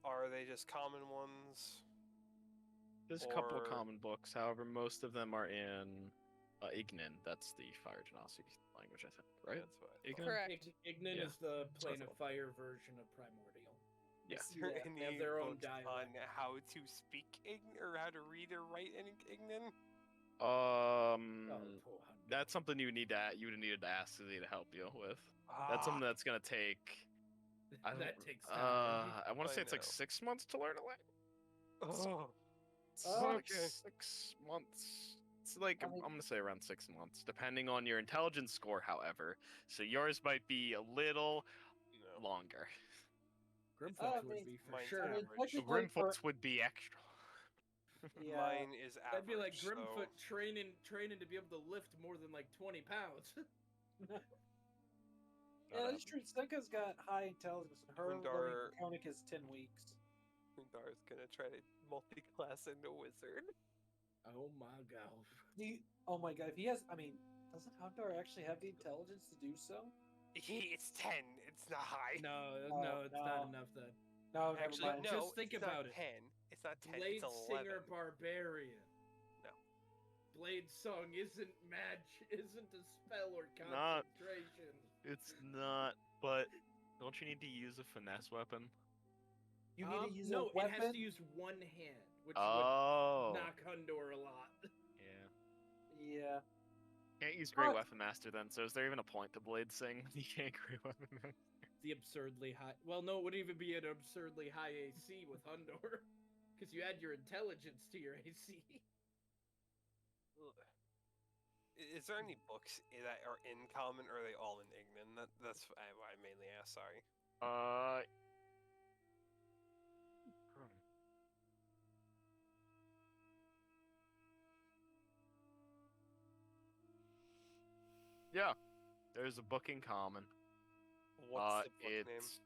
Are they just common ones? There's a couple of Or- common books. However, most of them are in Ignan. That's the fire genasi language, I think, right? That's what I thought. Ignan? Correct. Ignan Yeah. is the That's what I plane of thought. fire version of Primordial. Yeah. Is there Yeah, any they have their own books on dialect. how to speak Ignan or how to read or write in Ignan? Oh, poor Hundo. That's something you would need to ask Suzy to help you with. That's something that's gonna take. I don't, That takes time. I want I to say it's like know. 6 months to learn a language. Oh, Oh, Like okay. 6 months. It's like I mean- I'm gonna say around 6 months, depending on your intelligence score. However, so yours might be a little No. longer. Grimfoot I would mean- be for Mine's sure. I mean, average. So technically for Grimfoot's would be extra. yeah, Mine is average. That'd be like so- Grimfoot training to be able to lift more than like 20 pounds. yeah, that's true. Senka's got high intelligence, and her learning Gundar- Draconic is 10 weeks. Gundar's gonna try to multi-class into wizard. Oh my god. Oh my god, if he has, I mean, doesn't Hundar actually have the intelligence to do so? It's 10. It's not high. No, Oh, no, it's no. not enough then. No, never Actually, mind. no. Just think it's about not it. 10. It's not 10. Blade it's 11. Singer Barbarian. No. Blade Song isn't isn't a spell or Not- concentration. It's not, but don't you need to use a finesse weapon? You need to use no, a weapon. it has to use one hand, which Oh, would knock Hundor a lot. yeah. Yeah. Can't use Great Fuck. Weapon Master then. So is there even a point to Blade Sing? You can't Great Weapon Master. The absurdly high. Well, no, it wouldn't even be an absurdly high AC with Hundor, because you add your intelligence to your AC. Is there any books that are in common, or are they all in Ignan? That's why I mainly asked. Sorry. Yeah, there's a book in common. What's the book it's name?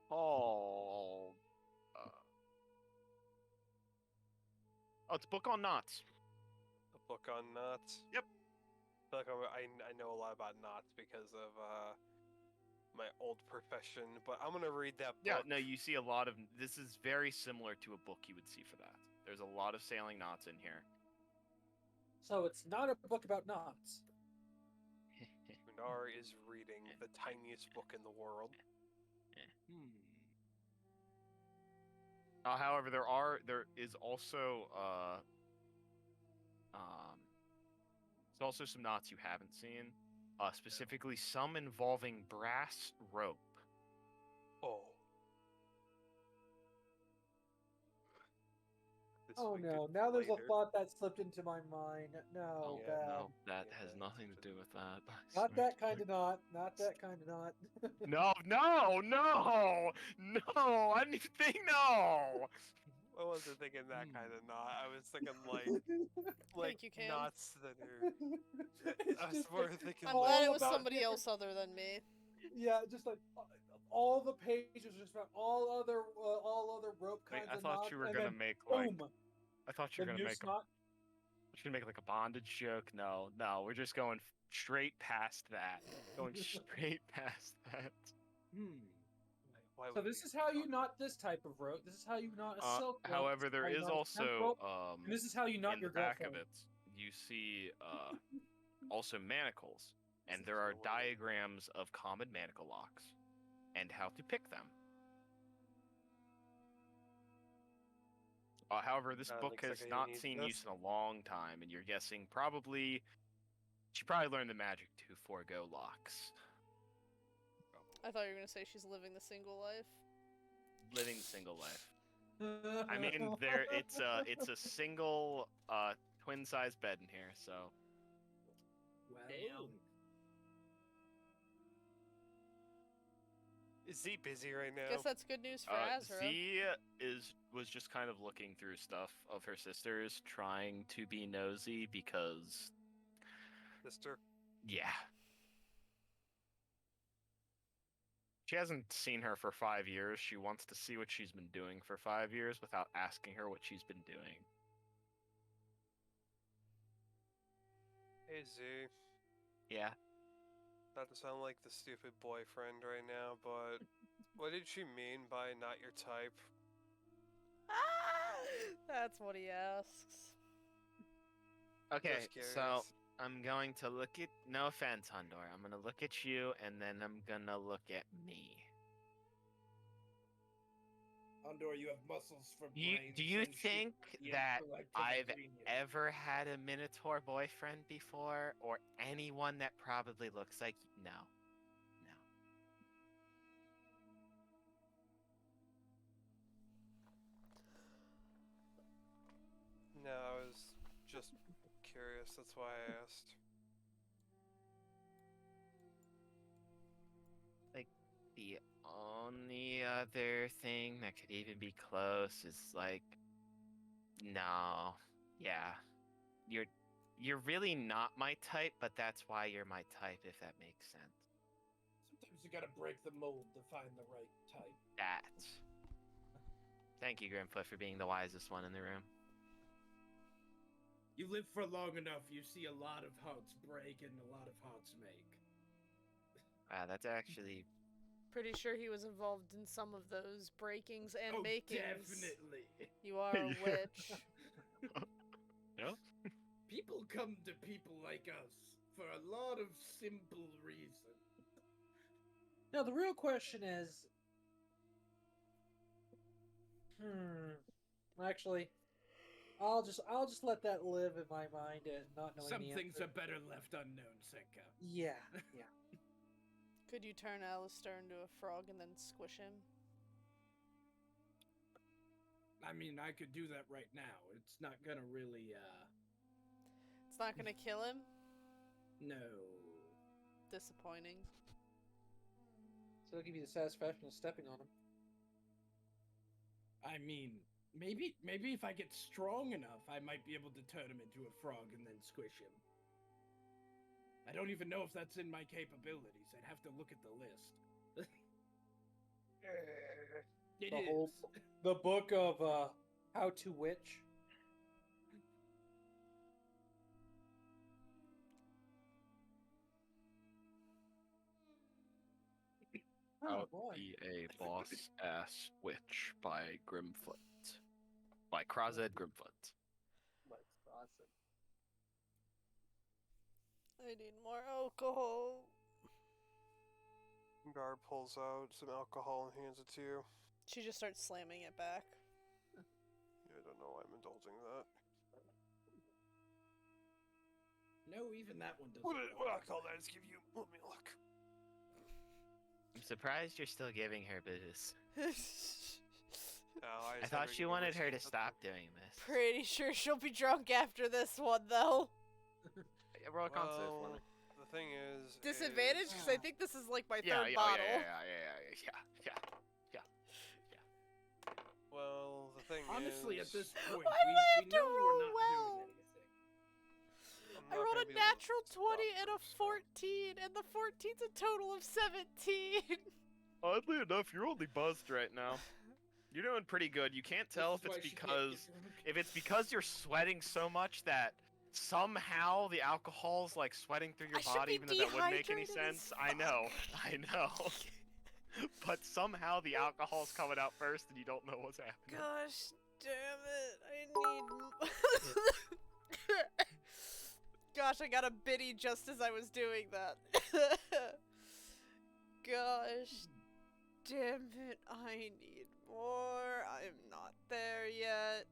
called. Oh, it's a book on knots. A book on knots. Yep. I feel like I know a lot about knots because of my old profession, but I'm gonna read that book. Yeah, no, you see a lot of. This is very similar to a book you would see for that. There's a lot of sailing knots in here. So it's not a book about knots. Gundar is reading the tiniest book in the world. However, there is also there's also some knots you haven't seen. Specifically, some involving brass rope. Oh. This Oh we no! could Now there's a later. thought that slipped into my mind. No, Yeah, bad. No, that Yeah, has that's nothing to what- do with that. I Not swear that to kind God. of knot. Not that kind of knot. No, I didn't think no. I wasn't thinking that kind of knot. I was thinking like Thank you, Cam. knots that are. It's I was just more like thinking I'm all glad it was about somebody different- else other than me. Yeah, just like all the pages are just about all other rope Wait, kinds I of thought knots. you were and gonna then make like. boom, I thought you the were gonna noose make. knot. You're gonna make like a bondage joke. No, we're just going straight past that. Going straight past that. why So would this we is how you talk- knot this type of rope. This is how you knot a silk rope. However, This is there how you is knot a hemp also rope, and this is how you knot in your the back of girlfriend. it, you see also manacles, and This there is are the way- diagrams of common manacle locks and how to pick them. However, this book looks like has I not need seen this. use in a long time, and you're guessing she probably learned the magic to forego locks, I thought you were gonna say she's living the single life. living the single life. I mean, it's a single twin size bed in here, so Well, Is Z busy right now? Guess that's good news for Azra. Z was just kind of looking through stuff of her sisters, trying to be nosy because Sister. yeah. She hasn't seen her for 5 years. She wants to see what she's been doing for 5 years without asking her what she's been doing. Hey Z. Yeah. Not to sound like the stupid boyfriend right now, but what did she mean by not your type? That's what he asks. Okay, Just so curious. I'm going to look at. No offense, Hondor. I'm gonna look at you, and then I'm gonna look at me. Andor, you have muscles for Do you, brains. do you and shit. think Yeah, that collective I've agreement. ever had a Minotaur boyfriend before, or anyone that probably looks like no, no. No, I was just curious. That's why I asked. Like, the only other thing that could even be close is like, no, yeah, you're really not my type, but that's why you're my type, if that makes sense. Sometimes you gotta break the mold to find the right type. That's. Thank you, Grimfoot, for being the wisest one in the room. You live for long enough, you see a lot of hearts break and a lot of hearts make. Wow, that's actually. Pretty sure he was involved in some of those breakings and Oh, makings. definitely. You are a witch. No? People come to people like us for a lot of simple reasons. Now the real question is, actually, I'll just let that live in my mind and not knowing Some the things answer. are better left unknown, Senka. Yeah. Could you turn Alistair into a frog and then squish him? I mean, I could do that right now. It's not gonna really, It's not gonna kill him? no. Disappointing. So it'll give you the satisfaction of stepping on him. I mean, maybe if I get strong enough, I might be able to turn him into a frog and then squish him. I don't even know if that's in my capabilities. I'd have to look at the list. It The is. whole the book of How to Witch. Oh Out boy. be a boss ass witch by Grimfoot. By Krozed Grimfoot. That's awesome. I need more alcohol. Guard pulls out some alcohol and hands it to you. She just starts slamming it back. Yeah, I don't know why I'm indulging that. No, even that one doesn't. What alcohol did I just give you? Let me look. I'm surprised you're still giving her booze. No, I thought she wanted her to stop doing this. Pretty sure she'll be drunk after this one, though. Yeah, roll a con save for me. The thing is... Disadvantage? Because I think this is like my Yeah, third yeah, bottle. yeah. Well, the thing Honestly, is... at this point, Why do I have we to know we're roll not well? doing anything. I'm I not rolled gonna a be able to natural stop 20 and a her, so- 14, and the 14's a total of 17. Oddly enough, you're only buzzed right now. You're doing pretty good. You can't tell This if is it's why she can't get because drunk. you're sweating so much that somehow the alcohol's like sweating through your I should body, be even though that wouldn't make any dehydrated as sense. I know. But somehow the alcohol's coming out first, and you don't know what's happening. Gosh damn it. I need... Gosh, I got a biddy just as I was doing that. Gosh damn it. I need more. I'm not there yet.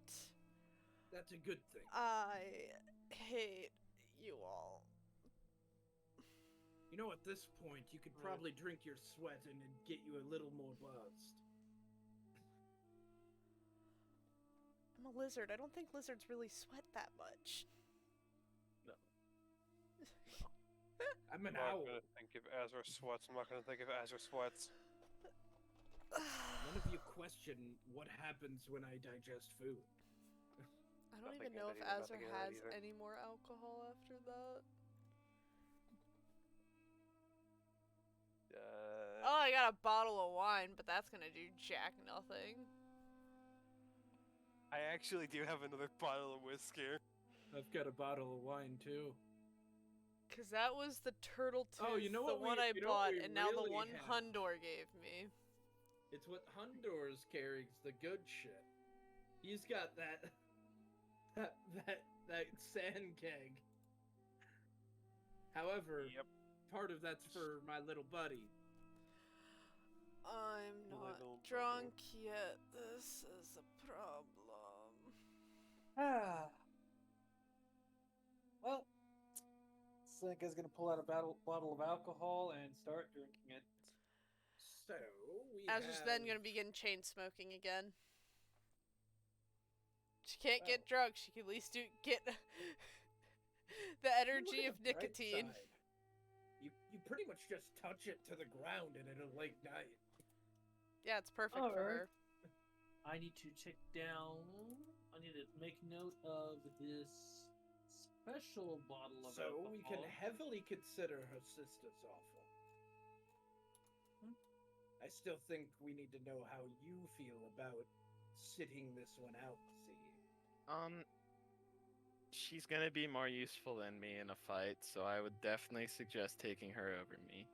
That's a good thing. I hate you all. You know, at this point, you could probably drink your sweat and it'd get you a little more buzzed. I'm a lizard. I don't think lizards really sweat that much. I'm an I'm not owl. gonna think of Azra sweats. I'm not gonna think of Azra sweats. None of you question what happens when I digest food. I don't Not even thinking know of if that either, not Azra thinking of that has either. any more alcohol after that. Oh, I got a bottle of wine, but that's gonna do jack nothing. I actually do have another bottle of whiskey. I've got a bottle of wine too. Cause that was the turtle tooth, Oh, you know the what one I you know what bought, we and now the really one have? Hundor gave me. It's what Hundor's carries, the good shit. He's got that sand keg. However, Yep. part of that's for my little buddy. I'm not Little drunk yet. This is a problem. Well, Senka's gonna pull out a bottle of alcohol and start drinking it. So we Azra's have... then gonna begin chain smoking again. She can't get drunk. She can at least get The You look energy at of the bright nicotine. side. You pretty much just touch it to the ground and it'll ignite. Yeah, it's perfect for Alright. her. I need to check down. I need to make note of this special bottle of So alcohol. we can heavily consider her sister's offer. I still think we need to know how you feel about sitting this one out, see? She's gonna be more useful than me in a fight, so I would definitely suggest taking her over me.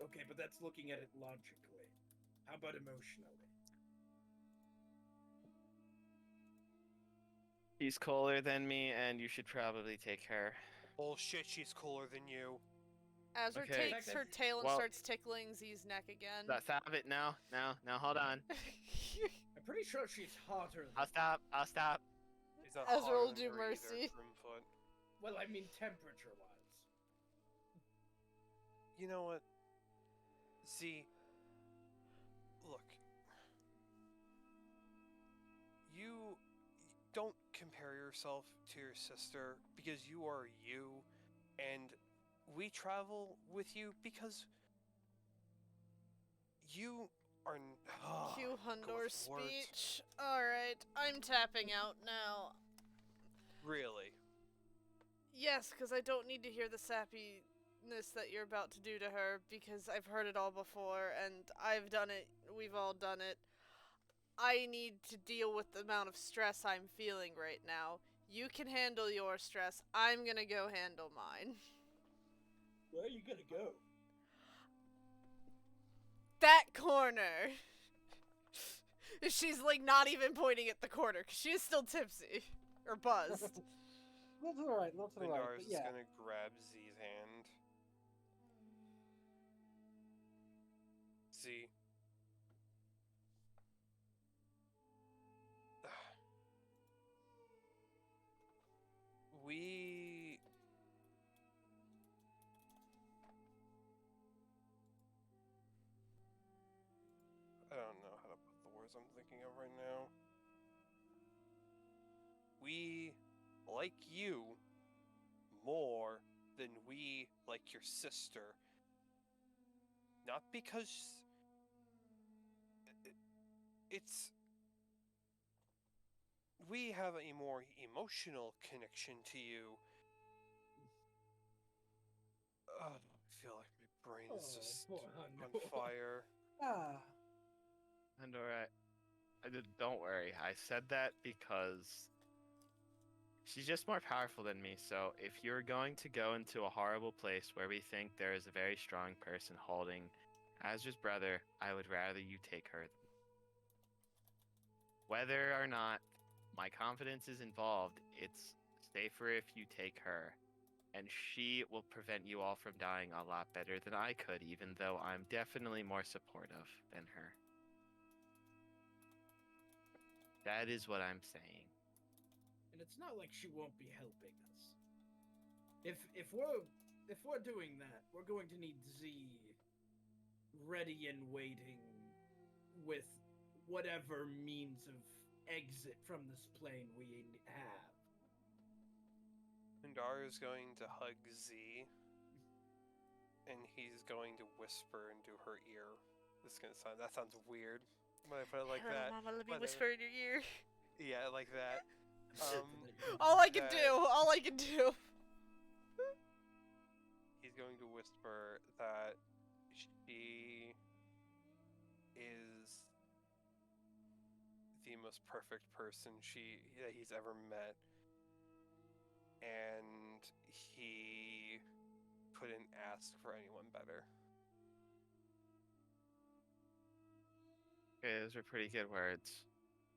Okay, but that's looking at it logically. How about emotionally? She's cooler than me, and you should probably take her. Bullshit, she's cooler than you. Azra Okay. takes her tail and Well- starts tickling Z's neck again. Stop it now. Now, hold on. I'm pretty sure she's hotter than... I'll stop. She's not Ezra hotter will than do her mercy. either, Grimfoot. Well, I mean temperature-wise. You know what? Z, look. You don't compare yourself to your sister because you are you, and we travel with you because you are. Cue Go Hundor's with words. speech. Alright, I'm tapping out now. Really? Yes, because I don't need to hear the sappiness that you're about to do to her, because I've heard it all before, and I've done it. We've all done it. I need to deal with the amount of stress I'm feeling right now. You can handle your stress. I'm gonna go handle mine. Where are you gonna go? That corner! She's like not even pointing at the corner, because she is still tipsy. Or buzzed. That's alright, that's alright. Vindar But is yeah. gonna grab Z's hand. Z. We. I don't know how to put the words I'm thinking of right now. We like you more than we like your sister. Not because it's. We have a more emotional connection to you. I feel like my brain is Oh, just poor on Hondo. fire. Ah. And alright. Don't worry. I said that because she's just more powerful than me. So if you're going to go into a horrible place where we think there is a very strong person holding Azra's brother, I would rather you take her. Whether or not my confidence is involved, it's safer if you take her. And she will prevent you all from dying a lot better than I could, even though I'm definitely more supportive than her. That is what I'm saying. And it's not like she won't be helping us. If we're doing that, we're going to need Z ready and waiting with whatever means of exit from this plane we have. Vindar is going to hug Z, and he's going to whisper into her ear. That sounds weird when I put it like that. Mama, let me Whatever. whisper in your ear. Yeah, like that. All I can that do. All I can do. He's going to whisper that she is the most perfect person that he's ever met, and he couldn't ask for anyone better. Okay, those are pretty good words.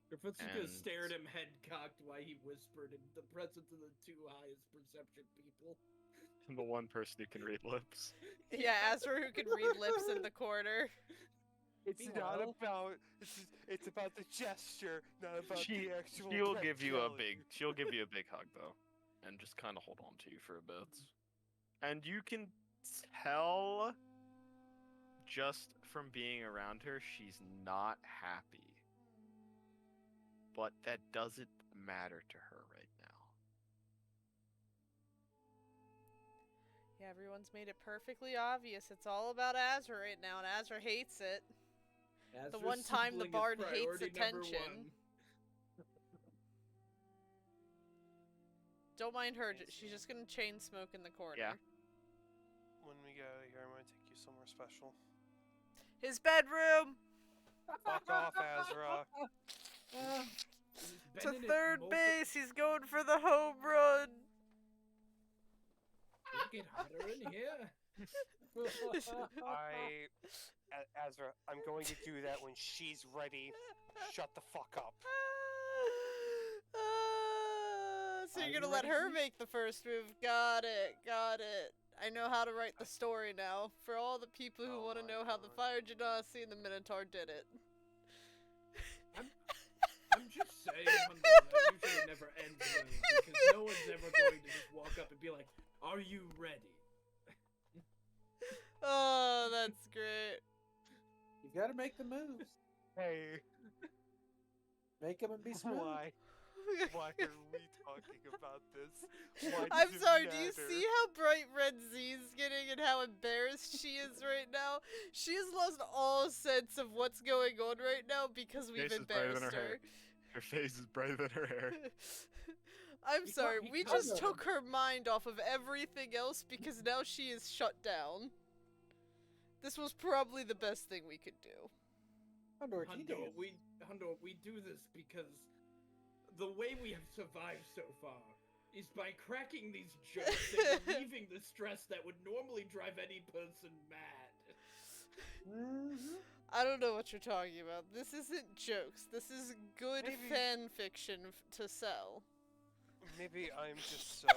Griffith's just gonna And- stare at him head cocked while he whispered in the presence of the two highest perception people. I'm the one person who can read lips. Yeah, Azra who can read lips in the corner. It's Meanwhile- it's about the gesture, not about the actual. She'll pet give you a jelly. big hug though, and just kind of hold on to you for a bit. And you can tell just from being around her, she's not happy. but that doesn't matter to her right now. Yeah, everyone's made it perfectly obvious. It's all about Azra right now, and Azra hates it. The Azra's one time the sibling is bard hates priority number attention. one. Don't mind her. She's just gonna chain smoke in the corner. Yeah. When we get out of here, I'm gonna take you somewhere special. His bedroom! Fuck off, Azra. He's To been in it third multi- base! He's going for the home run! It'll get hotter in here. Azra, I'm going to do that when she's ready. Shut the fuck up. So Are you're you gonna let ready, her Sweet? make the first move. Got it, got it. I know how to write the story now. For all the people who Oh want to my know how the God. Fire Genasi and the Minotaur did it. I'm just saying, Hunter, that usually never ends well, because no one's ever going to just walk up and be like, "Are you ready?" Oh, that's great. You gotta make the moves. Hey, Make them and be smooth. why? Why are we talking about this? Why I'm does it sorry, do you matter? see how bright red Z's getting and how embarrassed she is right now? She has lost all sense of what's going on right now because we've Face is brighter than embarrassed her her. hair. Her face is brighter than her hair. I'm He sorry, can't- we he just can't- took her mind off of everything else because now she is shut down. This was probably the best thing we could do. Hundo, Hundo, we do this because the way we have survived so far is by cracking these jokes and relieving the stress that would normally drive any person mad. I don't know what you're talking about. This isn't jokes. This is good Maybe- fan fiction to sell. Maybe I'm just so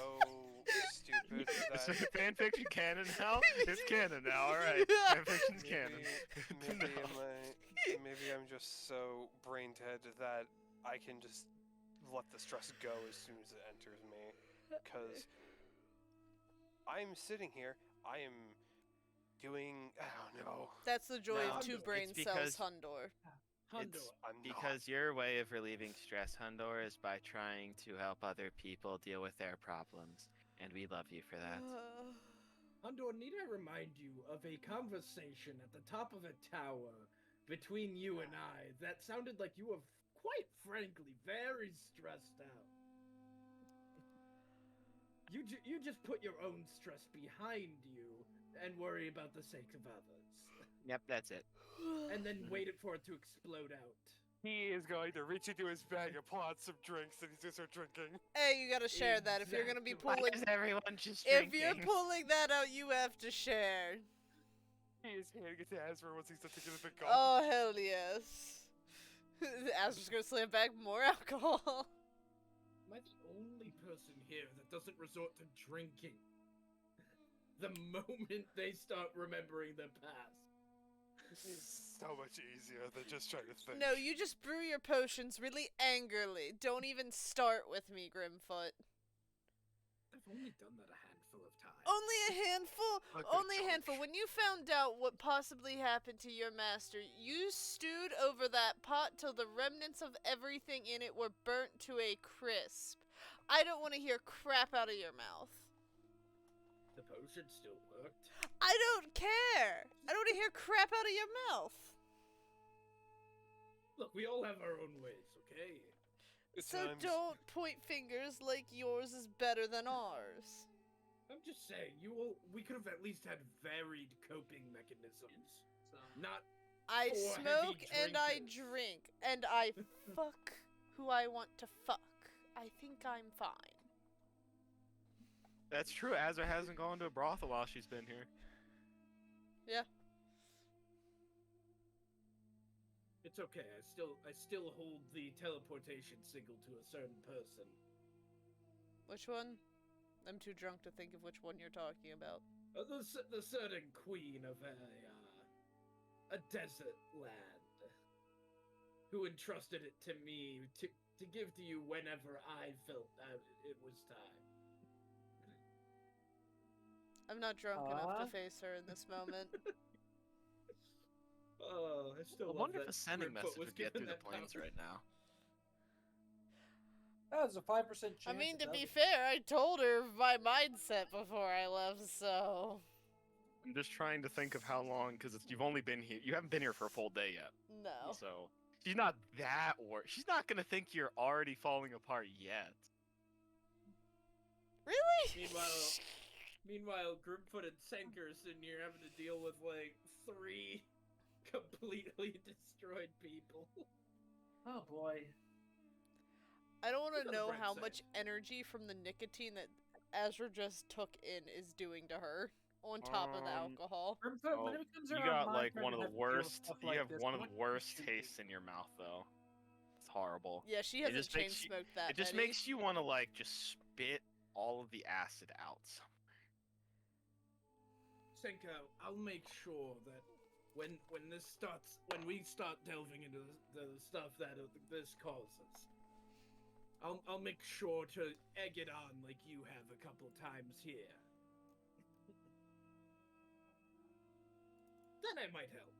stupid Is that fanfiction canon now? It's canon now, alright. Fanfiction's canon. Good to know. maybe I'm just so brain dead that I can just let the stress go as soon as it enters me. Because I'm sitting here, I am doing, I don't know. That's the joy No, of two it's brain because- cells, Hundor. Hundo, I'm not. Because your way of relieving stress, Hundor, is by trying to help other people deal with their problems, and we love you for that. Hundo, need I remind you of a conversation at the top of a tower between you and I that sounded like you were quite frankly very stressed out. You just put your own stress behind you and worry about the sake of others. Yep, that's it. And then waited for it to explode out. He is going to reach into his bag and pull out some drinks and he's going to start drinking. Hey, you gotta share that. If you're gonna be Exactly. Why pulling, is everyone just if drinking? you're pulling that out, you have to share. He is handing it to Azra once he's done taking a big gulp. Oh hell yes. Azra's gonna slam back more alcohol. Am I the only person here that doesn't resort to drinking the moment they start remembering their past? It's so much easier than just trying to think. No, you just brew your potions really angrily. Don't even start with me, Grimfoot. I've only done that a handful of times. Only a handful? Okay, Only a George. handful. When you found out what possibly happened to your master, you stewed over that pot till the remnants of everything in it were burnt to a crisp. I don't want to hear crap out of your mouth. The potion still worked. I don't care. I don't want to hear crap out of your mouth. Look, we all have our own ways, okay? So Sometimes- don't point fingers like yours is better than ours. I'm just saying, we could have at least had varied coping mechanisms. Not I Or heavy smoke and I drinkers. drink and I fuck who I want to fuck. I think I'm fine. That's true. Azra hasn't gone to a brothel while she's been here. Yeah. It's okay. I still hold the teleportation signal to a certain person. Which one? I'm too drunk to think of which one you're talking about. The certain queen of a desert land, who entrusted it to me to give to you whenever I felt that it was time. I'm not drunk enough to face her in this moment. Oh, I still I love wonder if that a sending Grimfoot message was would get given through the that planes power. right now. That's a 5% chance. I mean, it to be doesn't. fair, I told her my mindset before I left, so I'm just trying to think of how long, because you've only been here. You haven't been here for a full day yet. no. So she's not that worried. She's not gonna think you're already falling apart yet. Really? Meanwhile, Grimfoot and Senker are sitting here having to deal with like 3 completely destroyed people. Oh boy. I don't want Look to on the know bright how side. much energy from the nicotine that Azra just took in is doing to her, on top of the alcohol. Grimfoot, Oh, when it comes you around got my like turn one to of the have to deal with worst. stuff You like have this, one I of want the you to worst shoot me. tastes in your mouth, though. It's horrible. Yeah, she It hasn't just chain makes you- smoked that It just many. makes you want to like just spit all of the acid out. Senko, I'll make sure that when we start delving into the stuff that this causes, I'll make sure to egg it on like you have a couple times here. Then I might help.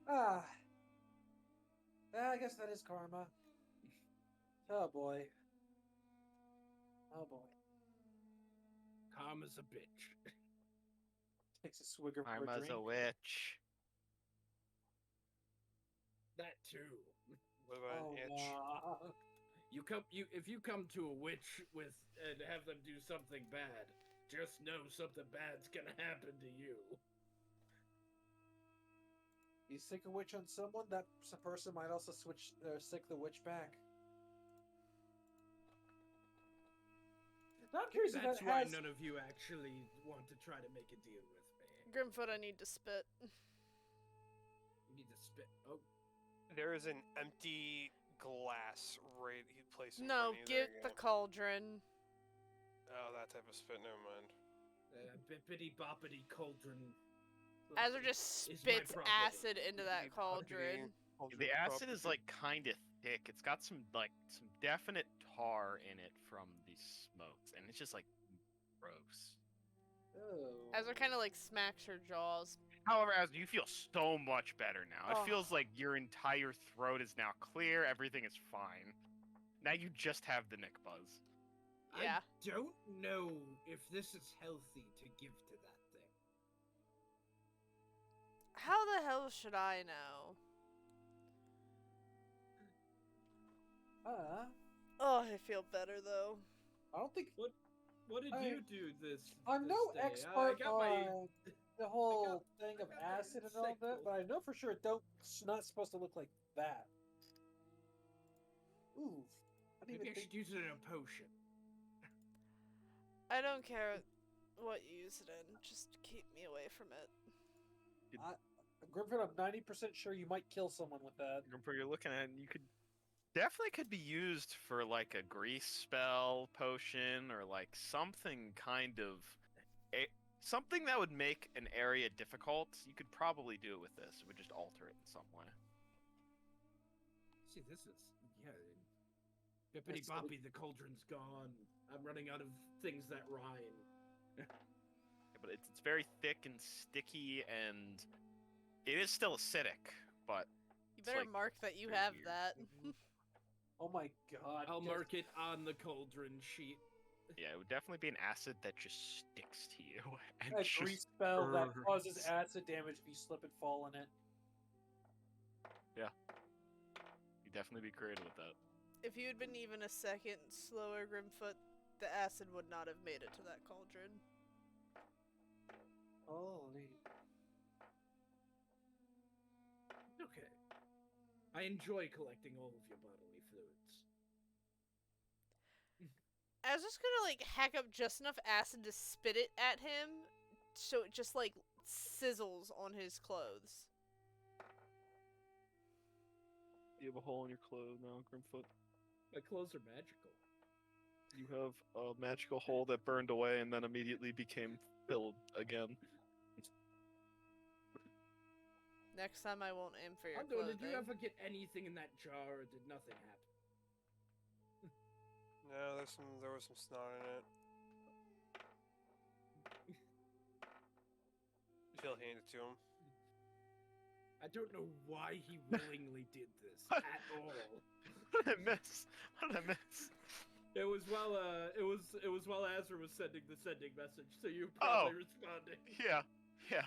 Ah. Yeah, I guess that is karma. Oh boy. Oh boy. Karma's a bitch. Takes a swig of her Karma's drink. a witch. That too. What about Oh an itch? no. If you come to a witch with and have them do something bad, just know something bad's gonna happen to you. You sick a witch on someone, that person might also sick the witch back. Now I'm curious if That's that why has. none of you actually want to try to make a deal with me. Grimfoot, I need to spit. You need to spit. Oh, There is an empty glass right placed in No, front of you get there the again. cauldron. Oh, that type of spit. Never mind. bippity boppity cauldron. Azra just Is my spits property. acid into that Bippity boppity. cauldron. The acid is like kind of thick. It's got some definite tar in it from the smokes, and it's just like gross. Oh. Azra kind of like smacks her jaws. However, as you feel so much better now. Oh. It feels like your entire throat is now clear. Everything is fine. Now you just have the Nick buzz. Yeah. I don't know if this is healthy to give to that thing. How the hell should I know? Oh, I feel better though. I don't think What did you do this? I'm this no day? expert I got my. on the whole thing of got my acid and all that, insect but I know for sure it's not supposed to look like that. Ooh, I didn't Maybe even I think. should use it in a potion. I don't care what you use it in. Just keep me away from it. Grimford, I'm 90% sure you might kill someone with that. You're looking at it, you could definitely be used for like a grease spell potion or like something kind of something that would make an area difficult. You could probably do it with this. It would just alter it in some way. See, this is bippity boppy. The cauldron's gone. I'm running out of things that rhyme. Yeah, but it's very thick and sticky, and it is still acidic. But You it's, better like, mark that you very have weird. that. Oh my god. I'll just- mark it on the cauldron sheet. Yeah, it would definitely be an acid that just sticks to you. And A just grease spell that causes burns. acid damage if you slip and fall in it. You'd definitely be creative with that. If you had been even a second slower, Grimfoot, the acid would not have made it to that cauldron. Holy. Okay. I enjoy collecting all of your bodily fluids. I was just gonna like hack up just enough acid to spit it at him, so it just like sizzles on his clothes. You have a hole in your clothes now, Grimfoot. My clothes are magical. You have a magical hole that burned away and then immediately became filled again. Next time I won't aim for your Aldo, clothing. did you ever get anything in that jar, or did nothing happen? No, there was some snot in it. Phil handed it to him. I don't know why he willingly did this What? at all. What did I miss? What did I miss? It was while Azra was sending the sending message, so you Oh. probably responded. Yeah. Yeah.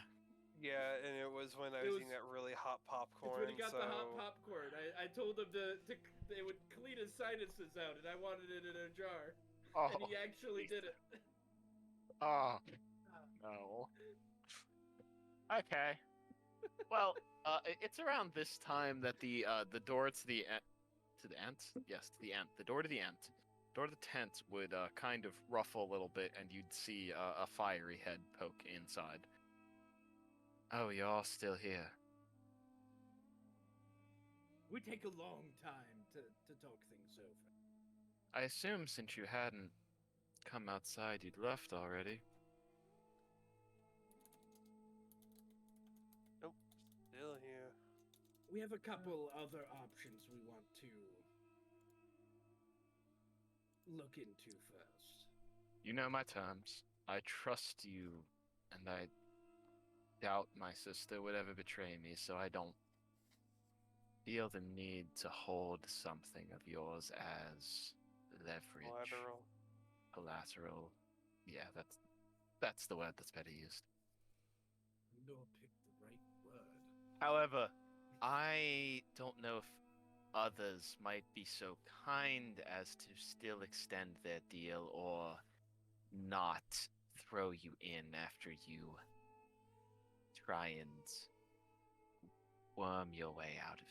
Yeah, and it was when I It was was- eating that really hot It's popcorn. when he got so the hot popcorn. I told him they would clean his sinuses out, and I wanted it in a jar, Oh. and he actually did it. Oh. No. Okay. Well, it's around this time that the door to the ant, yes, to the ant, the door to the ant, door to the tent would kind of ruffle a little bit, and you'd see a fiery head poke inside. Oh, you're all still here. We take a long time to talk things over. I assume since you hadn't come outside, you'd left already. Nope, still here. We have a couple other options we want to look into first. You know my terms. I trust you, and I doubt my sister would ever betray me, so I don't feel the need to hold something of yours as leverage. Collateral. Collateral. Yeah, that's the word that's better used. Nor pick the right word. However, I don't know if others might be so kind as to still extend their deal or not throw you in after you try and worm your way out of it.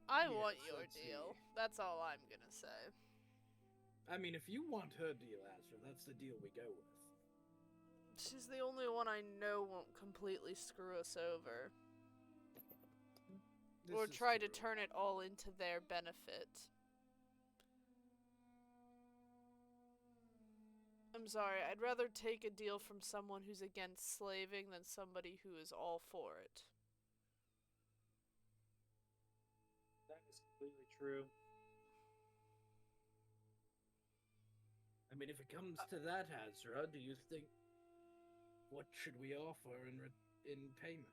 I Yes, want your let's deal. see. That's all I'm gonna say. I mean, if you want her deal, Azra, that's the deal we go with. She's the only one I know won't completely screw us over. Or This is try to true. turn it all into their benefit. I'm sorry, I'd rather take a deal from someone who's against slaving than somebody who is all for it. That is completely true. I mean, if it comes to that, Azra, do you think what should we offer in payment?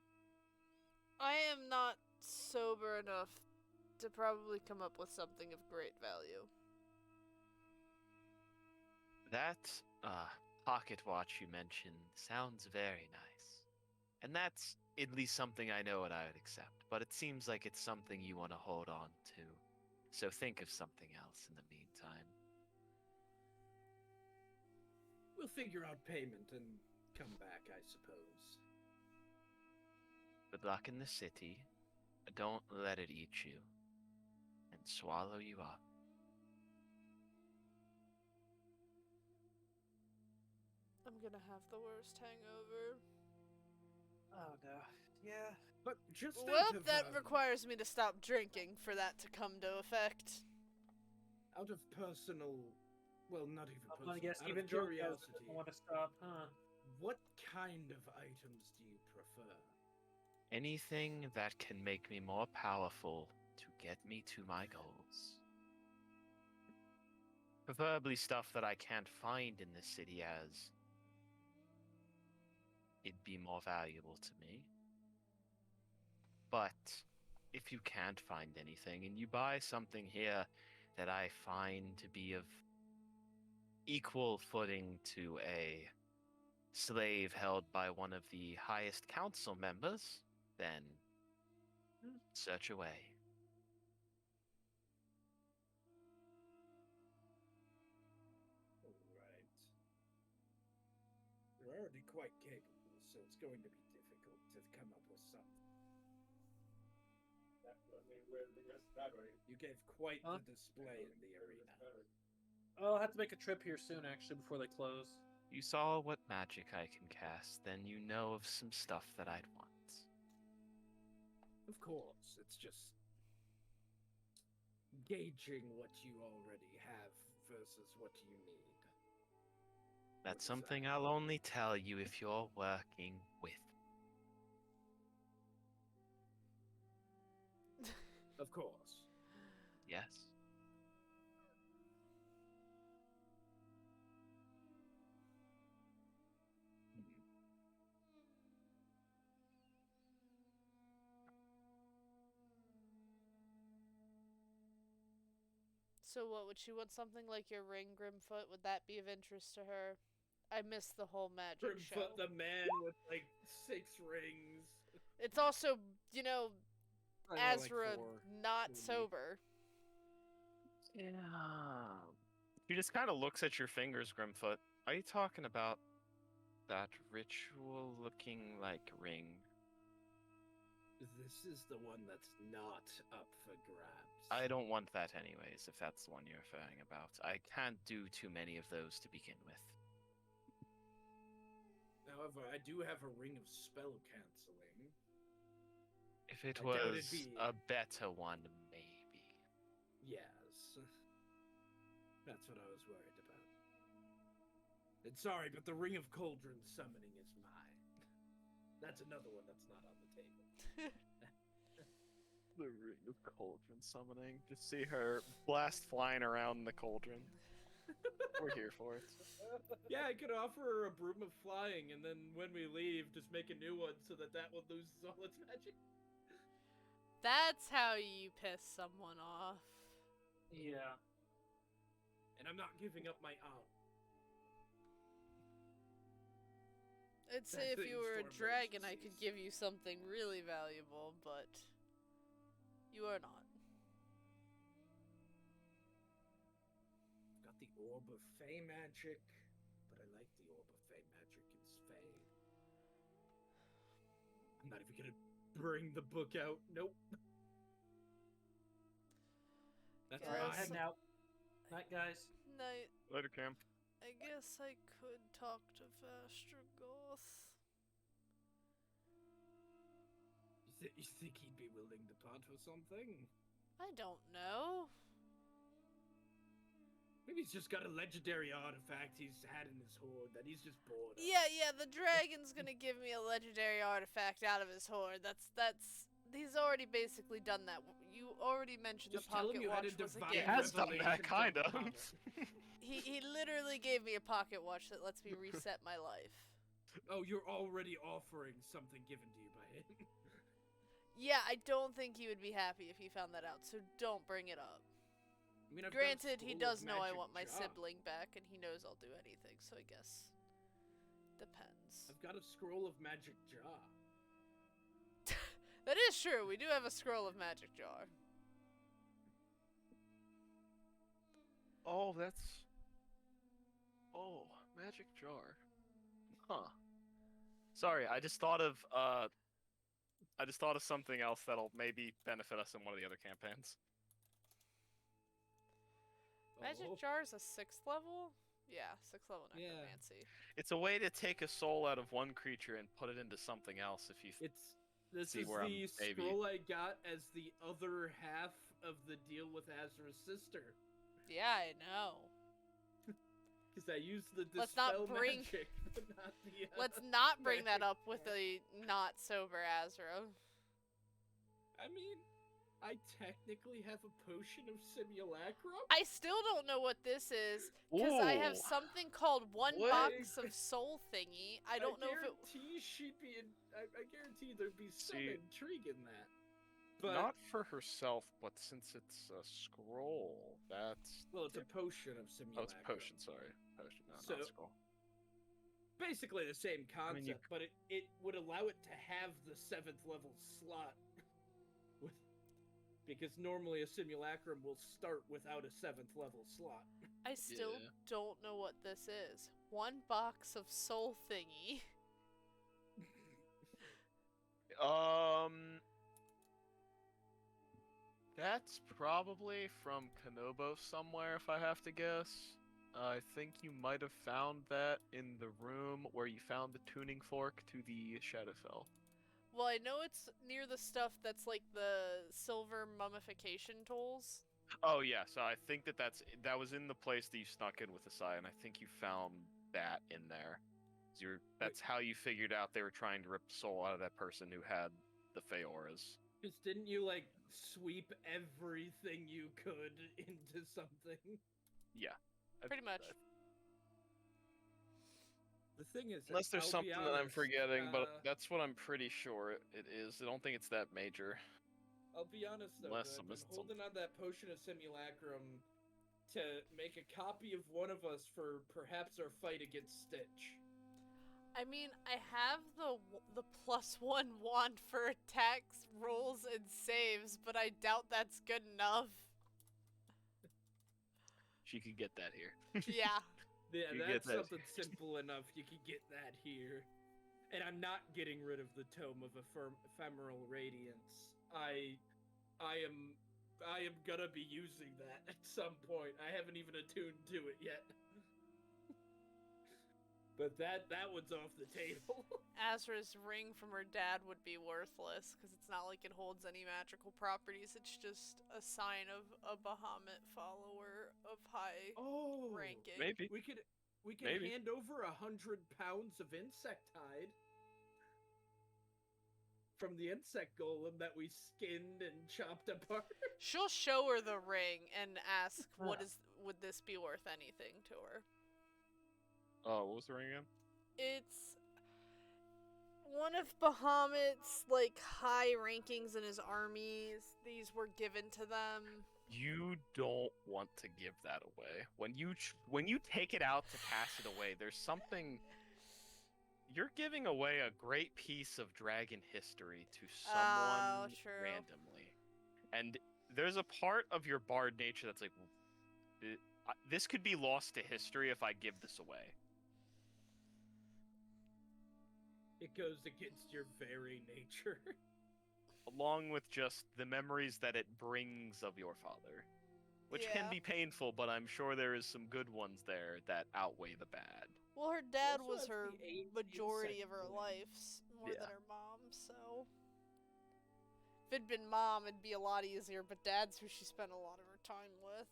I am not sober enough to probably come up with something of great value. That pocket watch you mentioned sounds very nice. And that's at least something I know what I would accept. But it seems like it's something you want to hold on to. So think of something else in the meantime. We'll figure out payment and come back, I suppose. Good luck in the city. Don't let it eat you and swallow you up. I'm gonna have the worst hangover. Oh no. Yeah. But just Well, out of, that requires me to stop drinking for that to come to effect. out of personal, well, not even I'm personal, gonna guess out even of drunk curiosity, doesn't want to stop, huh? what kind of items do you prefer? Anything that can make me more powerful to get me to my goals. Preferably stuff that I can't find in this city, as it'd be more valuable to me. But if you can't find anything and you buy something here that I find to be of equal footing to a slave held by one of the highest council members, then search away. Alright. You're already quite capable, so it's going to be difficult to come up with something. You gave quite Huh? the display in the arena. I'll have to make a trip here soon, actually, before they close. You saw what magic I can cast, then you know of some stuff that I'd want. Of course, it's just gauging what you already have versus what you need. That's What is something that? I'll only tell you if you're working with. Of course. Yes? So what, would she want something like your ring, Grimfoot? Would that be of interest to her? I missed the whole magic show. Grimfoot the man with like 6 rings. It's also, you know, Probably more like Azra 4, not maybe. sober. Yeah. She just kind of looks at your fingers, Grimfoot. Are you talking about that ritual-looking like ring? This is the one that's not up for grabs. I don't want that anyways, if that's the one you're referring about. I can't do too many of those to begin with. However, I do have a ring of spell canceling. If it I doubt was it'd be- a better one, maybe. Yes. That's what I was worried about. And sorry, but the Ring of Cauldron summoning is mine. That's another one that's not on the table. The ring of cauldron summoning. Just see her blast flying around the cauldron. We're here for it. Yeah, I could offer her a broom of flying, and then when we leave, just make a new one so that that one loses all its magic. That's how you piss someone off. Yeah. And I'm not giving up my arm. I'd say That if you thing's were a for dragon, I could emergencies. give you something really valuable, but you are not. Got the Orb of Fey magic, but I like the Orb of Fey magic in Spade. I'm not even gonna bring the book out. Nope. That's Guys. Alright, I'm mine. heading out. Night, guys. Night. Later, Cam. I guess I could talk to Vastragoth. You think he'd be willing to part for something? I don't know. Maybe he's just got a legendary artifact he's had in his hoard that he's just bored of. Yeah, the dragon's gonna give me a legendary artifact out of his hoard. He's already basically done that. You already mentioned Just the tell pocket him you had watch a was a divine gift. has done that, revelation from kinda. the Father. He literally gave me a pocket watch that lets me reset my life. Oh, you're already offering something given to you by him. Yeah, I don't think he would be happy if he found that out, so don't bring it up. I mean, I've got a Granted, he Scroll of does know I Magic want my jar. sibling back, and he knows I'll do anything, so I guess. Depends. I've got a scroll of magic jar. That is true, we do have a scroll of magic jar. Oh, that's... Oh, magic jar. Huh. Sorry, I just thought of something else that'll maybe benefit us in one of the other campaigns. Magic Oh. jar is a 6th level? Yeah, 6th level Yeah. necromancy. It's a way to take a soul out of one creature and put it into something else if you... This See is where I'm the maybe- scroll I got as the other half of the deal with Azra's sister. Yeah, I know. Because I used the Let's not dispel bring- magic, but not the. Let's not bring that magic up with jar. a not sober Azra. I mean, I technically have a potion of simulacrum. I still don't know what this is, because I have Ooh. something called one What? box of soul thingy. I don't know if it. guarantee she'd be. I guarantee there'd be some See, intrigue in that. But Not for herself, but since it's a scroll, that's... well, it's a potion of Oh, simulacrum. it's a potion, sorry. Potion, not So- scroll. Basically the same concept, mean, you but it would allow it to have the 7th level slot. With, because normally a simulacrum will start without a 7th level slot. I still Yeah. don't know what this is. One box of soul thingy. That's probably from Kanobo somewhere, if I have to guess. I think you might have found that in the room where you found the tuning fork to the Shadowfell. Well, I know it's near the stuff that's like the silver mummification tools. Oh yeah, so I think that was in the place that you snuck in with Asai, and I think you found that in there. So that's how you figured out they were trying to rip the soul out of that person who had the Feoras. Because didn't you, like, sweep everything you could into something? Yeah. Pretty much. The thing is, Unless there's I'll be something that I'm honest, forgetting, but that's what I'm pretty sure it is. I don't think it's that major. I'll be honest though, Unless I I've been missed holding on that potion of simulacrum to make a copy of one of us for perhaps our fight against Stitch. I mean, I have the +1 wand for attacks, rolls, and saves, but I doubt that's good enough. She could get that here. Yeah. Yeah, You get that's that. something simple enough. You can get that here. And I'm not getting rid of the Tome of Ephemeral Radiance. I am gonna be using that at some point. I haven't even attuned to it yet. But that one's off the table. Azra's ring from her dad would be worthless, because it's not like it holds any magical properties. It's just a sign of a Bahamut follower of high ranking. Maybe. We could Maybe. hand over 100 pounds of insect hide from the insect golem that we skinned and chopped apart. She'll show her the ring and ask, would this be worth anything to her? Oh, what was the ring again? It's one of Bahamut's, like, high rankings in his armies. These were given to them. You don't want to give that away. When you take it out to pass it away, there's something. You're giving away a great piece of dragon history to someone true. randomly, and there's a part of your bard nature that's like, this could be lost to history if I give this away. It goes against your very nature. Along with just the memories that it brings of your father, which can be painful, but I'm sure there is some good ones there that outweigh the bad. Well, her dad also was has her the majority insect of her blade. life, more than her mom, so... If it'd been mom, it'd be a lot easier, but dad's who she spent a lot of her time with.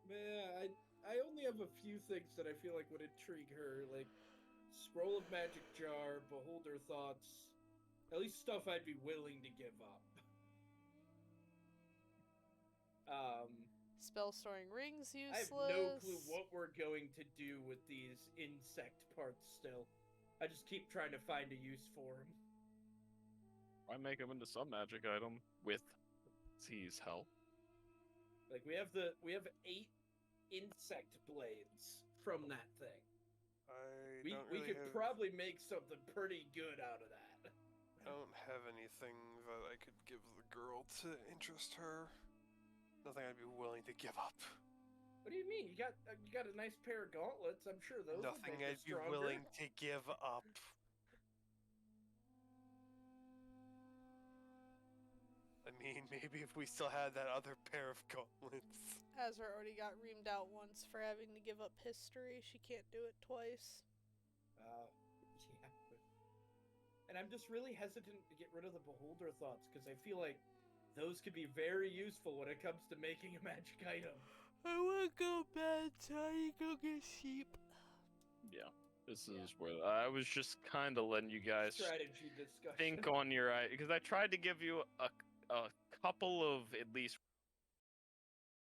Man, I only have a few things that I feel like would intrigue her, like Scroll of Magic Jar, Beholder Thoughts, at least stuff I'd be willing to give up. Spell storing rings useless. I have no clue what we're going to do with these insect parts still. I just keep trying to find a use for them. I make them into some magic item with Z's help. Like we have 8 insect blades from that thing. We could probably make something pretty good out of that. I don't have anything that I could give the girl to interest her. Nothing I'd be willing to give up. What do you mean? You got a nice pair of gauntlets. I'm sure those. Nothing would make I'd her be stronger. willing to give up. I mean, maybe if we still had that other pair of gauntlets. Azra already got reamed out once for having to give up history. She can't do it twice. Yeah. And I'm just really hesitant to get rid of the Beholder Thoughts, because I feel like those could be very useful when it comes to making a magic item. I wanna go bed, so I go get sheep. Yeah, this is where I was just kind of letting you guys Strategy discussion. think on your because I tried to give you a couple of at least